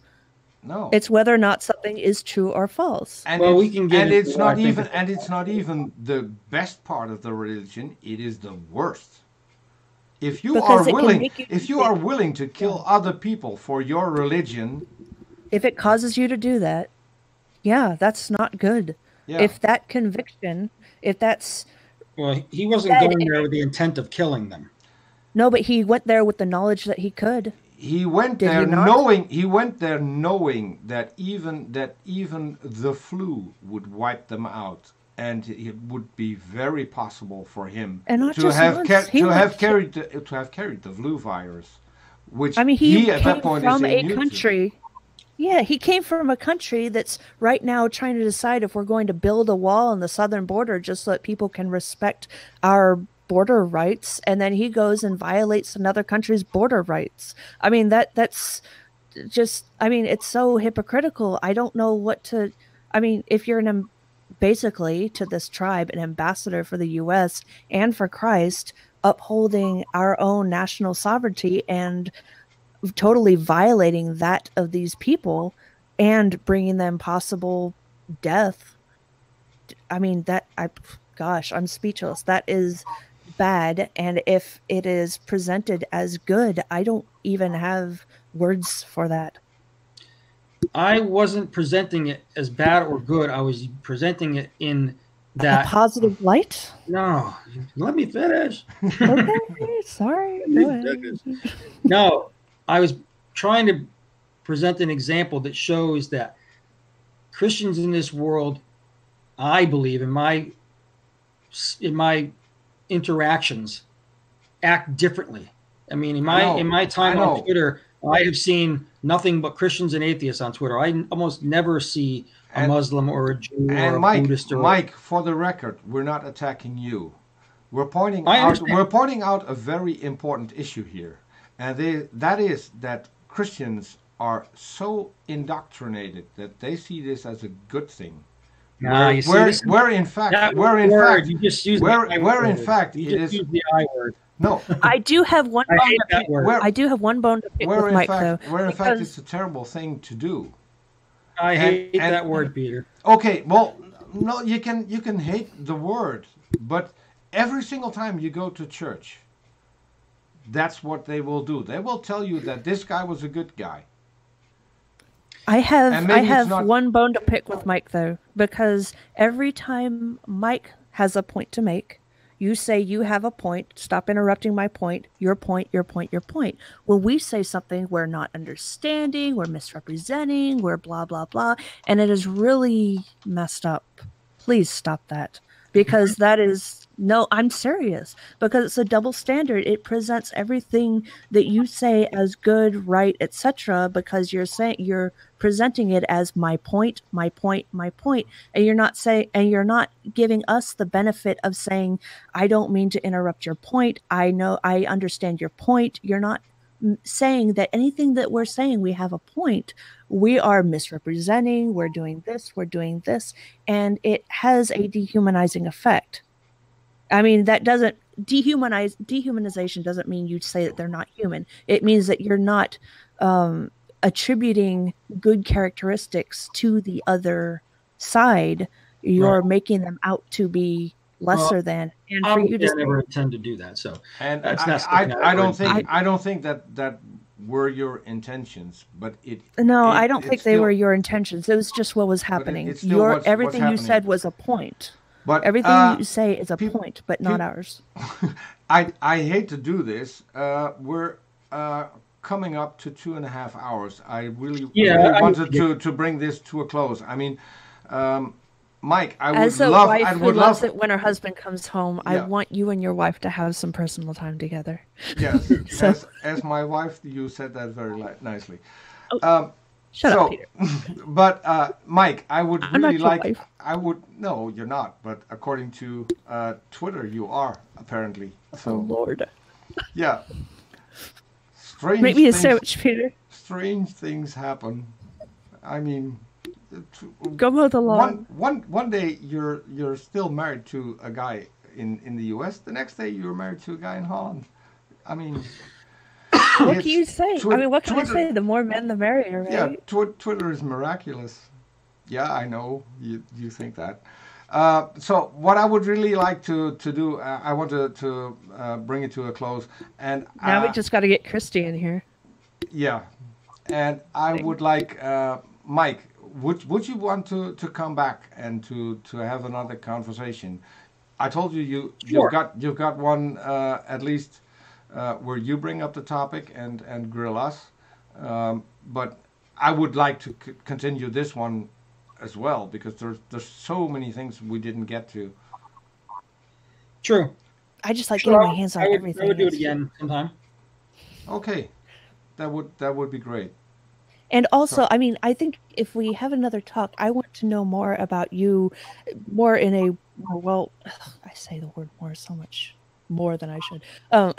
No, it's whether or not something is true or false. And it's not even the best part of the religion. It is the worst. If you are willing to kill other people for your religion, if it causes you to do that, that's not good. Yeah. If that conviction, well, he wasn't going there with the intent of killing them. No, but he went there with the knowledge that he could. He went there knowing that even the flu would wipe them out, and it would be very possible for him to have carried the flu virus, which he at that point from is a country. Yeah, he came from a country that's right now trying to decide if we're going to build a wall on the southern border just so that people can respect our border rights, and then he goes and violates another country's border rights. I mean, that's just, I mean, it's so hypocritical. I don't know what to, I mean, if you're basically to this tribe an ambassador for the U.S. and for Christ, upholding our own national sovereignty and totally violating that of these people and bringing them possible death. I mean, gosh, I'm speechless. That is bad. And if it is presented as good, I don't even have words for that. I wasn't presenting it as bad or good. I was presenting it in that a positive light. No, let me finish. Okay, sorry. No, I was trying to present an example that shows that Christians in this world, I believe, in my interactions, act differently. I mean, in my time on Twitter, I have seen nothing but Christians and atheists on Twitter. I almost never see a Muslim or a Jew or a Buddhist. Mike, for the record, we're not attacking you. We're pointing out a very important issue here, and that is that Christians are so indoctrinated that they see this as a good thing. Where in fact it is the I word. No, I do have one bone to pick. I do have one bone to pick with Mike, though. Where in fact it's a terrible thing to do. I hate that word, Peter. Okay, well, no, you can hate the word, but every single time you go to church, that's what they will do. They will tell you that this guy was a good guy. I have one bone to pick with Mike, though, because every time Mike has a point to make, you say you have a point, stop interrupting my point, your point, your point, your point. When we say something we're not understanding, we're misrepresenting, we're blah, blah, blah, and it is really messed up. Please stop that, because that is... No, I'm serious, because it's a double standard. It presents everything that you say as good, right, etc., because you're presenting it as my point, my point, my point, and you're not giving us the benefit of saying, I don't mean to interrupt your point. I understand your point. You're not saying that anything that we're saying, we have a point. We are misrepresenting. We're doing this, and it has a dehumanizing effect. I mean, that doesn't dehumanization doesn't mean you say that they're not human. It means that you're not attributing good characteristics to the other side. You're making them out to be lesser than. And for you to never intend to do that. So, and I don't think that were your intentions, but I don't think they were your intentions. It was just what was happening. Everything you said was a point. But everything you say is a point, but not ours. I hate to do this. We're coming up to 2.5 hours. I really wanted to bring this to a close. I mean, Mike, I would love. As a wife who loves it when her husband comes home, I want you and your wife to have some personal time together. Yes, as my wife, you said that very nicely. Shut up, Peter. But Mike, I would really like. Wife. No, you're not. But according to Twitter, you are apparently. So, oh Lord. Yeah. Make me a sandwich, Peter. Strange things happen. I mean, go mow the lawn. One day you're still married to a guy in the U.S. The next day you're married to a guy in Holland. I mean. What can you say? What can I say? The more men, the merrier, right? Yeah, Twitter is miraculous. Yeah, I know you think that. So what I would really like to do, I want to bring it to a close. And now we just got to get Christy in here. Yeah, and I would like Mike. Would you want to come back and to have another conversation? I told you you've got one at least. Where you bring up the topic and grill us. But I would like to continue this one as well, because there's so many things we didn't get to. True. I just like getting my hands on everything. I would do it again sometime. Okay. That would be great. And also, I mean, I think if we have another talk, I want to know more about you, more in a I say the word more so much more than I should. A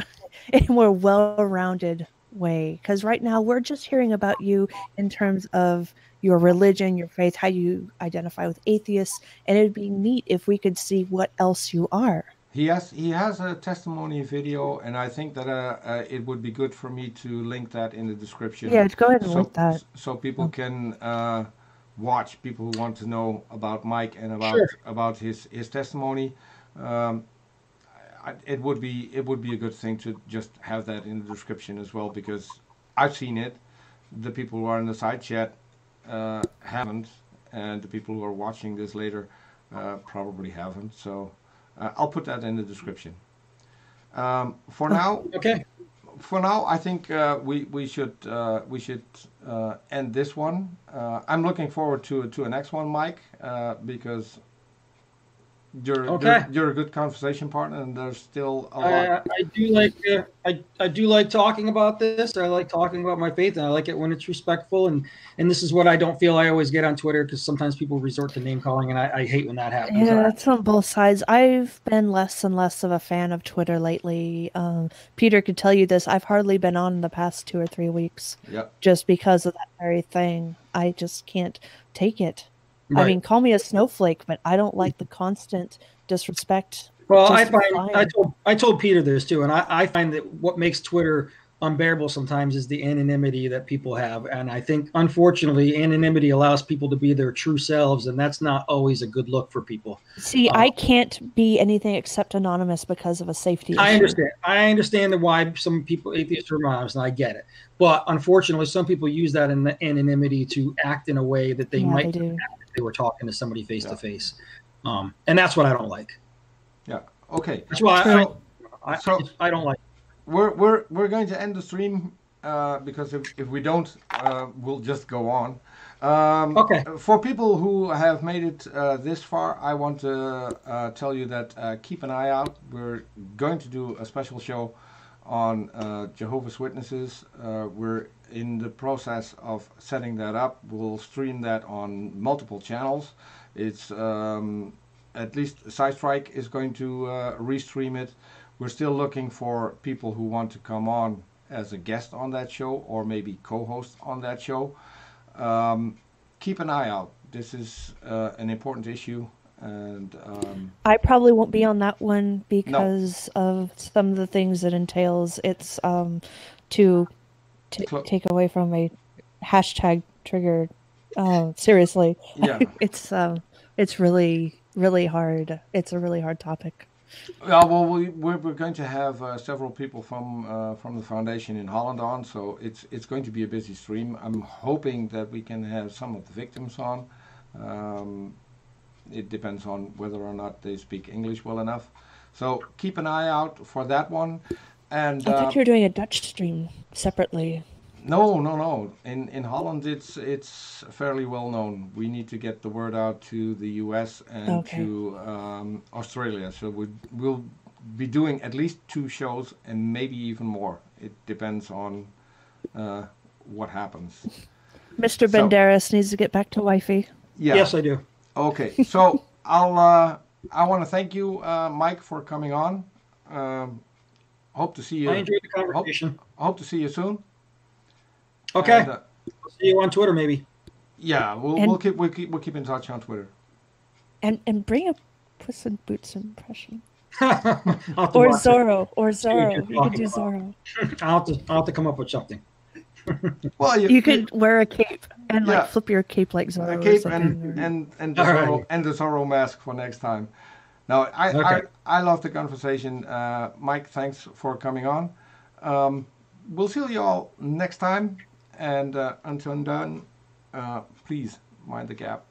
more well-rounded way? Because right now we're just hearing about you in terms of your religion, your faith, how you identify with atheists, and it'd be neat if we could see what else you are. He has a testimony video, and I think that it would be good for me to link that in the description. Yeah, go ahead and link that. So people can watch. People who want to know about Mike and about his testimony. It would be a good thing to just have that in the description as well, because I've seen it. The people who are in the side chat haven't, and the people who are watching this later probably haven't. So I'll put that in the description. For now, okay. For now, I think we should end this one. I'm looking forward to the next one, Mike, because you're a good conversation partner, and there's still a lot. I do like talking about this. I like talking about my faith, and I like it when it's respectful. And this is what I don't feel I always get on Twitter, because sometimes people resort to name calling, and I hate when that happens. Yeah, that's on both sides. I've been less and less of a fan of Twitter lately. Peter could tell you this. I've hardly been on in the past 2 or 3 weeks. Yep. Just because of that very thing. I just can't take it. Right. I mean, call me a snowflake, but I don't like the constant disrespect. Well, I told Peter this too, and I find that what makes Twitter unbearable sometimes is the anonymity that people have. And I think, unfortunately, anonymity allows people to be their true selves, and that's not always a good look for people. See, I can't be anything except anonymous because of a safety issue. I understand why some people, atheists, are anonymous, and I get it. But unfortunately, some people use that in the anonymity to act in a way that they might do if they were talking to somebody face to face. And that's what I don't like. Yeah. Okay. That's why I don't like it. We're going to end the stream because if we don't, we'll just go on. Okay. For people who have made it this far, I want to tell you that keep an eye out. We're going to do a special show on Jehovah's Witnesses. We're in the process of setting that up. We'll stream that on multiple channels. It's at least Sidestrike is going to restream it. We're still looking for people who want to come on as a guest on that show, or maybe co-host on that show. Keep an eye out. This is an important issue, and I probably won't be on that one because of some of the things it entails. It's to take away from a hashtag trigger. Seriously, yeah. It's really hard. It's a really hard topic. Yeah, well, we're going to have several people from the foundation in Holland on, so it's going to be a busy stream. I'm hoping that we can have some of the victims on. It depends on whether or not they speak English well enough. So keep an eye out for that one. And I thought you were doing a Dutch stream separately. No. In Holland, it's fairly well known. We need to get the word out to the US and to Australia. So we'll be doing at least 2 shows and maybe even more. It depends on what happens. Mr. Banderas needs to get back to wifey. Yeah. Yes, I do. Okay, so I want to thank you, Mike, for coming on. Hope to see you. I enjoyed the conversation. Hope to see you soon. Okay. And, see you on Twitter, maybe. Yeah, we'll keep in touch on Twitter. And bring a Puss in Boots impression. or Zorro. You could do Zorro. I'll have to come up with something. Well, you could wear a cape and flip your cape like Zorro. A cape and the Zorro mask for next time. Now, I love the conversation. Mike, thanks for coming on. We'll see you all next time. And until then, please mind the gap.